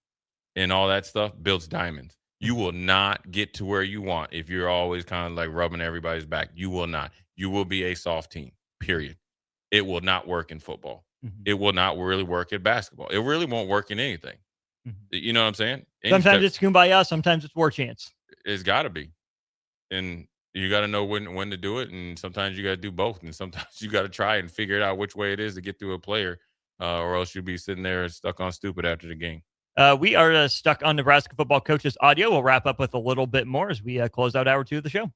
and all that stuff builds diamonds. You will not get to where you want if you're always kind of like rubbing everybody's back. You will not. You will be a soft team, period. It will not work in football. Mm-hmm. It will not really work in basketball. It really won't work in anything. Mm-hmm. You know what I'm saying? Sometimes it's kumbaya. Sometimes it's war chants. It's got to be. And you got to know when to do it. And sometimes you got to do both. And sometimes you got to try and figure it out which way it is to get through a player, or else you'll be sitting there stuck on stupid after the game. We are stuck on Nebraska football coaches audio. We'll wrap up with a little bit more as we close out hour 2 of the show.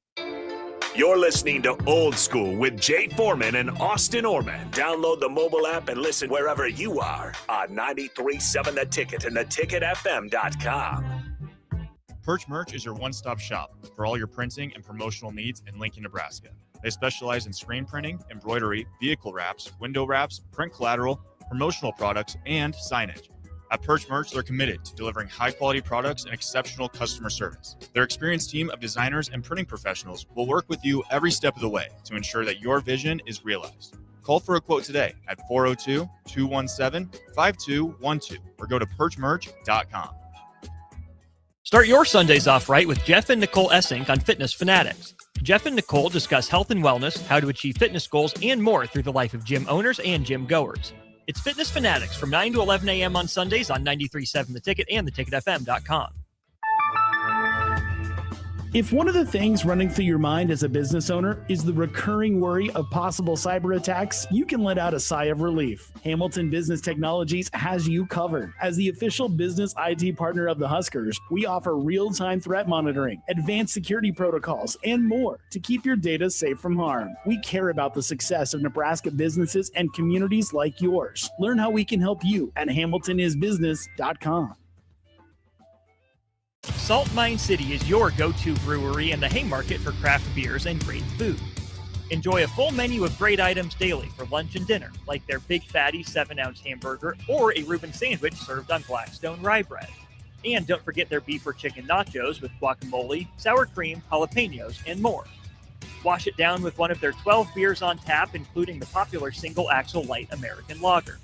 You're listening to Old School with Jay Foreman and Austin Orman. Download the mobile app and listen wherever you are on 93.7 The Ticket and theticketfm.com. Perch Merch is your one-stop shop for all your printing and promotional needs in Lincoln, Nebraska. They specialize in screen printing, embroidery, vehicle wraps, window wraps, print collateral, promotional products, and signage. At Perch Merch, they're committed to delivering high-quality products and exceptional customer service. Their experienced team of designers and printing professionals will work with you every step of the way to ensure that your vision is realized. Call for a quote today at 402-217-5212 or go to perchmerch.com. Start your Sundays off right with Jeff and Nicole Essink on Fitness Fanatics. Jeff and Nicole discuss health and wellness, how to achieve fitness goals, and more through the life of gym owners and gym goers. It's Fitness Fanatics from 9 to 11 a.m. on Sundays on 93.7 The Ticket and theticketfm.com. If one of the things running through your mind as a business owner is the recurring worry of possible cyber attacks, you can let out a sigh of relief. Hamilton Business Technologies has you covered. As the official business IT partner of the Huskers, we offer real-time threat monitoring, advanced security protocols, and more to keep your data safe from harm. We care about the success of Nebraska businesses and communities like yours. Learn how we can help you at hamiltonisbusiness.com. Salt Mine City is your go-to brewery and the Haymarket for craft beers and great food. Enjoy a full menu of great items daily for lunch and dinner, like their Big Fatty 7-ounce hamburger or a Reuben sandwich served on Blackstone rye bread. And don't forget their beef or chicken nachos with guacamole, sour cream, jalapenos, and more. Wash it down with one of their 12 beers on tap, including the popular Single Axle Light American Lager.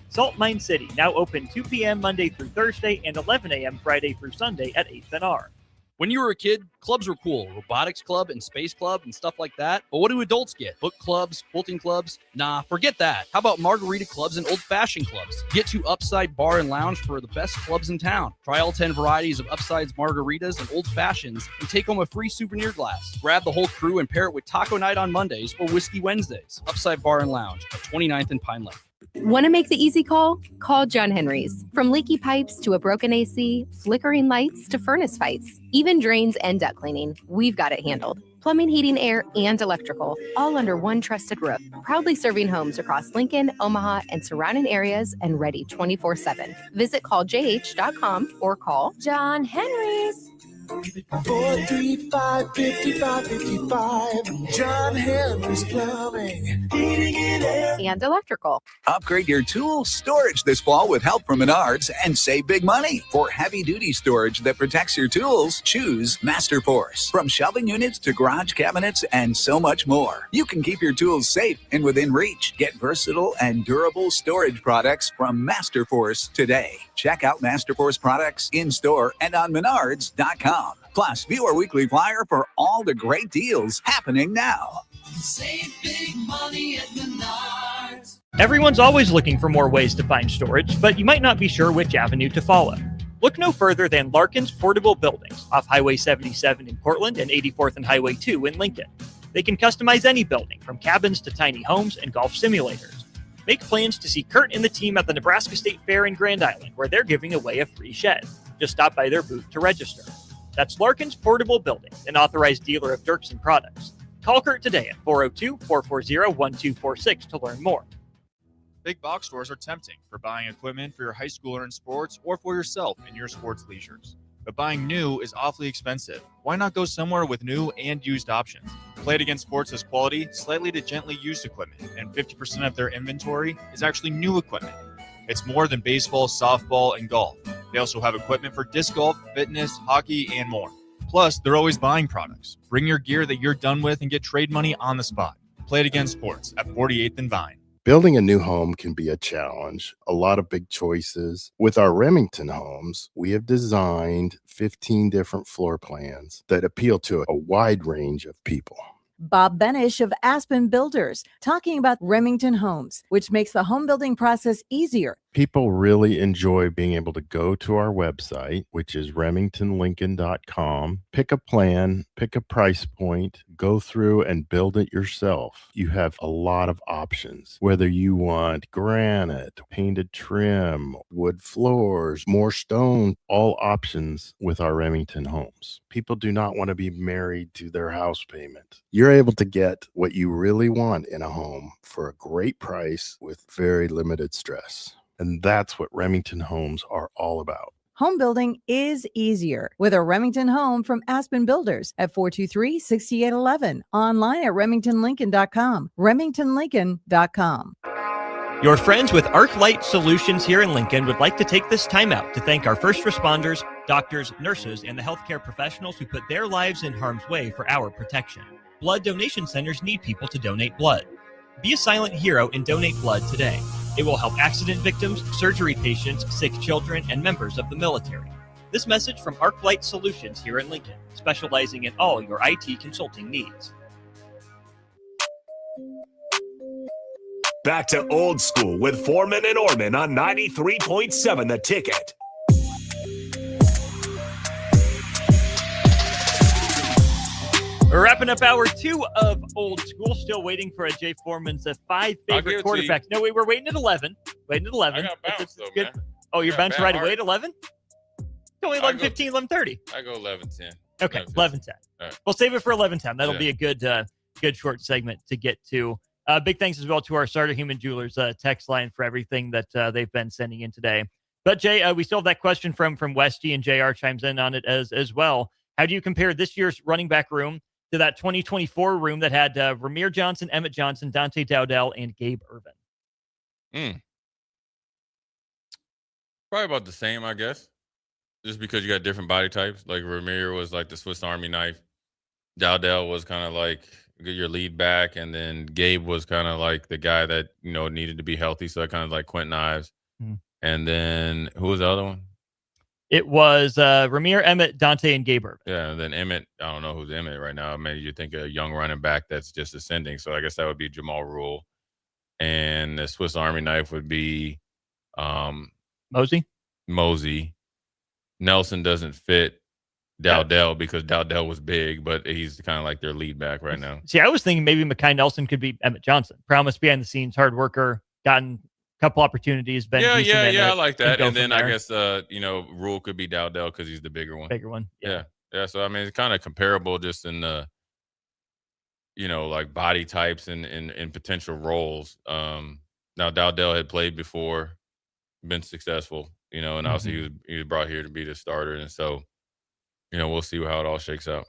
Salt Mine City, now open 2 p.m. Monday through Thursday and 11 a.m. Friday through Sunday at 8th and R. When you were a kid, clubs were cool. Robotics club and space club and stuff like that. But what do adults get? Book clubs, quilting clubs? Nah, forget that. How about margarita clubs and old-fashioned clubs? Get to Upside Bar and Lounge for the best clubs in town. Try all 10 varieties of Upside's margaritas and old fashions and take home a free souvenir glass. Grab the whole crew and pair it with taco night on Mondays or whiskey Wednesdays. Upside Bar and Lounge at 29th and Pine Lake. Want to make the easy call? Call John Henry's. From leaky pipes to a broken AC, flickering lights to furnace fights, even drains and duct cleaning, we've got it handled. Plumbing, heating, air, and electrical, all under one trusted roof. Proudly serving homes across Lincoln, Omaha, and surrounding areas and ready 24/7. Visit calljh.com or call John Henry's. 435-5555. John Henry's Plumbing, Heating and Air, and Electrical. Upgrade your tool storage this fall with help from Menards and save big money. For heavy-duty storage that protects your tools, choose Master Force. From shelving units to garage cabinets and so much more, you can keep your tools safe and within reach. Get versatile and durable storage products from Master Force today. Check out Master Force products in-store and on Menards.com. Plus, view our weekly flyer for all the great deals happening now. save big money at Menards. Everyone's always looking for more ways to find storage, but you might not be sure which avenue to follow. Look no further than Larkin's Portable Buildings off Highway 77 in Portland and 84th and Highway 2 in Lincoln. They can customize any building, from cabins to tiny homes and golf simulators. Make plans to see Kurt and the team at the Nebraska State Fair in Grand Island, where they're giving away a free shed. Just stop by their booth to register. That's Larkin's Portable Building, an authorized dealer of Dirksen products. Call Kurt today at 402-440-1246 to learn more. Big box stores are tempting for buying equipment for your high schooler in sports or for yourself in your sports leisures. But buying new is awfully expensive. Why not go somewhere with new and used options? Play It Again Sports has quality, slightly to gently used equipment, and 50% of their inventory is actually new equipment. It's more than baseball, softball, and golf. They also have equipment for disc golf, fitness, hockey, and more. Plus, they're always buying products. Bring your gear that you're done with and get trade money on the spot. Play It Again Sports at 48th and Vine. Building a new home can be a challenge, a lot of big choices. With our Remington homes, we have designed 15 different floor plans that appeal to a wide range of people. Bob Benish of Aspen Builders, talking about Remington Homes, which makes the home building process easier. People really enjoy being able to go to our website, which is remingtonlincoln.com, pick a plan, pick a price point, go through and build it yourself. You have a lot of options, whether you want granite, painted trim, wood floors, more stone, all options with our Remington homes. People do not want to be married to their house payment. You're able to get what you really want in a home for a great price with very limited stress. And that's what Remington homes are all about. Home building is easier with a Remington home from Aspen Builders at 423-6811. Online at remingtonlincoln.com. remingtonlincoln.com. Your friends with ArcLight Solutions here in Lincoln would like to take this time out to thank our first responders, doctors, nurses, and the healthcare professionals who put their lives in harm's way for our protection. Blood donation centers need people to donate blood. Be a silent hero and donate blood today. It will help accident victims, surgery patients, sick children, and members of the military. This message from ArcLight Solutions here in Lincoln, specializing in all your IT consulting needs. Back to Old School with Foreman and Orman on 93.7 The Ticket. We're wrapping up hour 2 of Old School. Still waiting for a Jay Foreman's 5 favorite quarterbacks. No, we're waiting at 11. Waiting at 11. I got bounced, though, good. Man. Oh, you're bounced right away at 11? It's only 11:15, 11:30. I go 11:10. Okay, 11:10. All right. We'll save it for 11:10. That'll be a good short segment to get to. Big thanks as well to our Starter Human Jewelers text line for everything that they've been sending in today. But Jay, we still have that question from Westy, and JR chimes in on it as well. How do you compare this year's running back room to that 2024 room that had Ramir Johnson, Emmett Johnson, Dante Dowdell, and Gabe Ervin? Probably about the same, I guess. Just because you got different body types. Like Ramir was like the Swiss Army knife. Dowdell was kind of like your lead back, and then Gabe was kind of like the guy that needed to be healthy. So I kind of like Quentin Ives. And then who was the other one? It was Ramir, Emmett, Dante, and Gabe Ervin. Yeah, and then Emmett. I don't know who's Emmett right now. Maybe you think a young running back that's just ascending. So I guess that would be Jamal Rule, and the Swiss Army knife would be Mosey. Nelson doesn't fit Dowdell because Dowdell was big, but he's kind of like their lead back right now. See, I was thinking maybe Mekhi Nelson could be Emmett Johnson. Promise behind the scenes, hard worker, gotten a couple opportunities. Been I like that. And then I guess Rule could be Dowdell because he's the bigger one. Yeah. So I mean, it's kind of comparable just in the like body types and potential roles. Now Dowdell had played before, been successful, and obviously he was brought here to be the starter, and so we'll see how it all shakes out.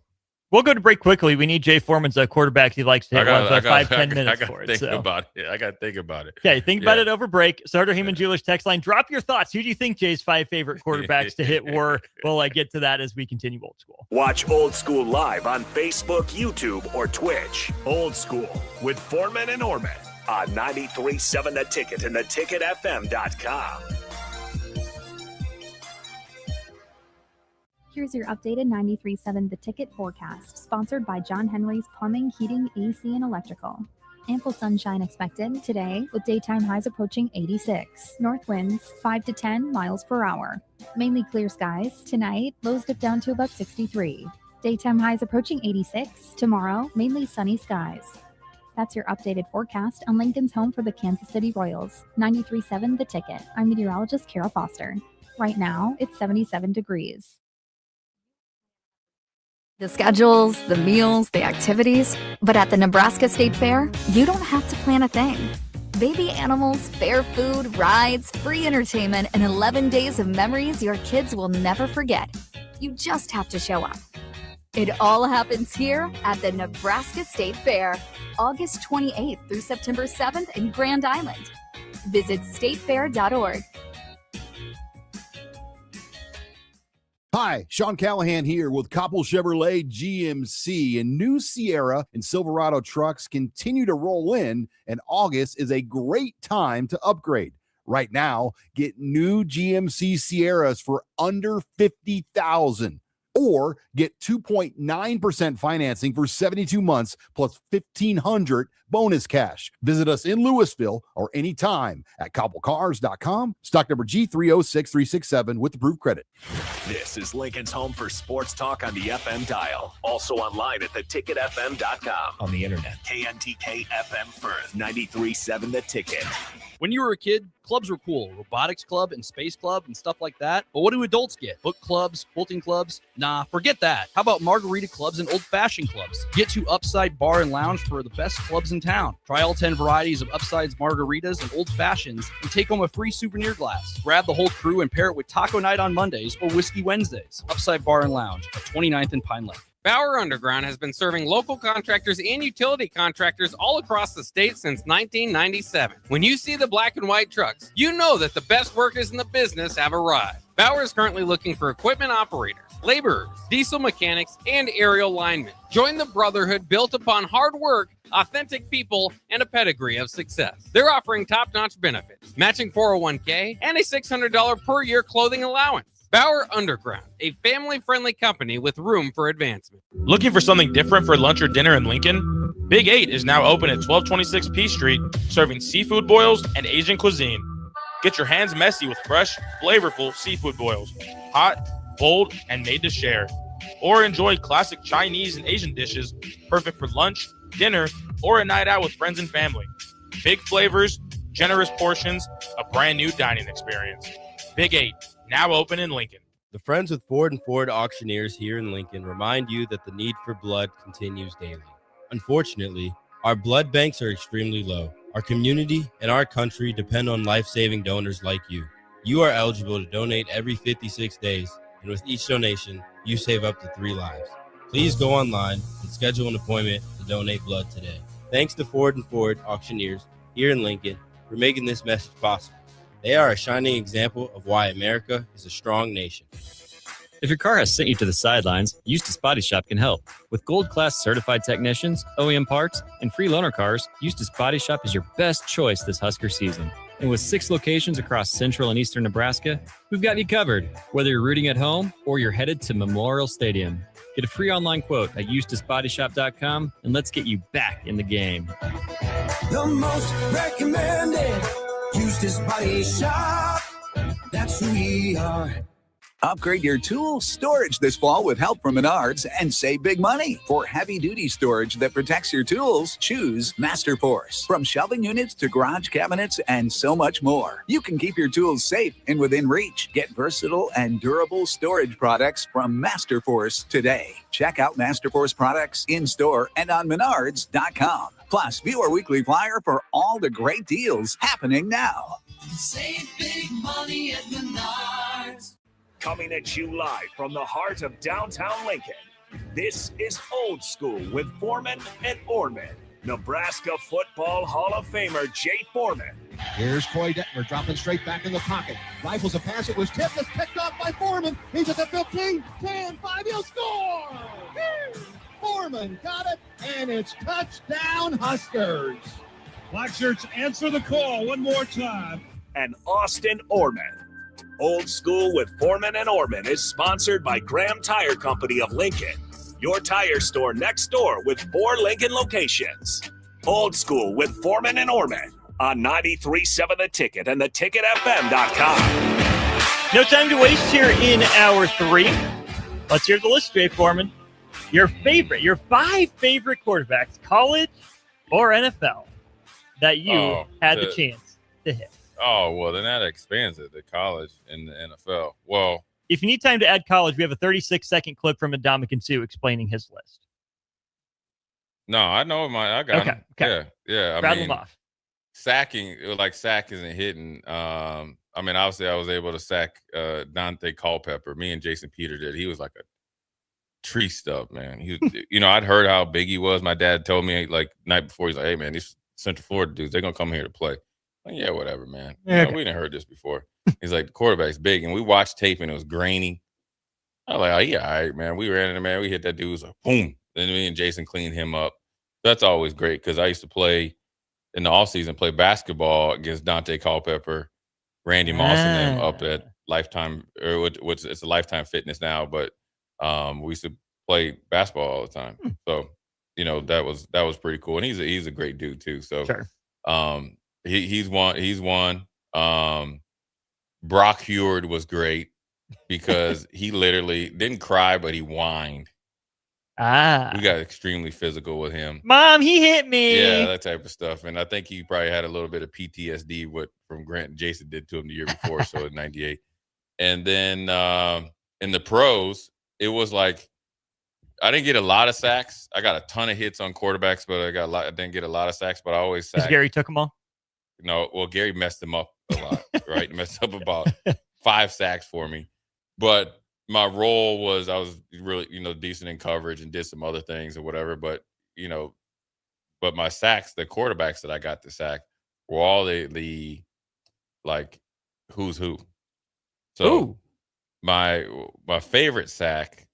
We'll go to break quickly. We need Jay Foreman's quarterback. He likes to hit 5-10 minutes for it. I got to think about it. Okay, think about it over break. Starter Human Jewelers text line. Drop your thoughts. Who do you think Jay's 5 favorite quarterbacks to hit were? We'll get to that as we continue Old School. Watch Old School live on Facebook, YouTube, or Twitch. Old School with Foreman and Orman on 93.7 The Ticket and theticketfm.com. Here's your updated 93.7 The Ticket forecast, sponsored by John Henry's Plumbing, Heating, AC, and Electrical. Ample sunshine expected today with daytime highs approaching 86. North winds 5 to 10 miles per hour. Mainly clear skies. Tonight, lows dip down to about 63. Daytime highs approaching 86. Tomorrow, mainly sunny skies. That's your updated forecast on Lincoln's home for the Kansas City Royals. 93.7 The Ticket. I'm meteorologist Carol Foster. Right now, it's 77 degrees. The schedules, the meals, the activities. But at the Nebraska State Fair, you don't have to plan a thing. Baby animals, fair food, rides, free entertainment, and 11 days of memories your kids will never forget. You just have to show up. It all happens here at the Nebraska State Fair, August 28th through September 7th in Grand Island. Visit statefair.org. Hi, Sean Callahan here with Coppell Chevrolet GMC, and new Sierra and Silverado trucks continue to roll in, and August is a great time to upgrade. Right now, get new GMC Sierras for under $50,000, or get 2.9% financing for 72 months plus $1,500 bonus cash. Visit us in Louisville or anytime at coppellcars.com. Stock number G306367 with approved credit. This is Lincoln's home for sports talk on the FM dial. Also online at theticketfm.com. On the internet. KNTK FM Firth, 93.7 The Ticket. When you were a kid, clubs were cool. Robotics club and space club and stuff like that. But what do adults get? Book clubs, quilting clubs? Nah, forget that. How about margarita clubs and old-fashioned clubs? Get to Upside Bar and Lounge for the best clubs in town. Try all 10 varieties of Upside's margaritas and old-fashions and take home a free souvenir glass. Grab the whole crew and pair it with taco night on Mondays or whiskey Wednesdays. Upside Bar and Lounge at 29th and Pine Lake. Bauer Underground has been serving local contractors and utility contractors all across the state since 1997. When you see the black and white trucks, you know that the best workers in the business have arrived. Bauer is currently looking for equipment operators, laborers, diesel mechanics, and aerial linemen. Join the brotherhood built upon hard work, authentic people, and a pedigree of success. They're offering top-notch benefits, matching 401k, and a $600 per year clothing allowance. Bauer Underground, a family-friendly company with room for advancement. Looking for something different for lunch or dinner in Lincoln? Big 8 is now open at 1226 P Street, serving seafood boils and Asian cuisine. Get your hands messy with fresh, flavorful seafood boils. Hot, bold, and made to share. Or enjoy classic Chinese and Asian dishes, perfect for lunch, dinner, or a night out with friends and family. Big flavors, generous portions, a brand new dining experience. Big 8. Now open in Lincoln. The Friends with Ford and Ford Auctioneers here in Lincoln remind you that the need for blood continues daily. Unfortunately, our blood banks are extremely low. Our community and our country depend on life-saving donors like you. You are eligible to donate every 56 days, and with each donation, you save up to 3 lives. Please go online and schedule an appointment to donate blood today. Thanks to Ford and Ford Auctioneers here in Lincoln for making this message possible. They are a shining example of why America is a strong nation. If your car has sent you to the sidelines, Eustace Body Shop can help. With gold-class certified technicians, OEM parts, and free loaner cars, Eustace Body Shop is your best choice this Husker season. And with 6 locations across central and eastern Nebraska, we've got you covered, whether you're rooting at home or you're headed to Memorial Stadium. Get a free online quote at EustaceBodyShop.com, and let's get you back in the game. The most recommended Eustace Body Shop. That's who we are. Upgrade your tool storage this fall with help from Menards and save big money. For heavy-duty storage that protects your tools, choose Master Force. From shelving units to garage cabinets and so much more, you can keep your tools safe and within reach. Get versatile and durable storage products from Master Force today. Check out Master Force products in-store and on Menards.com. Plus, view our weekly flyer for all the great deals happening now. Save big money at Menards. Coming at you live from the heart of downtown Lincoln, this is Old School with Foreman and Orman. Nebraska Football Hall of Famer Jay Foreman. Here's Troy Detmer dropping straight back in the pocket. Rifles a pass. It was tipped. It's picked off by Foreman. He's at the 15, 10, 5. He'll score. Foreman got it, and it's touchdown Huskers. Black shirts answer the call one more time. And Austin Orman. Old School with Foreman and Orman is sponsored by Graham Tire Company of Lincoln, your tire store next door with 4 Lincoln locations. Old School with Foreman and Orman on 93.7 The Ticket and theticketfm.com. No time to waste here in hour 3. Let's hear the list, Jay Foreman. Your 5 favorite quarterbacks, college or NFL that you had the to- chance to hit? Oh, well, then that expands it to college and the NFL. Well, If you need time to add college, we have a 36-second clip from Ndamukong Suh explaining his list. no, I know I got Okay, him. okay. Yeah. Rattle them off. Sacking, like sack isn't hitting. I mean, obviously I was able to sack Dante Culpepper. Me and Jason Peter did. He was like a tree stub, man. He was, I'd heard how big he was. My dad told me like night before, he's like, hey man, these Central Florida dudes, they're gonna come here to play. Like, yeah, whatever, man. Okay. We didn't heard this before. He's like, the quarterback's big, and we watched tape and it was grainy. I was like, oh yeah, all right, man. We ran in, man. We hit that dude, it was like boom. Then me and Jason cleaned him up. That's always great because I used to play in the offseason, play basketball against Dante Culpepper, Randy Moss, and them up at Lifetime, or which it's a Lifetime Fitness now, but we used to play basketball all the time. So, that was pretty cool. And he's a great dude too. So Sure. He's one. Brock Heward was great because he literally didn't cry, but he whined. We got extremely physical with him. Mom, he hit me. Yeah, that type of stuff. And I think he probably had a little bit of PTSD from Grant and Jason did to him the year before, so in 98. And then in the pros, it was like I didn't get a lot of sacks. I got a ton of hits on quarterbacks, but I didn't get a lot of sacks, but I always sacked. Gary took them all? No, well, Gary messed them up a lot, right? Messed up about 5 sacks for me. But my role was I was really, decent in coverage and did some other things or whatever. But, but my sacks, the quarterbacks that I got to sack were all the like who's who. So my favorite sack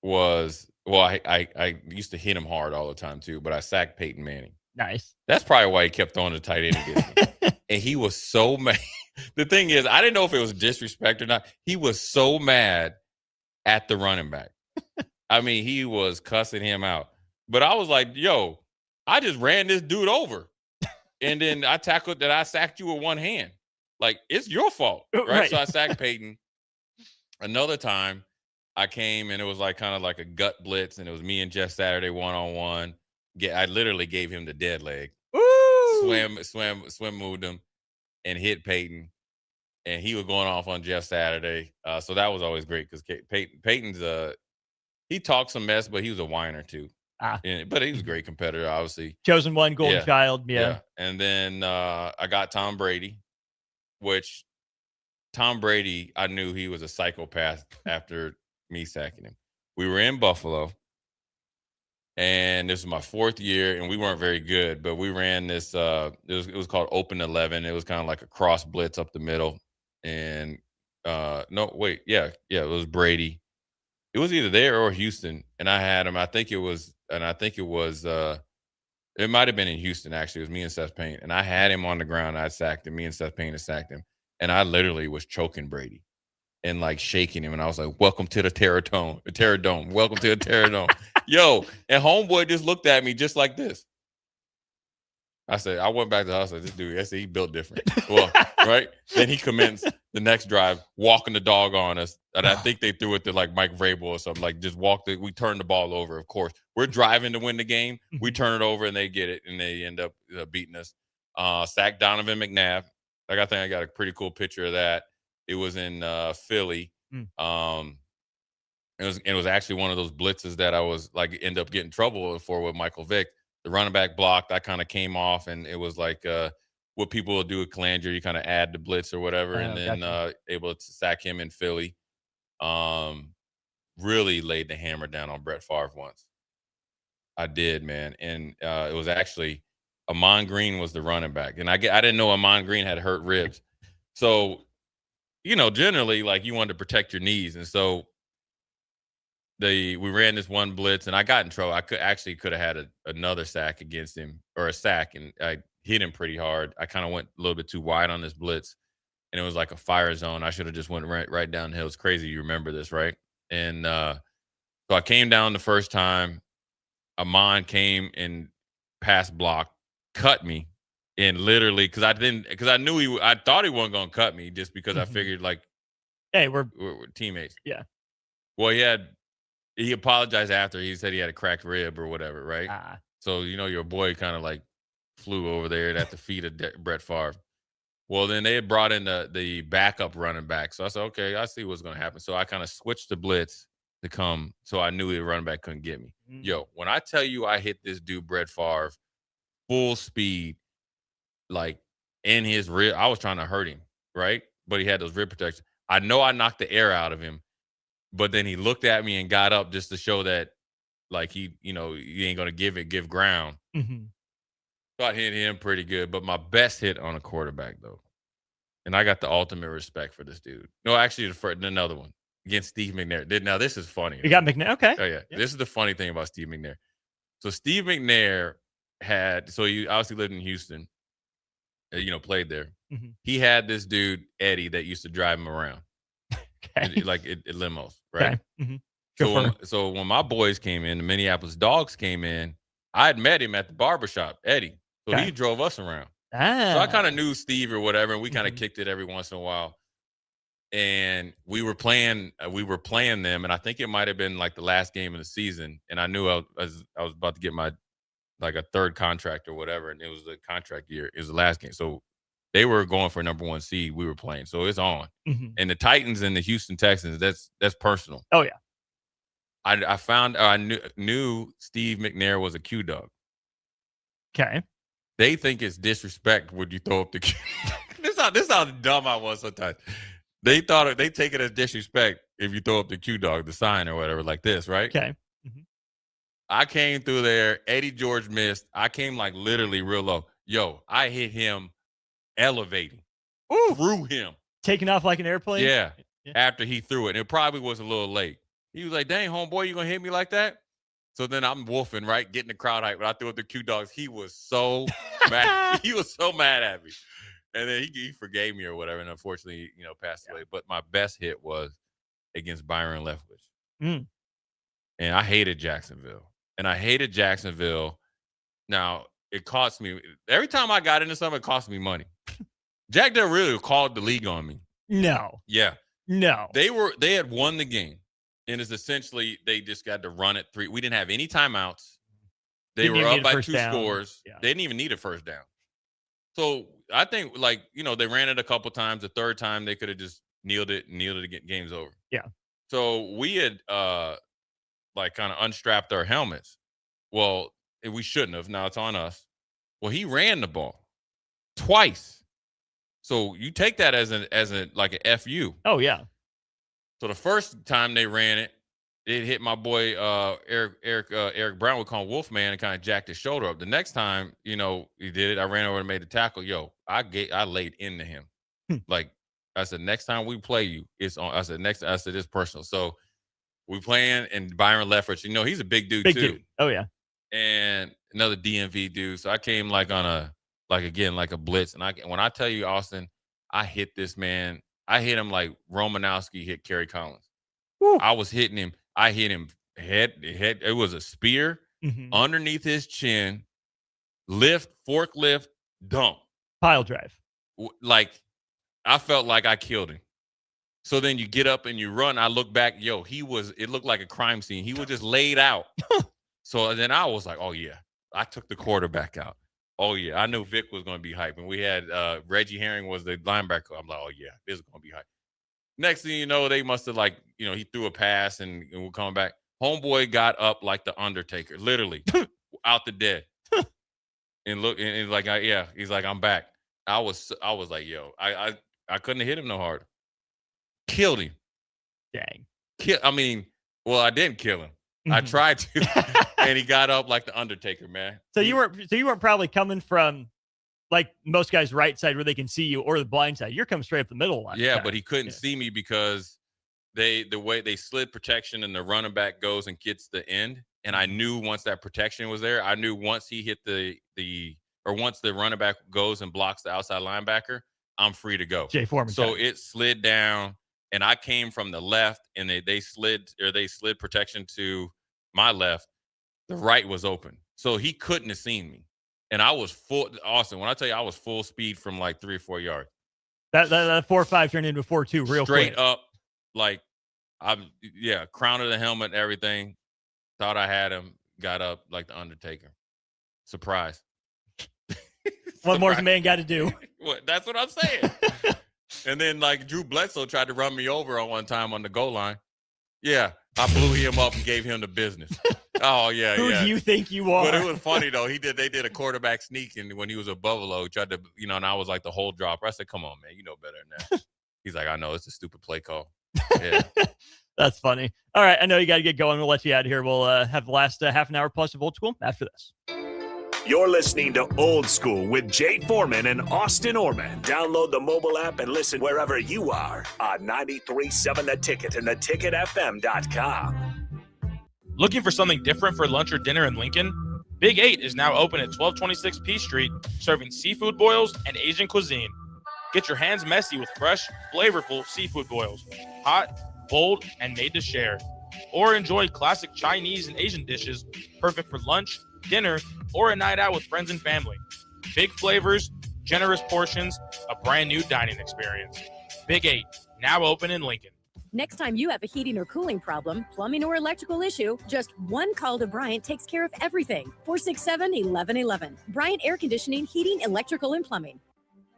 was, I used to hit him hard all the time too, but I sacked Peyton Manning. Nice. That's probably why he kept throwing the tight end against me. And he was so mad. The thing is, I didn't know if it was disrespect or not. He was so mad at the running back. I mean, he was cussing him out. But I was like, yo, I just ran this dude over. And then I sacked you with one hand. Like, it's your fault. Right? So I sacked Peyton. Another time I came and it was like kind of like a gut blitz, and it was me and Jeff Saturday one-on-one. I literally gave him the dead leg. Swim moved him and hit Peyton, and he was going off on Jeff Saturday. So that was always great because Peyton's he talked some mess, but he was a whiner too. But he was a great competitor, obviously. Chosen one, golden child. Yeah. And then I got Tom Brady, which Tom Brady, I knew he was a psychopath after me sacking him. We were in Buffalo. And this was my 4th year, and we weren't very good, but we ran this. It was called Open 11. It was kind of like a cross blitz up the middle. And it was Brady. It was either there or Houston, and I had him. It might have been in Houston actually. It was me and Seth Payne, and I had him on the ground. I sacked him. Me and Seth Payne had sacked him, and I literally was choking Brady and like shaking him, and I was like, "Welcome to the Terror Dome. Welcome to the Terror Dome." Yo, and homeboy just looked at me just like this. I went back to the house. I said, this dude, he built different. Well, right? Then he commenced the next drive, walking the dog on us. And I think they threw it to like Mike Vrabel or something. Like just we turned the ball over, of course. We're driving to win the game. We turn it over and they get it, and they end up beating us. Sacked Donovan McNabb. I think I got a pretty cool picture of that. It was in Philly. It was actually one of those blitzes that I was like end up getting trouble for with Michael Vick. The running back blocked. I kind of came off, and it was like what people will do with Calanger. You kind of add the blitz or whatever, and then able to sack him in Philly. Really laid the hammer down on Brett Favre once. I did, man, and it was actually Amon Green was the running back, and I didn't know Amon Green had hurt ribs. So, generally, like you wanted to protect your knees, and so. We ran this one blitz, and I got in trouble. I could have had another sack against him, or a sack, and I hit him pretty hard. I kind of went a little bit too wide on this blitz, and it was like a fire zone. I should have just went right downhill. It's crazy. You remember this, right? And so I came down the first time. Amon came and pass block, cut me, and literally because I knew I thought he wasn't gonna cut me just because I figured like, hey, we're teammates. Yeah. Well, he apologized after. He said he had a cracked rib or whatever, right? So, your boy kind of like flew over there at the feet of Brett Favre. Well, then they had brought in the backup running back. So I said, okay, I see what's going to happen. So I kind of switched the blitz to come. So I knew the running back couldn't get me. Yo, when I tell you I hit this dude, Brett Favre, full speed, like in his rib, I was trying to hurt him, right? But he had those rib protections. I know I knocked the air out of him, but then he looked at me and got up just to show that, like, he ain't going to give ground. Mm-hmm. So I hit him pretty good, but my best hit on a quarterback, though. And I got the ultimate respect for this dude. No, actually, another one against Steve McNair. Now, this is funny. You got McNair? Okay. Oh, yeah. Yep. This is the funny thing about Steve McNair. So Steve McNair you obviously lived in Houston, played there. Mm-hmm. He had this dude, Eddie, that used to drive him around. Okay. Like at limos, right? Okay. Mm-hmm. So when my boys came in, the Minneapolis Dogs came in, I had met him at the barbershop, Eddie. So he drove us around. So I kind of knew Steve or whatever, and we kind of kicked it every once in a while. And we were playing them, and I think it might have been like the last game of the season. And I knew I was about to get my like a third contract or whatever, and it was the contract year. It was the last game, so they were going for number 1 seed. We were playing, so it's on. Mm-hmm. And the Titans and the Houston Texans, that's personal. Oh yeah. I knew Steve McNair was a Q dog. Okay. They think it's disrespect when you throw up the Q. This is how dumb I was sometimes. They take it as disrespect if you throw up the Q dog, the sign or whatever, like this, right? Okay. Mm-hmm. I came through there. Eddie George missed. I came like literally real low. Yo, I hit him elevating. Through him. Taking off like an airplane? Yeah. After he threw it. And it probably was a little late. He was like, dang, homeboy, you going to hit me like that? So then I'm wolfing, right? Getting the crowd hype. When I threw up the Q dogs, he was so mad. He was so mad at me. And then he forgave me or whatever. And unfortunately, passed away. But my best hit was against Byron Leftwich. Mm. And I hated Jacksonville. Now, it cost me. Every time I got into something, it cost me money. Jack Del Rio called the league on me. No. Yeah. No. They had won the game. And it's essentially they just got to run it 3. We didn't have any timeouts. They were up by 2 scores. Yeah. They didn't even need a first down. So I think, they ran it a couple times. The third time, they could have just kneeled it to get games over. Yeah. So we had, kind of unstrapped our helmets. Well, we shouldn't have. Now it's on us. Well, he ran the ball twice. So you take that as a FU. Oh, yeah. So the first time they ran it, it hit my boy Eric Brown. We call him Wolfman, and kind of jacked his shoulder up. The next time, he did it. I ran over and made the tackle. Yo, I laid into him. Like I said, next time we play you, it's on. I said it's personal. So we playing, and Byron Leftwich. He's a big dude too. Dude. Oh yeah. And another DMV dude. So I came like a blitz, and when I tell you, Austin, I hit this man. I hit him like Romanowski hit Kerry Collins. Woo. I was hitting him. I hit him head. It was a spear underneath his chin, forklift, dump. Pile drive. Like, I felt like I killed him. So then you get up and you run. I look back. Yo, it looked like a crime scene. He was just laid out. So then I was like, oh, yeah. I took the quarterback out. Oh, yeah. I knew Vic was going to be hype. And we had Reggie Herring was the linebacker. I'm like, oh, yeah, this is going to be hype. Next thing you know, they must have he threw a pass and we're coming back. Homeboy got up like the Undertaker, literally out the dead. And look, and like, he's like, I'm back. I was like, yo, I couldn't have hit him no harder. Killed him. Dang. I didn't kill him. I tried to, and he got up like the Undertaker, man. So you weren't probably coming from like most guys' right side where they can see you, or the blind side. You're coming straight up the middle line. Yeah, but he couldn't see me because the way they slid protection and the running back goes and gets the end. And I knew once that protection was there, I knew once he hit once the running back goes and blocks the outside linebacker, I'm free to go. Jay Foreman. So it slid down, and I came from the left, and they slid protection to my left. The right was open, so he couldn't have seen me. And I was full, Austin. When I tell you I was full speed from like 3 or 4 yards. That 4.5 turned into 4.2 real straight quick. Up, like crown of the helmet, everything. Thought I had him. Got up like the Undertaker. Surprise. What more's a man got to do? What? That's what I'm saying. And then, like, Drew Bledsoe tried to run me over on one time on the goal line. Yeah, I blew him up and gave him the business. Oh, yeah, Who do you think you are? But it was funny, though. They did a quarterback sneak, and when he was a Buffalo, he tried to, and I was like the whole dropper. I said, come on, man, you know better than that. He's like, I know, it's a stupid play call. Yeah. That's funny. All right, I know you got to get going. We'll let you out of here. We'll have the last half an hour plus of Old School after this. You're listening to Old School with Jay Foreman and Austin Orman. Download the mobile app and listen wherever you are on 93.7 The Ticket and theticketfm.com. Looking for something different for lunch or dinner in Lincoln? Big 8 is now open at 1226 P Street, serving seafood boils and Asian cuisine. Get your hands messy with fresh, flavorful seafood boils. Hot, bold, and made to share. Or enjoy classic Chinese and Asian dishes, perfect for lunch, dinner, or a night out with friends and family. Big flavors, generous portions, a brand new dining experience. Big 8, now open in Lincoln. Next time you have a heating or cooling problem, plumbing or electrical issue, just one call to Bryant takes care of everything. 467-1111. Bryant Air Conditioning, Heating, Electrical, and Plumbing.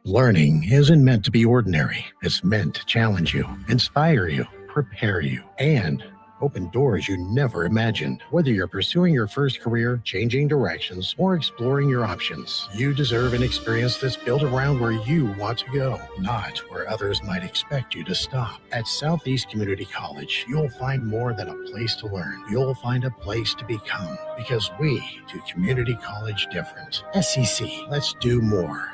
Learning isn't meant to be ordinary. It's meant to challenge you, inspire you, prepare you, and open doors you never imagined. Whether you're pursuing your first career, changing directions, or exploring your options, you deserve an experience that's built around where you want to go, not where others might expect you to stop. At Southeast Community College, you'll find more than a place to learn. You'll find a place to become, because we do community college different. SEC, let's do more.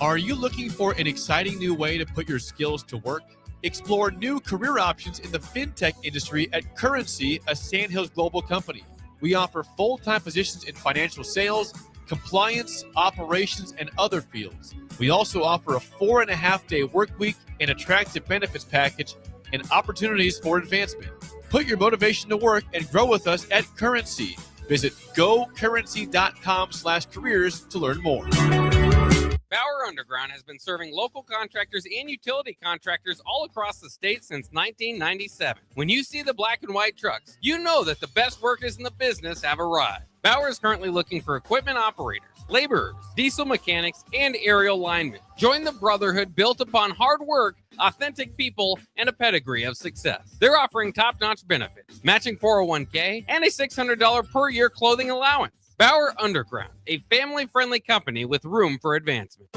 Are you looking for an exciting new way to put your skills to work? Explore new career options in the fintech industry at Currency, a Sandhills global company. We offer full-time positions in financial sales, compliance, operations, and other fields. We also offer a 4.5-day work week, an attractive benefits package, and opportunities for advancement. Put your motivation to work and grow with us at Currency. Visit gocurrency.com/careers to learn more. Bauer Underground has been serving local contractors and utility contractors all across the state since 1997. When you see the black and white trucks, you know that the best workers in the business have arrived. Bauer is currently looking for equipment operators, laborers, diesel mechanics, and aerial linemen. Join the brotherhood built upon hard work, authentic people, and a pedigree of success. They're offering top-notch benefits, matching 401k, and a $600 per year clothing allowance. Bauer Underground, a family-friendly company with room for advancement.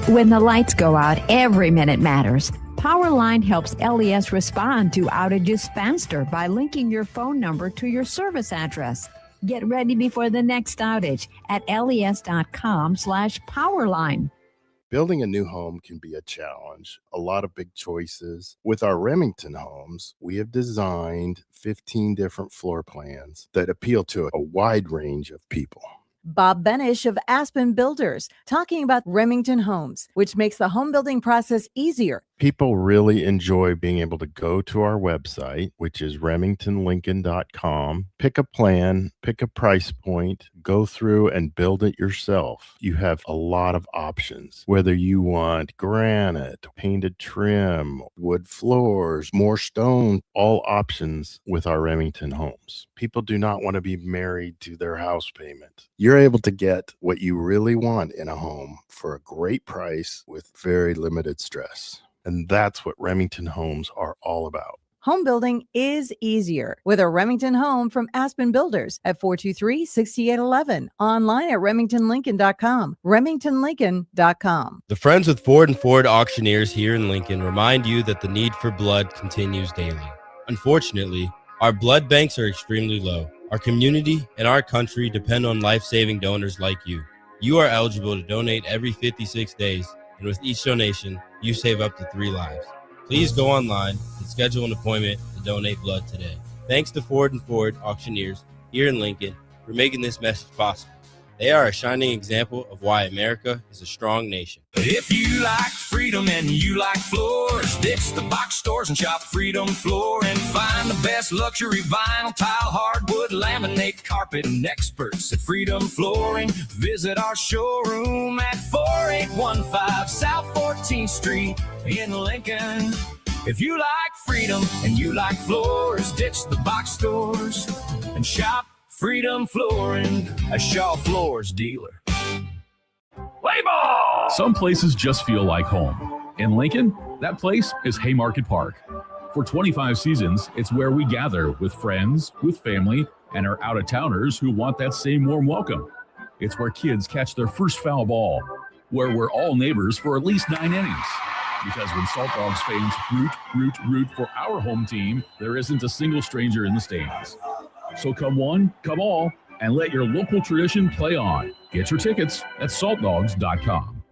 When the lights go out, every minute matters. Powerline helps LES respond to outages faster by linking your phone number to your service address. Get ready before the next outage at les.com/powerline. Building a new home can be a challenge, a lot of big choices. With our Remington homes, we have designed 15 different floor plans that appeal to a wide range of people. Bob Benish of Aspen Builders, talking about Remington Homes, which makes the home building process easier. People really enjoy being able to go to our website, which is remingtonlincoln.com, pick a plan, pick a price point, go through and build it yourself. You have a lot of options, whether you want granite, painted trim, wood floors, more stone, all options with our Remington homes. People do not want to be married to their house payment. You're able to get what you really want in a home for a great price with very limited stress. And that's what Remington homes are all about. Home building is easier with a Remington home from Aspen Builders at 423-6811. Online at remingtonlincoln.com. remingtonlincoln.com. The Friends with Ford and Ford Auctioneers here in Lincoln remind you that the need for blood continues daily. Unfortunately, our blood banks are extremely low. Our community and our country depend on life-saving donors like you. You are eligible to donate every 56 days, and with each donation, you save up to 3 lives. Please go online and schedule an appointment to donate blood today. Thanks to Ford and Ford Auctioneers here in Lincoln for making this message possible. They are a shining example of why America is a strong nation. If you like freedom and you like floors, ditch the box stores and shop Freedom Floor and find the best luxury vinyl, tile, hardwood, laminate, carpet, and experts at Freedom Flooring. Visit our showroom at 4815 South 14th Street in Lincoln. If you like freedom and you like floors, ditch the box stores and shop Freedom Flooring, a Shaw Floors dealer. Play ball! Some places just feel like home. In Lincoln, that place is Haymarket Park. For 25 seasons, it's where we gather with friends, with family, and our out-of-towners who want that same warm welcome. It's where kids catch their first foul ball, where we're all neighbors for at least 9 innings. Because when Salt Dogs fans root for our home team, there isn't a single stranger in the stands. So come one, come all, and let your local tradition play on. Get your tickets at saltdogs.com.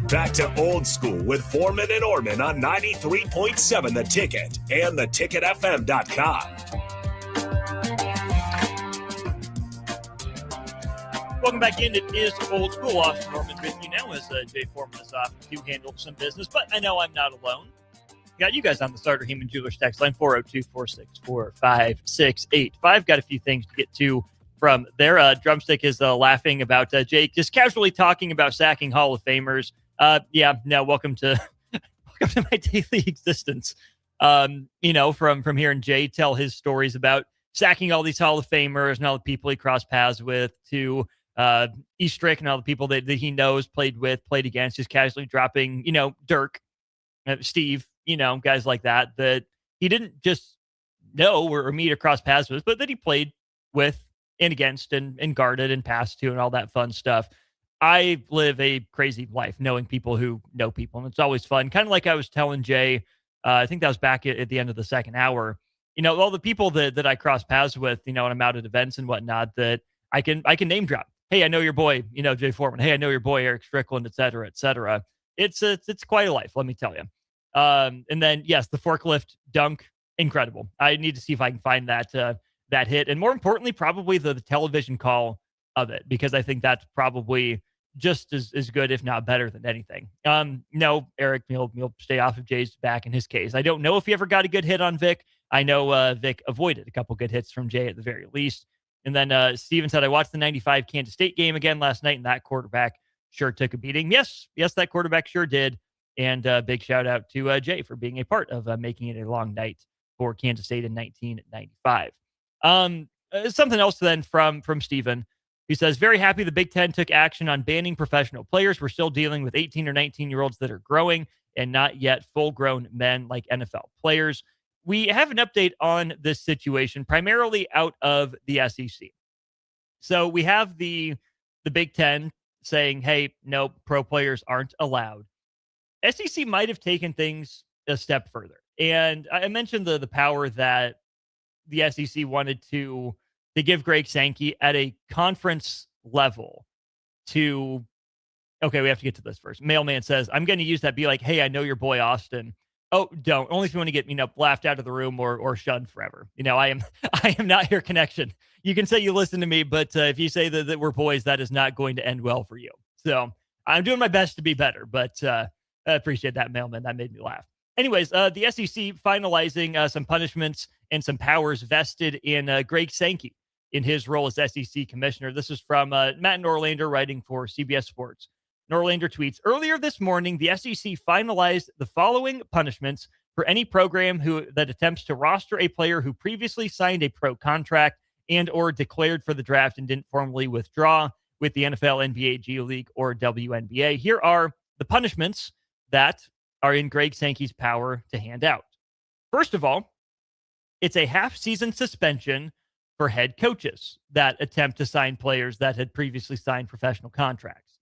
Back to Old School with Foreman and Orman on 93.7 The Ticket and theticketfm.com. Welcome back in. It is Old School. Austin Norman with you now as Jay Foreman is off to handle some business, but I know I'm not alone. Got you guys on the Starter Heyman Jewelers text line 402-464-5685. Got a few things to get to from there. Drumstick is laughing about Jake just casually talking about sacking Hall of Famers. Welcome to my daily existence. From hearing Jay tell his stories about sacking all these Hall of Famers and all the people he crossed paths with, to Eastrick and all the people that he knows, played against, just casually dropping, Dirk, Steve, guys like that he didn't just know or meet or cross paths with, but that he played with and against and guarded and passed to and all that fun stuff. I live a crazy life knowing people who know people, and it's always fun. Kind of like I was telling Jay, I think that was back at the end of the second hour, all the people that I cross paths with, when I'm out at events and whatnot, that I can name drop. Hey, I know your boy, Jay Foreman. Hey, I know your boy, Eric Strickland, et cetera, et cetera. It's quite a life, let me tell you. And then, yes, the forklift dunk, incredible. I need to see if I can find that hit. And more importantly, probably the television call of it, because I think that's probably just as good, if not better than anything. No, Eric, you'll stay off of Jay's back in his case. I don't know if he ever got a good hit on Vic. I know Vic avoided a couple good hits from Jay at the very least. And then Steven said, I watched the 95 Kansas State game again last night, and that quarterback sure took a beating. Yes, that quarterback sure did. And big shout out to Jay for being a part of making it a long night for Kansas State in 1995. Something else then from Steven, who says, very happy the Big Ten took action on banning professional players. We're still dealing with 18 or 19-year-olds that are growing and not yet full-grown men like NFL players. We have an update on this situation, primarily out of the SEC. So we have the Big Ten saying, hey, no, pro players aren't allowed. SEC might have taken things a step further. And I mentioned the power that the SEC wanted to give Greg Sankey at a conference level to, okay, we have to get to this first. Mailman says, I'm going to use that, be like, hey, I know your boy Austin. Oh, don't. Only if you want to get, laughed out of the room or shunned forever. I am not your connection. You can say you listen to me, but if you say that we're boys, that is not going to end well for you. So I'm doing my best to be better, but I appreciate that, Mailman. That made me laugh. Anyways, the SEC finalizing some punishments and some powers vested in Greg Sankey in his role as SEC commissioner. This is from Matt Norlander writing for CBS Sports. Norlander tweets, earlier this morning, the SEC finalized the following punishments for any program that attempts to roster a player who previously signed a pro contract and or declared for the draft and didn't formally withdraw with the NFL, NBA, G League, or WNBA. Here are the punishments that are in Greg Sankey's power to hand out. First of all, it's a half-season suspension for head coaches that attempt to sign players that had previously signed professional contracts.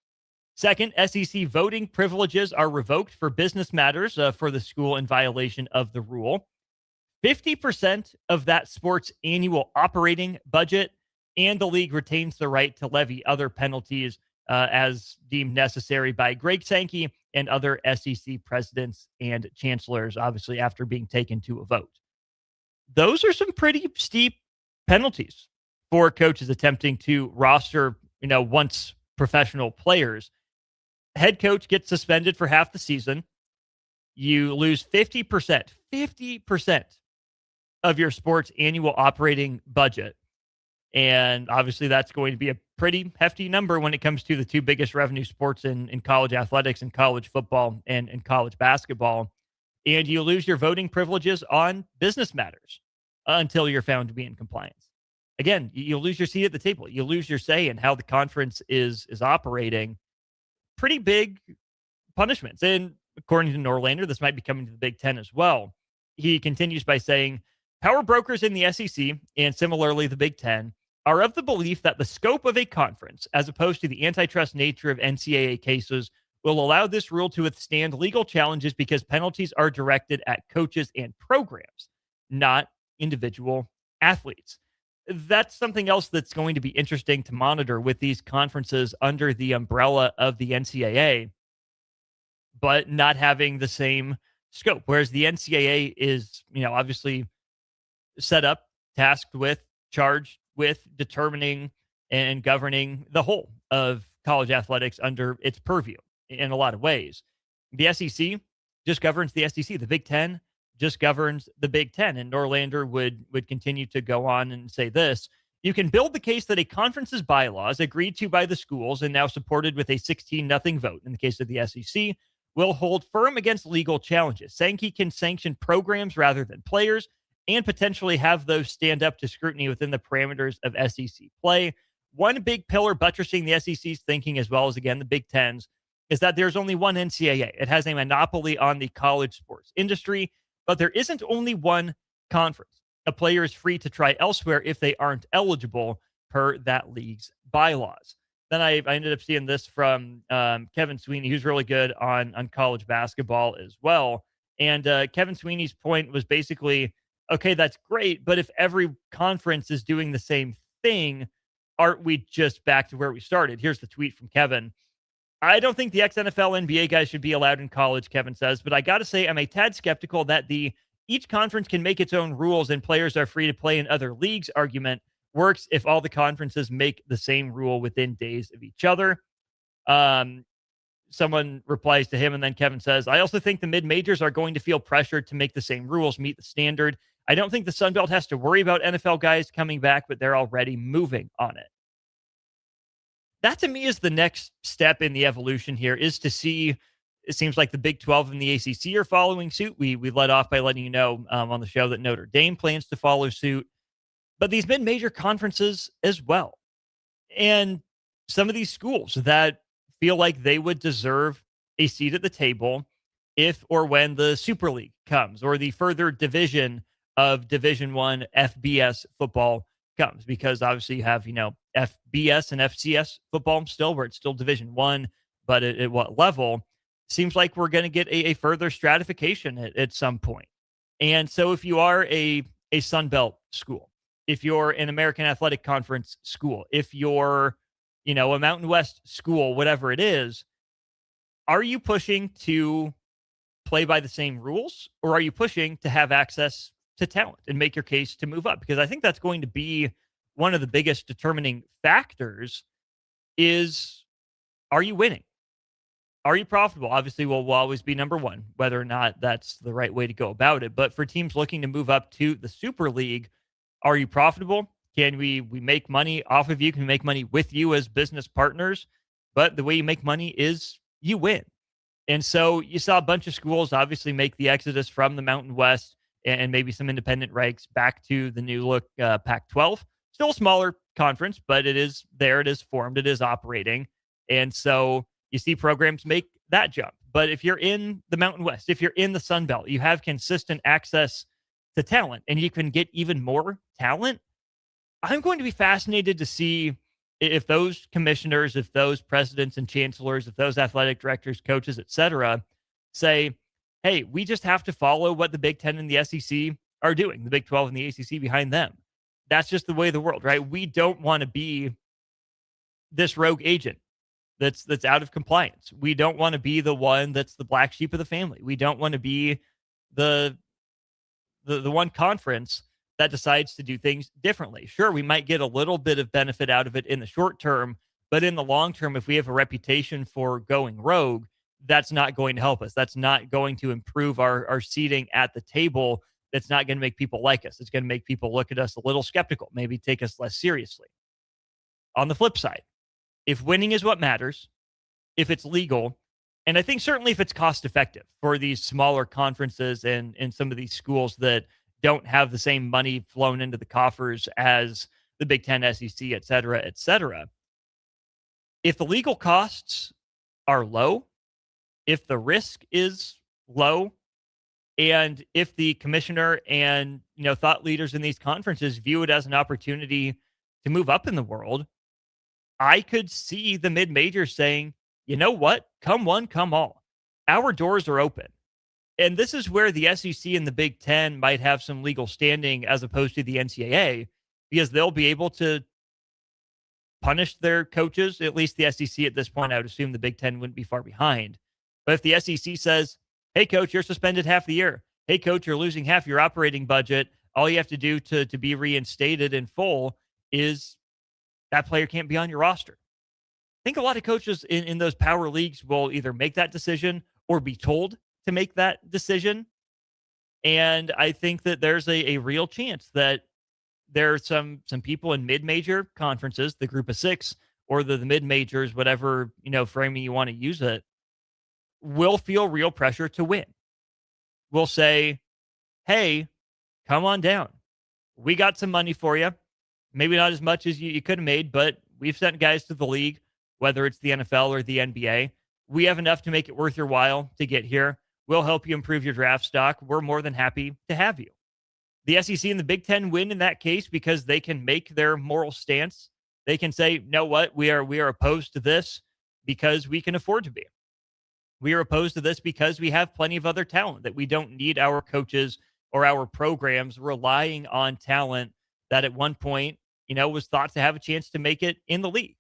Second, SEC voting privileges are revoked for business matters for the school in violation of the rule. 50% of that sport's annual operating budget, and the league retains the right to levy other penalties as deemed necessary by Greg Sankey and other SEC presidents and chancellors, obviously after being taken to a vote. Those are some pretty steep penalties for coaches attempting to roster, once professional players. Head coach gets suspended for half the season. You lose 50% of your sport's annual operating budget. And obviously that's going to be a pretty hefty number when it comes to the two biggest revenue sports in college athletics and college football and college basketball. And you lose your voting privileges on business matters until you're found to be in compliance. again, you lose your seat at the table. You lose your say in how the conference is operating. Pretty big punishments. And according to Norlander, this might be coming to the Big Ten as well. He continues by saying, power brokers in the SEC and similarly the Big Ten are of the belief that the scope of a conference, as opposed to the antitrust nature of NCAA cases, will allow this rule to withstand legal challenges because penalties are directed at coaches and programs, not individual athletes. That's something else that's going to be interesting to monitor with these conferences under the umbrella of the NCAA, but not having the same scope. Whereas the NCAA is, obviously set up, tasked with, charged with determining and governing the whole of college athletics under its purview in a lot of ways. The SEC just governs the SEC. The Big Ten just governs the Big Ten. And Norlander would continue to go on and say this: you can build the case that a conference's bylaws, agreed to by the schools and now supported with a 16-0 vote in the case of the SEC, will hold firm against legal challenges. Sankey can sanction programs rather than players and potentially have those stand up to scrutiny within the parameters of SEC play. One big pillar buttressing the SEC's thinking, as well as, again, the Big Ten's, is that there's only one NCAA. It has a monopoly on the college sports industry, but there isn't only one conference. A player is free to try elsewhere if they aren't eligible per that league's bylaws. Then I ended up seeing this from Kevin Sweeney, who's really good on college basketball as well. And Kevin Sweeney's point was basically, okay, that's great, but if every conference is doing the same thing, aren't we just back to where we started? Here's the tweet from Kevin. I don't think the ex-NFL NBA guys should be allowed in college, Kevin says, but I got to say I'm a tad skeptical that each conference can make its own rules and players are free to play in other leagues argument works if all the conferences make the same rule within days of each other. Someone replies to him, and then Kevin says, I also think the mid-majors are going to feel pressured to make the same rules, meet the standard. I don't think the Sun Belt has to worry about NFL guys coming back, but they're already moving on it. That, to me, is the next step in the evolution here, is to see, it seems like the Big 12 and the ACC are following suit. We led off by letting you know on the show that Notre Dame plans to follow suit, but these mid-major conferences as well. And some of these schools that feel like they would deserve a seat at the table if or when the Super League comes, or the further division of Division I FBS football comes, because obviously you have, FBS and FCS football still, where it's still Division I, but at what level? Seems like we're going to get a further stratification at some point. And so if you are a Sun Belt school, if you're an American Athletic Conference school, if you're, a Mountain West school, whatever it is, are you pushing to play by the same rules, or are you pushing to have access to talent and make your case to move up? Because I think that's going to be one of the biggest determining factors is, are you winning? Are you profitable? Obviously, will always be number one, whether or not that's the right way to go about it. But for teams looking to move up to the Super League, are you profitable? Can we make money off of you? Can we make money with you as business partners? But the way you make money is you win. And so you saw a bunch of schools obviously make the exodus from the Mountain West and maybe some independent ranks back to the new look Pac-12. Still a smaller conference, but it is there. It is formed. It is operating. And so you see programs make that jump. But if you're in the Mountain West, if you're in the Sun Belt, you have consistent access to talent and you can get even more talent. I'm going to be fascinated to see if those commissioners, if those presidents and chancellors, if those athletic directors, coaches, etc., say, hey, we just have to follow what the Big Ten and the SEC are doing, the Big 12 and the ACC behind them. That's just the way of the world, right? We don't want to be this rogue agent that's out of compliance. We don't want to be the one that's the black sheep of the family. We don't want to be the one conference that decides to do things differently. Sure, we might get a little bit of benefit out of it in the short term, but in the long term, if we have a reputation for going rogue, that's not going to help us. That's not going to improve our seating at the table. That's not going to make people like us. It's going to make people look at us a little skeptical, maybe take us less seriously. On the flip side, if winning is what matters, if it's legal, and I think certainly if it's cost effective for these smaller conferences and some of these schools that don't have the same money flown into the coffers as the Big Ten, SEC, et cetera, et cetera. If the legal costs are low, if the risk is low, and if the commissioner and thought leaders in these conferences view it as an opportunity to move up in the world, I could see the mid-majors saying, you know what? Come one, come all. Our doors are open. And this is where the SEC and the Big Ten might have some legal standing as opposed to the NCAA, because they'll be able to punish their coaches, at least the SEC at this point. I would assume the Big Ten wouldn't be far behind. But if the SEC says, hey, coach, you're suspended half the year. Hey, coach, you're losing half your operating budget. All you have to do to be reinstated in full is that player can't be on your roster. I think a lot of coaches in those power leagues will either make that decision or be told to make that decision. And I think that there's a real chance that there are some people in mid-major conferences, the group of six or the mid-majors, whatever, framing you want to use it, will feel real pressure to win. We'll say, hey, come on down. We got some money for you. Maybe not as much as you could have made, but we've sent guys to the league, whether it's the NFL or the NBA. We have enough to make it worth your while to get here. We'll help you improve your draft stock. We're more than happy to have you. The SEC and the Big Ten win in that case because they can make their moral stance. They can say, know what? We are opposed to this because we can afford to be. We are opposed to this because we have plenty of other talent, that we don't need our coaches or our programs relying on talent that at one point, was thought to have a chance to make it in the league.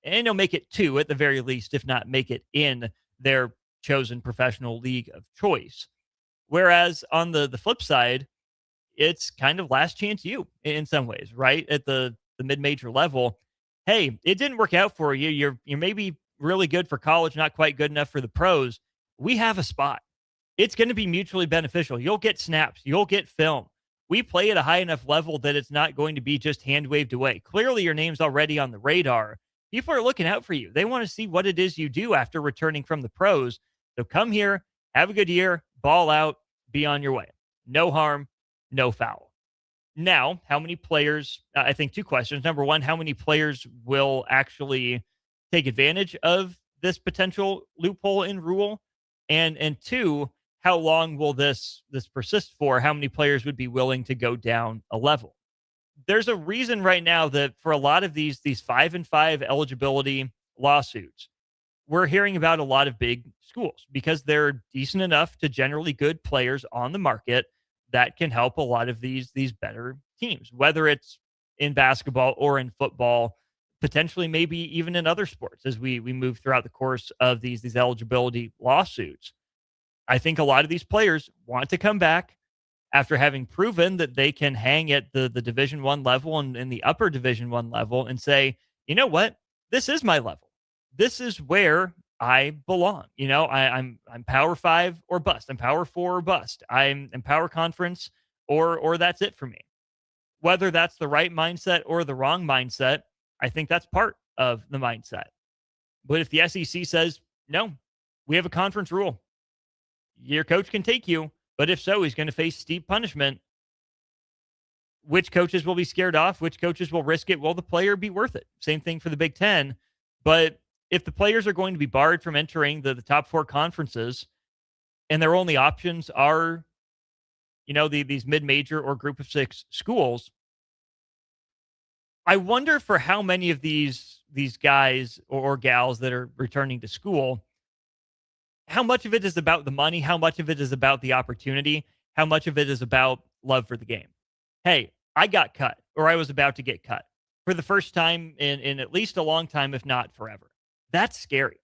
And make it two at the very least, if not make it in their chosen professional league of choice. Whereas on the flip side, it's kind of last chance you in some ways, right? At the mid-major level. Hey, it didn't work out for you. You're maybe really good for college, not quite good enough for the pros. We have a spot. It's going to be mutually beneficial. You'll get snaps. You'll get film. We play at a high enough level that it's not going to be just hand waved away. Clearly, your name's already on the radar. People are looking out for you. They want to see what it is you do after returning from the pros. So come here, have a good year, ball out, be on your way. No harm, no foul. Now, how many players, I think two questions. Number one, how many players will actually take advantage of this potential loophole in rule? And two, how long will this persist for? How many players would be willing to go down a level? There's a reason right now that for a lot of these 5-and-5 eligibility lawsuits, we're hearing about a lot of big schools because they're decent enough to generally good players on the market that can help a lot of these better teams, whether it's in basketball or in football, potentially maybe even in other sports as we move throughout the course of these eligibility lawsuits. I think a lot of these players want to come back after having proven that they can hang at the Division I level and in the upper Division I level and say, you know what? This is my level. This is where I belong. I'm Power 5 or bust. I'm Power 4 or bust. I'm in Power Conference or that's it for me. Whether that's the right mindset or the wrong mindset, I think that's part of the mindset. But if the SEC says, no, we have a conference rule, your coach can take you, but if so, he's going to face steep punishment. Which coaches will be scared off? Which coaches will risk it? Will the player be worth it? Same thing for the Big Ten. But if the players are going to be barred from entering the top four conferences and their only options are, these mid-major or group of six schools, I wonder for how many of these guys or gals that are returning to school, how much of it is about the money? How much of it is about the opportunity? How much of it is about love for the game? Hey, I got cut, or I was about to get cut for the first time in at least a long time, if not forever. That's scary.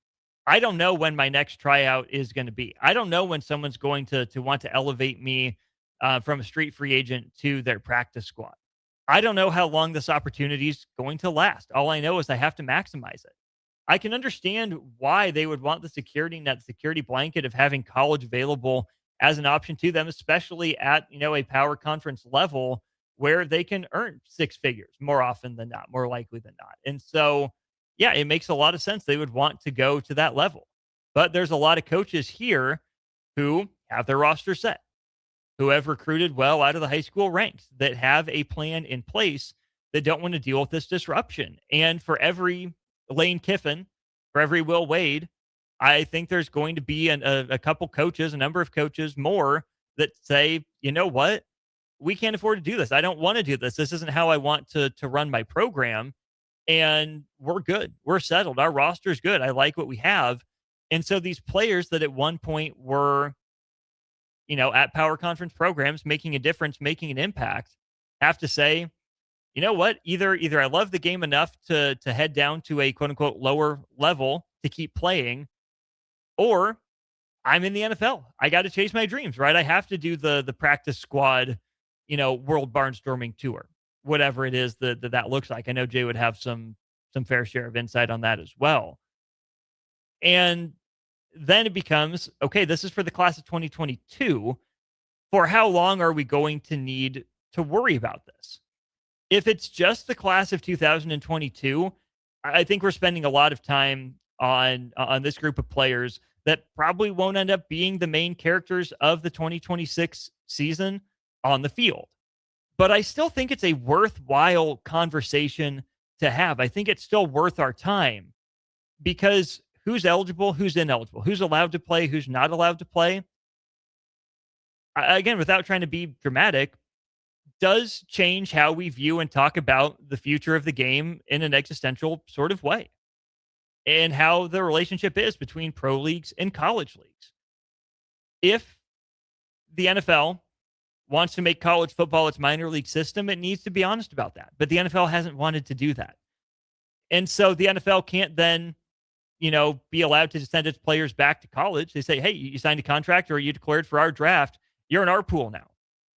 I don't know when my next tryout is going to be. I don't know when someone's going to want to elevate me from a street free agent to their practice squad. I don't know how long this opportunity is going to last. All I know is I have to maximize it. I can understand why they would want the security net, security blanket of having college available as an option to them, especially at, a power conference level where they can earn six figures more often than not, more likely than not. And so, yeah, it makes a lot of sense. They would want to go to that level. But there's a lot of coaches here who have their roster set, who have recruited well out of the high school ranks, that have a plan in place that don't want to deal with this disruption. And for every Lane Kiffin, for every Will Wade, I think there's going to be a couple coaches, a number of coaches more that say, you know what? We can't afford to do this. I don't want to do this. This isn't how I want to run my program. And we're good. We're settled. Our roster's good. I like what we have. And so these players that at one point were, at power conference programs, making a difference, making an impact, have to say, you know what? Either I love the game enough to head down to a quote unquote lower level to keep playing, or I'm in the NFL. I got to chase my dreams, right? I have to do the practice squad, world barnstorming tour, whatever it is that looks like. I know Jay would have some fair share of insight on that as well. And then it becomes, okay, this is for the class of 2022. For how long are we going to need to worry about this? If it's just the class of 2022, I think we're spending a lot of time on this group of players that probably won't end up being the main characters of the 2026 season on the field. But I still think it's a worthwhile conversation to have. I think it's still worth our time, because who's eligible, who's ineligible, who's allowed to play, who's not allowed to play, again, without trying to be dramatic, does change how we view and talk about the future of the game in an existential sort of way, and how the relationship is between pro leagues and college leagues. If the NFL wants to make college football its minor league system, it needs to be honest about that. But the NFL hasn't wanted to do that. And so the NFL can't then, be allowed to send its players back to college. They say, hey, you signed a contract or you declared for our draft. You're in our pool now.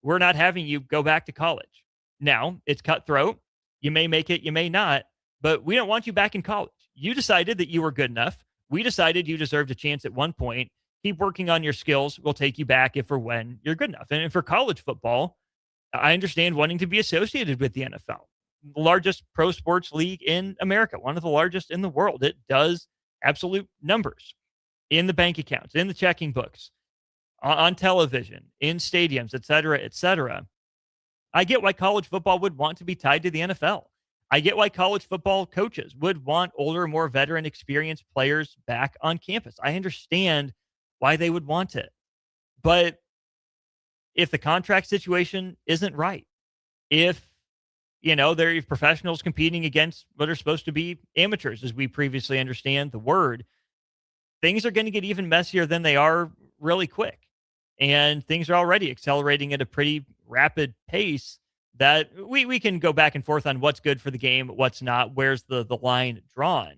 We're not having you go back to college. Now, it's cutthroat. You may make it, you may not, but we don't want you back in college. You decided that you were good enough. We decided you deserved a chance at one point. Keep working on your skills. We'll take you back if or when you're good enough. And for college football, I understand wanting to be associated with the NFL, the largest pro sports league in America, one of the largest in the world. It does absolute numbers in the bank accounts, in the checking books, on television, in stadiums, et cetera, et cetera. I get why college football would want to be tied to the NFL. I get why college football coaches would want older, more veteran, experienced players back on campus. I understand why they would want it. But if the contract situation isn't right, if, there are professionals competing against what are supposed to be amateurs, as we previously understand the word, things are going to get even messier than they are really quick. And things are already accelerating at a pretty rapid pace that we can go back and forth on what's good for the game, what's not, where's the line drawn.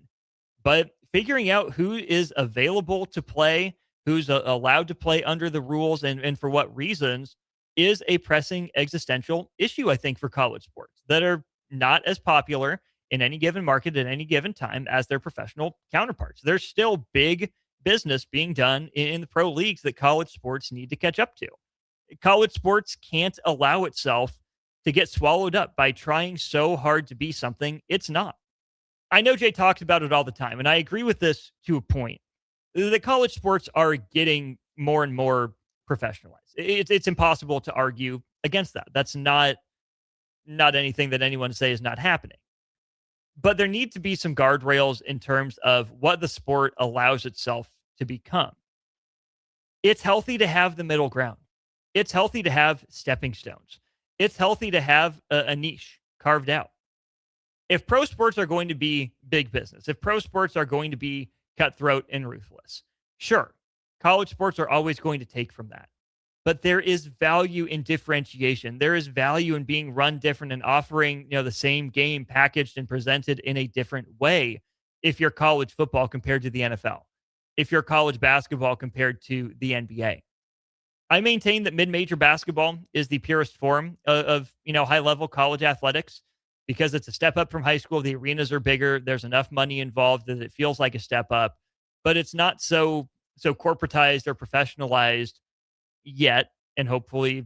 But figuring out who is available to play, who's allowed to play under the rules, and for what reasons, is a pressing existential issue, I think, for college sports that are not as popular in any given market at any given time as their professional counterparts. There's still big business being done in the pro leagues that college sports need to catch up to. College sports can't allow itself to get swallowed up by trying so hard to be something it's not. I know Jay talks about it all the time, and I agree with this to a point. The college sports are getting more and more professionalized. It's impossible to argue against that. That's not anything that anyone say is not happening. But there need to be some guardrails in terms of what the sport allows itself to become. It's healthy to have the middle ground. It's healthy to have stepping stones. It's healthy to have a niche carved out. If pro sports are going to be big business, if pro sports are going to be cutthroat and ruthless, sure, college sports are always going to take from that. But there is value in differentiation. There is value in being run different and offering, the same game packaged and presented in a different way. If you're college football compared to the NFL, if you're college basketball compared to the NBA, I maintain that mid-major basketball is the purest form of high-level college athletics, because it's a step up from high school. The arenas are bigger. There's enough money involved that it feels like a step up, but it's not so corporatized or professionalized yet, and hopefully,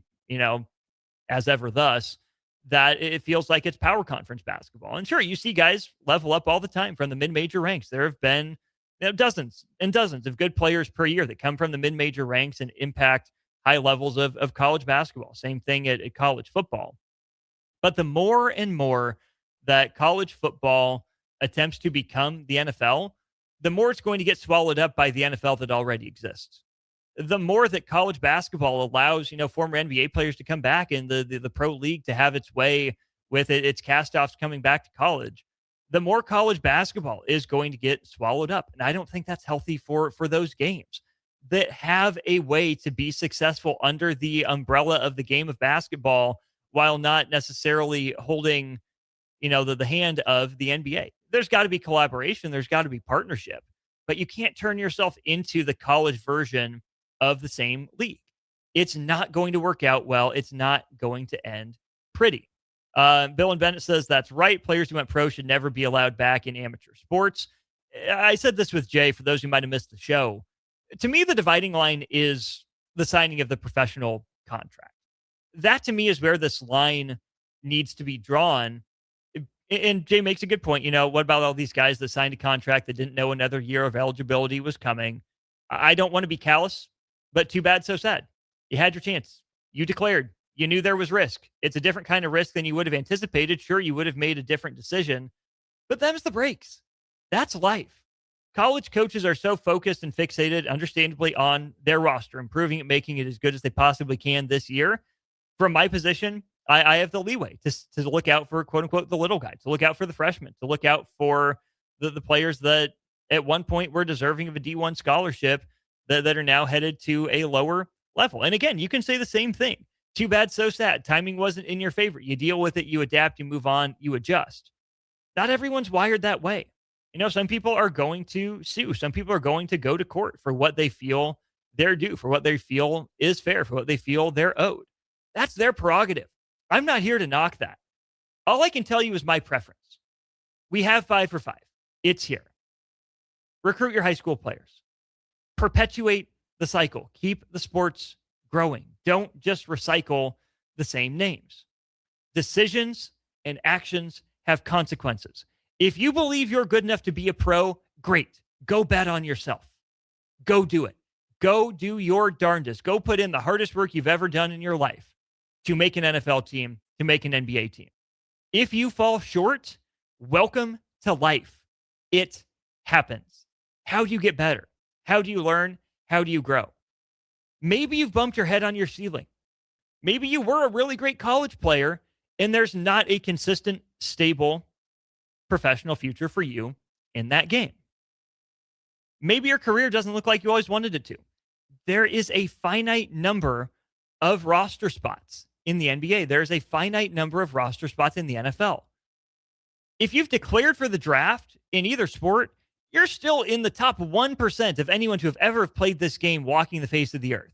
as ever thus, that it feels like it's power conference basketball. And sure, you see guys level up all the time from the mid-major ranks. There have been dozens and dozens of good players per year that come from the mid-major ranks and impact high levels of college basketball. Same thing at college football. But the more and more that college football attempts to become the NFL, the more it's going to get swallowed up by the NFL that already exists. The more that college basketball allows, former NBA players to come back and the pro league to have its way with its cast-offs coming back to college, the more college basketball is going to get swallowed up. And I don't think that's healthy for those games that have a way to be successful under the umbrella of the game of basketball while not necessarily holding, the hand of the NBA. There's got to be collaboration. There's got to be partnership, but you can't turn yourself into the college version of the same league. It's not going to work out well. It's not going to end pretty. Bill and Bennett says that's right. Players who went pro should never be allowed back in amateur sports. I said this with Jay for those who might have missed the show. To me, the dividing line is the signing of the professional contract. That to me is where this line needs to be drawn. And Jay makes a good point. What about all these guys that signed a contract that didn't know another year of eligibility was coming? I don't want to be callous, but too bad, so sad. You had your chance. You declared. You knew there was risk. It's a different kind of risk than you would have anticipated. Sure, you would have made a different decision, but them's the breaks. That's life. College coaches are so focused and fixated, understandably, on their roster, improving it, making it as good as they possibly can this year. From my position, I have the leeway to look out for, quote unquote, the little guy, to look out for the freshmen, to look out for the players that at one point were deserving of a D1 scholarship that are now headed to a lower level. And again, you can say the same thing. Too bad, so sad. Timing wasn't in your favor. You deal with it, you adapt, you move on, you adjust. Not everyone's wired that way. Some people are going to sue. Some people are going to go to court for what they feel they're due, for what they feel is fair, for what they feel they're owed. That's their prerogative. I'm not here to knock that. All I can tell you is my preference. We have 5 for 5. It's here. Recruit your high school players. Perpetuate the cycle. Keep the sports growing. Don't just recycle the same names. Decisions and actions have consequences. If you believe you're good enough to be a pro, great. Go bet on yourself. Go do it. Go do your darndest. Go put in the hardest work you've ever done in your life to make an NFL team, to make an NBA team. If you fall short, welcome to life. It happens. How do you get better? How do you learn? How do you grow? Maybe you've bumped your head on your ceiling. Maybe you were a really great college player and there's not a consistent, stable professional future for you in that game. Maybe your career doesn't look like you always wanted it to. There is a finite number of roster spots in the NBA. There's a finite number of roster spots in the NFL. If you've declared for the draft in either sport, you're still in the top 1% of anyone to have ever played this game walking the face of the earth.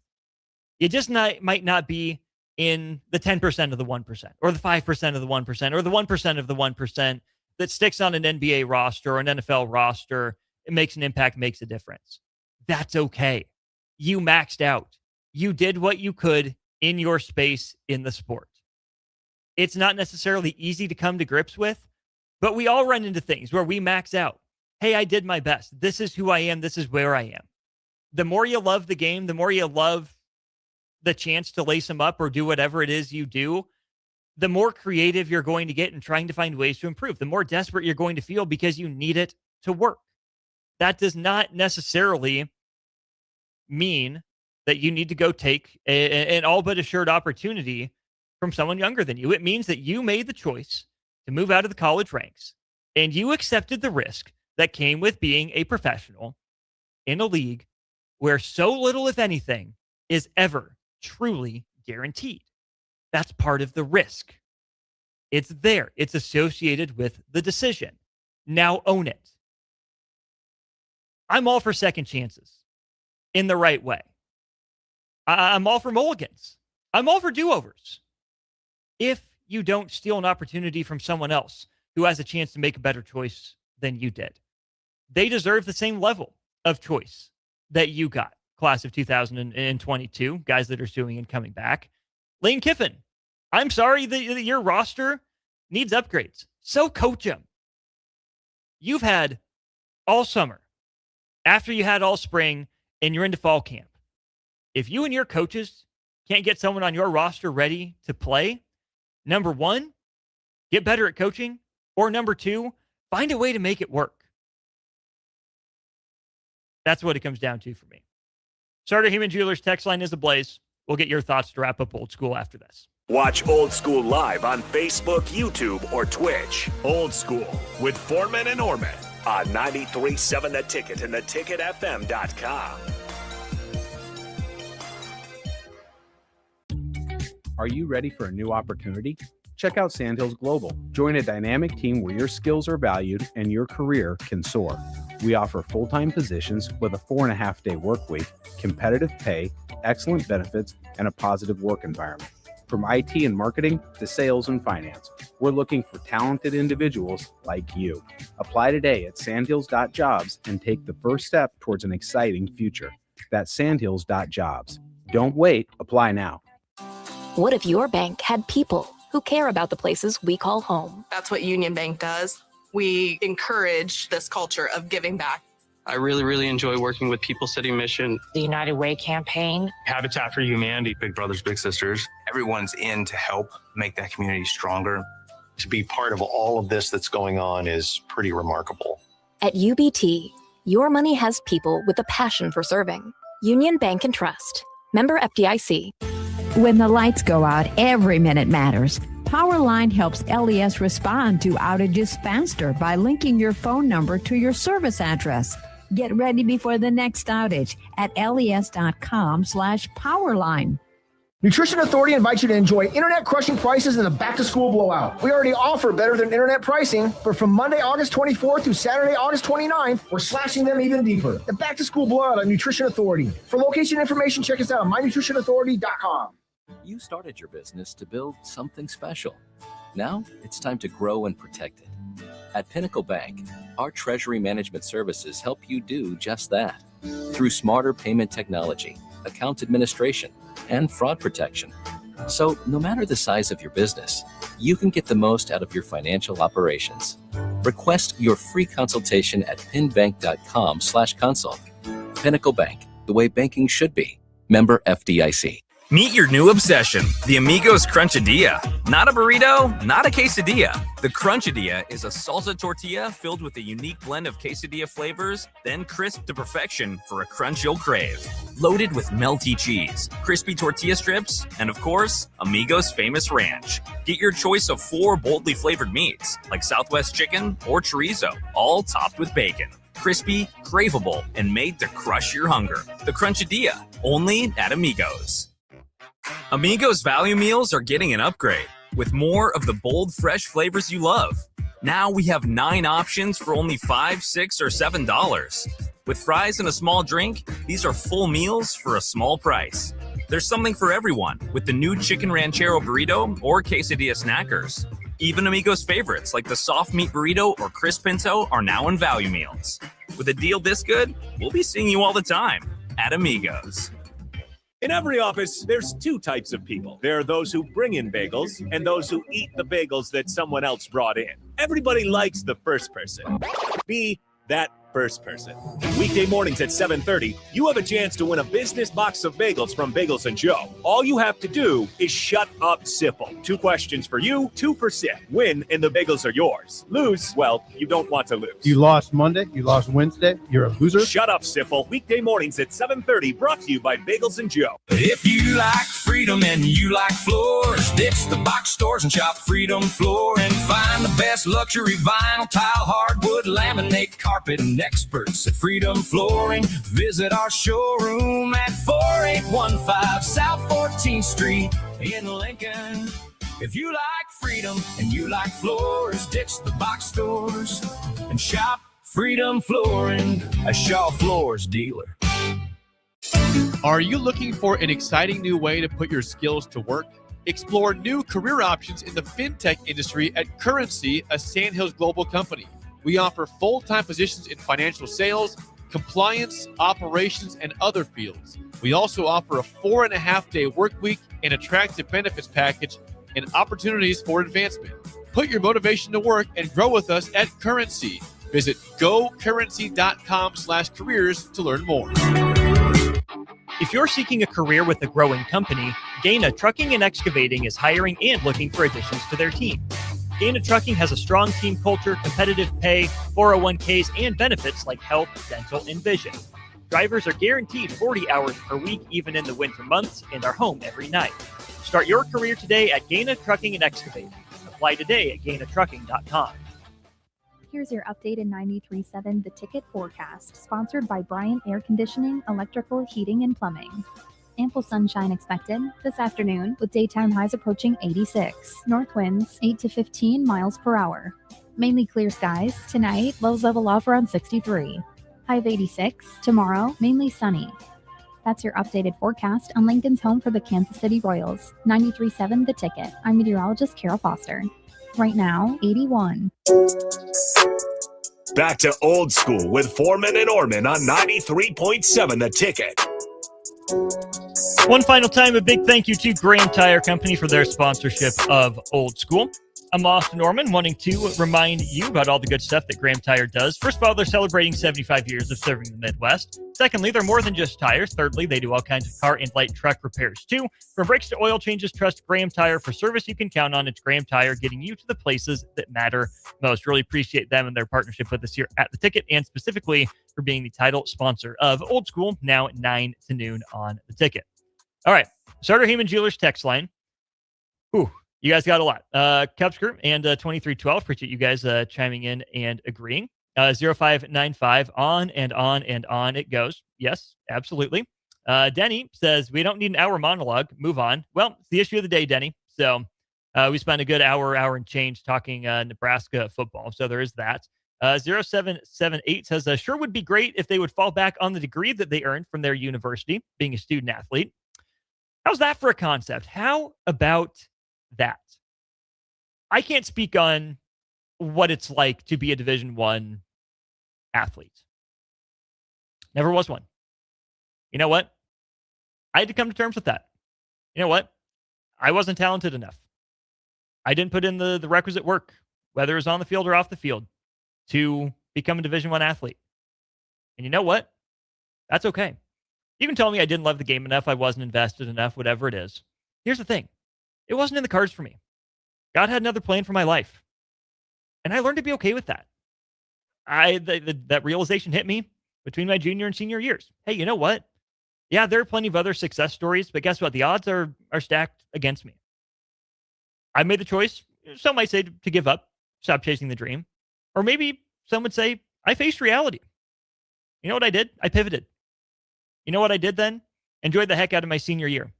You just might not be in the 10% of the 1%, or the 5% of the 1%, or the 1% of the 1% that sticks on an NBA roster or an NFL roster. It makes an impact, makes a difference. That's okay. You maxed out. You did what you could in your space in the sport. It's not necessarily easy to come to grips with, but we all run into things where we max out. Hey, I did my best. This is who I am. This is where I am. The more you love the game, the more you love the chance to lace them up or do whatever it is you do, the more creative you're going to get in trying to find ways to improve, the more desperate you're going to feel because you need it to work. That does not necessarily mean that you need to go take an all but assured opportunity from someone younger than you. It means that you made the choice to move out of the college ranks and you accepted the risk that came with being a professional in a league where so little, if anything, is ever truly guaranteed. That's part of the risk. It's there. It's associated with the decision. Now own it. I'm all for second chances in the right way. I'm all for mulligans. I'm all for do-overs. If you don't steal an opportunity from someone else who has a chance to make a better choice than you did, they deserve the same level of choice that you got. Class of 2022, guys that are suing and coming back. Lane Kiffin, I'm sorry that your roster needs upgrades. So coach them. You've had all summer, after you had all spring, and you're into fall camp. If you and your coaches can't get someone on your roster ready to play, number one, get better at coaching. Or number two, find a way to make it work. That's what it comes down to for me. Starter Heyman Jewelers text line is ablaze. We'll get your thoughts to wrap up Old School after this. Watch Old School live on Facebook, YouTube, or Twitch. Old School with Foreman and Orman on 93.7 The Ticket and theticketfm.com. Are you ready for a new opportunity? Check out Sandhills Global. Join a dynamic team where your skills are valued and your career can soar. We offer full-time positions with a 4.5-day work week, competitive pay, excellent benefits, and a positive work environment. From IT and marketing to sales and finance, we're looking for talented individuals like you. Apply today at sandhills.jobs and take the first step towards an exciting future. That's sandhills.jobs. Don't wait. Apply now. What if your bank had people who care about the places we call home? That's what Union Bank does. We encourage this culture of giving back. I really enjoy working with People City Mission, the United Way campaign, Habitat for Humanity, Big Brothers Big Sisters. Everyone's in to help make that community stronger. To be part of all of this that's going on is pretty remarkable. At UBT, your money has people with a passion for serving. Union Bank and Trust. Member FDIC. When the lights go out, every minute matters. Powerline helps LES respond to outages faster by linking your phone number to your service address. Get ready before the next outage at les.com/powerline. Nutrition Authority invites you to enjoy internet-crushing prices in the back-to-school blowout. We already offer better than internet pricing, but from Monday, August 24th through Saturday, August 29th, we're slashing them even deeper. The back-to-school blowout on Nutrition Authority. For location information, check us out on mynutritionauthority.com. You started your business to build something special. Now it's time to grow and protect it. At Pinnacle Bank, our treasury management services help you do just that. Through smarter payment technology, account administration, and fraud protection. So no matter the size of your business, you can get the most out of your financial operations. Request your free consultation at pinbank.com/consult. Pinnacle Bank, the way banking should be. Member FDIC. Meet your new obsession, the Amigos Crunchadilla. Not a burrito, not a quesadilla. The Crunchadilla is a salsa tortilla filled with a unique blend of quesadilla flavors, then crisped to perfection for a crunch you'll crave. Loaded with melty cheese, crispy tortilla strips, and of course, Amigos' famous ranch. Get your choice of 4 boldly flavored meats, like Southwest chicken or chorizo, all topped with bacon. Crispy, craveable, and made to crush your hunger. The Crunchadilla, only at Amigos. Amigos value meals are getting an upgrade with more of the bold, fresh flavors you love. Now we have 9 options for only $5, $6, or $7. With fries and a small drink, these are full meals for a small price. There's something for everyone with the new Chicken Ranchero Burrito or Quesadilla Snackers. Even Amigos favorites like the soft meat burrito or crisp pinto are now in value meals. With a deal this good, we'll be seeing you all the time at Amigos. In every office, there's 2 types of people. There are those who bring in bagels and those who eat the bagels that someone else brought in. Everybody likes the first person. Be that first person. Weekday mornings at 7:30, you have a chance to win a business box of bagels from Bagels & Joe. All you have to do is shut up, Sipple. 2 questions for you, 2 for Sip. Win, and the bagels are yours. Lose, well, you don't want to lose. You lost Monday, you lost Wednesday, you're a loser. Shut up, Sipple. Weekday mornings at 7:30, brought to you by Bagels & Joe. If you like freedom and you like floors, ditch the box stores and shop Freedom Floor and find the best luxury vinyl, tile, hardwood, laminate, carpet, and experts at Freedom Flooring. Visit our showroom at 4815 South 14th Street in Lincoln. If you like freedom and you like floors, ditch the box stores and shop Freedom Flooring, a Shaw Floors dealer. Are you looking for an exciting new way to put your skills to work? Explore new career options in the fintech industry at Currency, a Sandhills Global company. We offer full-time positions in financial sales, compliance, operations, and other fields. We also offer a 4.5-day work week, an attractive benefits package, and opportunities for advancement. Put your motivation to work and grow with us at Currency. Visit gocurrency.com/careers to learn more. If you're seeking a career with a growing company, Gaina Trucking and Excavating is hiring and looking for additions to their team. Gaina Trucking has a strong team culture, competitive pay, 401ks, and benefits like health, dental, and vision. Drivers are guaranteed 40 hours per week, even in the winter months, and are home every night. Start your career today at Gaina Trucking and Excavating. Apply today at GainaTrucking.com. Here's your updated 93.7 The Ticket forecast, sponsored by Bryant Air Conditioning, Electrical, Heating, and Plumbing. Ample sunshine expected this afternoon, with daytime highs approaching 86. North winds 8 to 15 miles per hour. Mainly clear skies. Tonight, lows level off around 63. High of 86. Tomorrow, mainly sunny. That's your updated forecast on Lincoln's home for the Kansas City Royals. 93.7 The Ticket. I'm meteorologist Carol Foster. Right now, 81. Back to Old School with Foreman and Orman on 93.7 The Ticket. One final time, a big thank you to Graham Tire Company for their sponsorship of Old School. I'm Austin Norman, wanting to remind you about all the good stuff that Graham Tire does. First of all, they're celebrating 75 years of serving the Midwest. Secondly, they're more than just tires. Thirdly, they do all kinds of car and light truck repairs, too. From brakes to oil changes, trust Graham Tire for service you can count on. It's Graham Tire, getting you to the places that matter most. Really appreciate them and their partnership with us here at The Ticket, and specifically for being the title sponsor of Old School, now at 9 to noon on The Ticket. All right, Starter Heyman Jewelers text line. Ooh. You guys got a lot. Cubsker and 2312. Appreciate you guys chiming in and agreeing. 0595, on and on and on it goes. Yes, absolutely. Denny says, we don't need an hour monologue. Move on. Well, it's the issue of the day, Denny. So we spent a good hour and change talking Nebraska football. So there is that. 0778 says, sure would be great if they would fall back on the degree that they earned from their university, being a student athlete. How's that for a concept? How about that? I can't speak on what it's like to be a Division I athlete. Never was one. You know what? I had to come to terms with that. You know what? I wasn't talented enough. I didn't put in the requisite work, whether it was on the field or off the field, to become a Division I athlete. And you know what? That's okay. You can tell me I didn't love the game enough, I wasn't invested enough, whatever it is. Here's the thing. It wasn't in the cards for me. God had another plan for my life. And I learned to be okay with that. That realization hit me between my junior and senior years. Hey, you know what? Yeah, there are plenty of other success stories, but guess what? The odds are stacked against me. I made the choice, some might say, to give up, stop chasing the dream. Or maybe some would say, I faced reality. You know what I did? I pivoted. You know what I did then? Enjoyed the heck out of my senior year.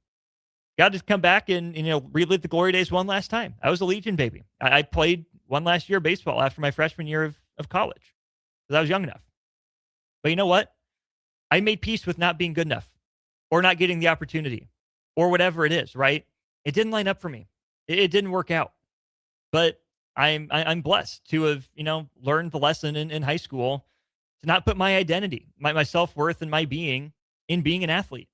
Got to come back and relive the glory days one last time. I was a Legion baby. I played one last year of baseball after my freshman year of college because I was young enough. But you know what? I made peace with not being good enough or not getting the opportunity or whatever it is, right? It didn't line up for me. It didn't work out. But I'm blessed to have, learned the lesson in high school to not put my identity, my self-worth and my being in being an athlete.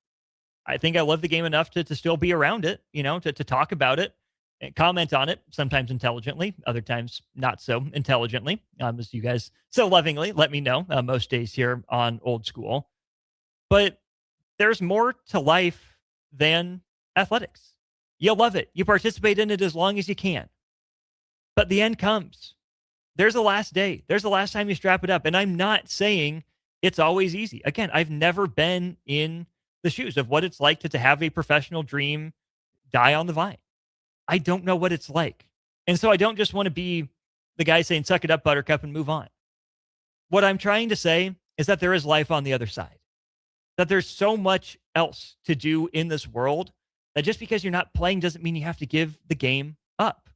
I think I love the game enough to still be around it, to talk about it and comment on it, sometimes intelligently, other times not so intelligently, as you guys so lovingly let me know most days here on Old School. But there's more to life than athletics. You love it. You participate in it as long as you can. But the end comes. There's a last day. There's the last time you strap it up. And I'm not saying it's always easy. Again, I've never been in the shoes of what it's like to have a professional dream die on the vine. I don't know what it's like. And so I don't just want to be the guy saying, suck it up, buttercup, and move on. What I'm trying to say is that there is life on the other side, that there's so much else to do in this world that just because you're not playing doesn't mean you have to give the game up,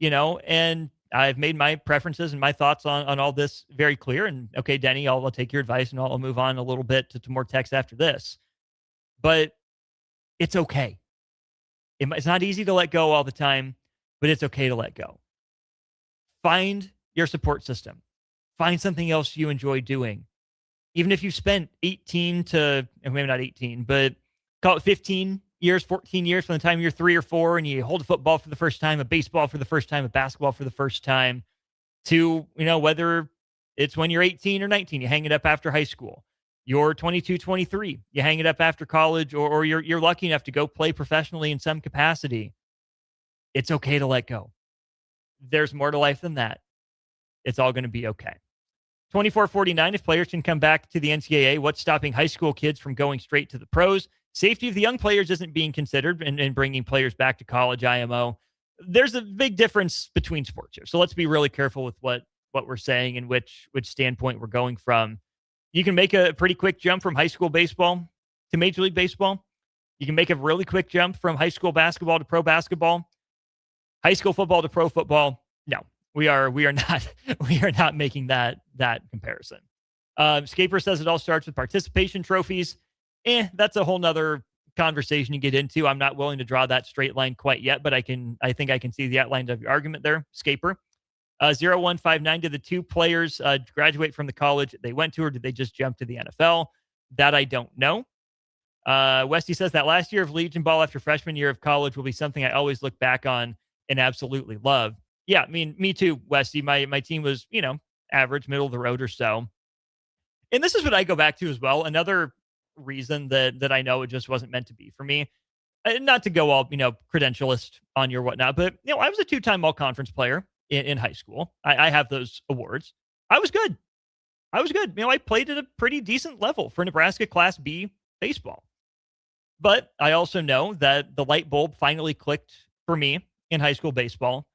and I've made my preferences and my thoughts on all this very clear. And okay, Denny, I'll take your advice and I'll move on a little bit to more text after this. But it's okay. It's not easy to let go all the time, but it's okay to let go. Find your support system. Find something else you enjoy doing. Even if you spent 18 to, maybe not 18, but call it 15 years, 14 years from the time you're 3 or 4 and you hold a football for the first time, a baseball for the first time, a basketball for the first time, to, whether it's when you're 18 or 19, you hang it up after high school. You're 22, 23, you hang it up after college, or you're lucky enough to go play professionally in some capacity. It's okay to let go. there's more to life than that. It's all going to be okay. 2449, if players can come back to the NCAA, what's stopping high school kids from going straight to the pros? Safety of the young players isn't being considered in bringing players back to college, IMO. There's a big difference between sports here. So let's be really careful with what we're saying and which standpoint we're going from. You can make a pretty quick jump from high school baseball to Major League Baseball. You can make a really quick jump from high school basketball to pro basketball. High school football to pro football. No, we are not making that comparison. Scaper says it all starts with participation trophies. That's a whole nother conversation you get into. I'm not willing to draw that straight line quite yet, but I think I can see the outline of your argument there, Scaper. 0159, did the two players graduate from the college they went to, or did they just jump to the NFL? That I don't know. Westy says that last year of Legion ball after freshman year of college will be something I always look back on and absolutely love. Yeah, I mean, me too, Westy. My team was, average, middle of the road or so. And this is what I go back to as well. Another reason that I know it just wasn't meant to be for me. Not to go all, credentialist on your whatnot, but, I was a 2-time all-conference player in high school. I have those awards. I was good. I played at a pretty decent level for Nebraska Class B baseball. But I also know that the light bulb finally clicked for me in high school baseball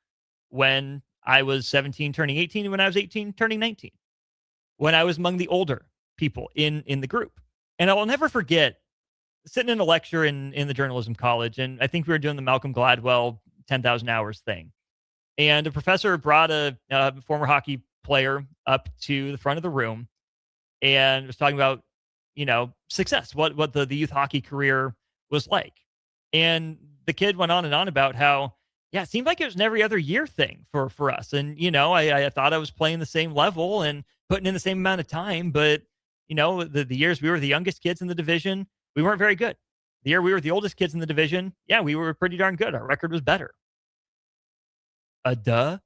when I was 17 turning 18 and when I was 18 turning 19. When I was among the older people in the group. And I will never forget sitting in a lecture in the journalism college, and I think we were doing the Malcolm Gladwell 10,000 hours thing. And a professor brought a former hockey player up to the front of the room and was talking about, success, what the youth hockey career was like. And the kid went on and on about how, it seemed like it was an every other year thing for us. And, I thought I was playing the same level and putting in the same amount of time, but the years we were the youngest kids in the division, we weren't very good. The year we were the oldest kids in the division, we were pretty darn good. Our record was better. That's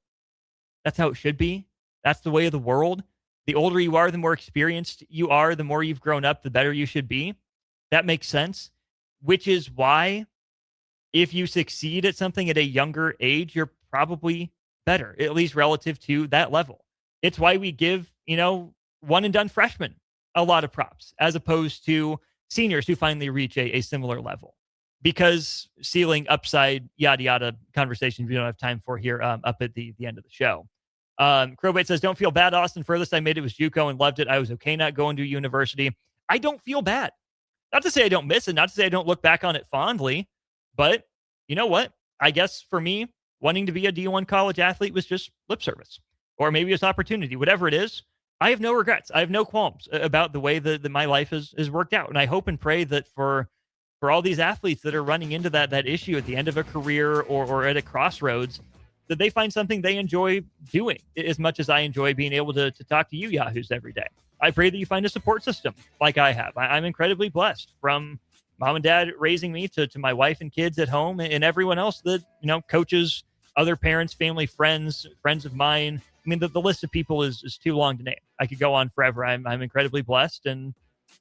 how it should be. That's the way of the world. The older you are, the more experienced you are, the more you've grown up, the better you should be. That makes sense, which is why if you succeed at something at a younger age, you're probably better, at least relative to that level. It's why we give, one and done freshmen a lot of props as opposed to seniors who finally reach a similar level, because ceiling, upside, yada, yada conversations we don't have time for here up at the end of the show. Crowbait says, don't feel bad, Austin. Furthest I made it was JUCO and loved it. I was okay not going to university. I don't feel bad. Not to say I don't miss it, not to say I don't look back on it fondly, but you know what? I guess for me, wanting to be a D1 college athlete was just lip service, or maybe it's opportunity, whatever it is. I have no regrets. I have no qualms about the way that my life has worked out. And I hope and pray that for all these athletes that are running into that issue at the end of a career or at a crossroads, that they find something they enjoy doing as much as I enjoy being able to talk to you Yahoos every day. I pray that you find a support system like I have. I'm incredibly blessed, from mom and dad raising me to my wife and kids at home, and everyone else that, coaches, other parents, family, friends of mine. I mean, the list of people is too long to name. I could go on forever. I'm incredibly blessed, and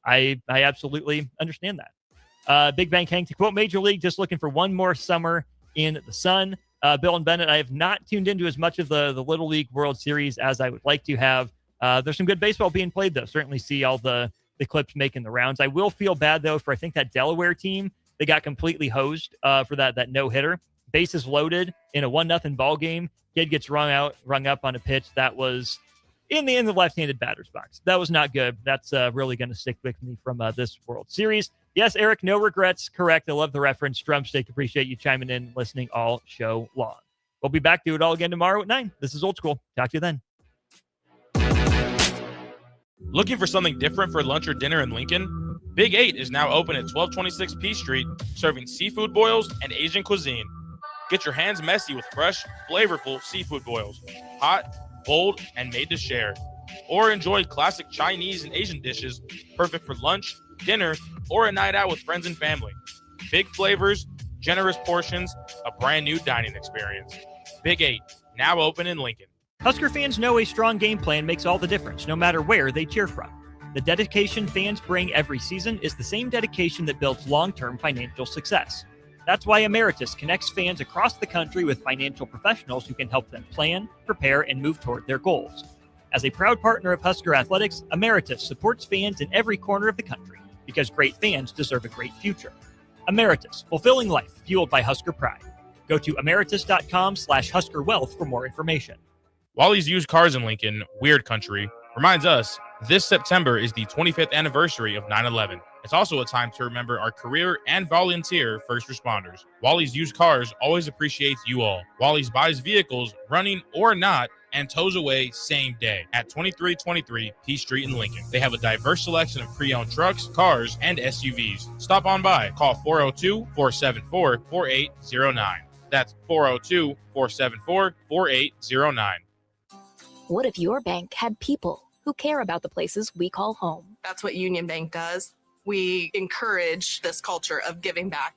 I absolutely understand that. Big Bang Hank, to quote Major League, just looking for one more summer in the sun. Bill and Bennett, I have not tuned into as much of the Little League World Series as I would like to have. There's some good baseball being played, though. Certainly see all the clips making the rounds. I will feel bad, though, for I think that Delaware team. They got completely hosed for that no-hitter. Bases loaded in a 1-0 ball game. Kid gets rung up on a pitch that was in the left-handed batter's box. That was not good. That's really going to stick with me from this World Series. Yes, Eric, no regrets. Correct. I love the reference. Drumstick. Appreciate you chiming in, listening all show long. We'll be back. Do it all again tomorrow at 9. This is Old School. Talk to you then. Looking for something different for lunch or dinner in Lincoln? Big 8 is now open at 1226 P Street, serving seafood boils and Asian cuisine. Get your hands messy with fresh, flavorful seafood boils. Hot, bold, and made to share. Or enjoy classic Chinese and Asian dishes, perfect for lunch, dinner, or a night out with friends and family. Big flavors, generous portions, a brand new dining experience. Big 8, now open in Lincoln. Husker fans know a strong game plan makes all the difference, no matter where they cheer from. The dedication fans bring every season is the same dedication that builds long-term financial success. That's why Emeritus connects fans across the country with financial professionals who can help them plan, prepare, and move toward their goals. As a proud partner of Husker Athletics, Emeritus supports fans in every corner of the country because great fans deserve a great future. Emeritus, fulfilling life, fueled by Husker pride. Go to emeritus.com/Husker Wealth for more information. Wally's Used Cars in Lincoln, Weird Country, reminds us this September is the 25th anniversary of 9/11. It's also a time to remember our career and volunteer first responders. Wally's Used Cars always appreciates you all. Wally's buys vehicles, running or not, and tows away same day at 2323 P Street in Lincoln. They have a diverse selection of pre-owned trucks, cars, and SUVs. Stop on by. Call 402-474-4809. That's 402-474-4809. What if your bank had people who care about the places we call home? That's what Union Bank does. We encourage this culture of giving back.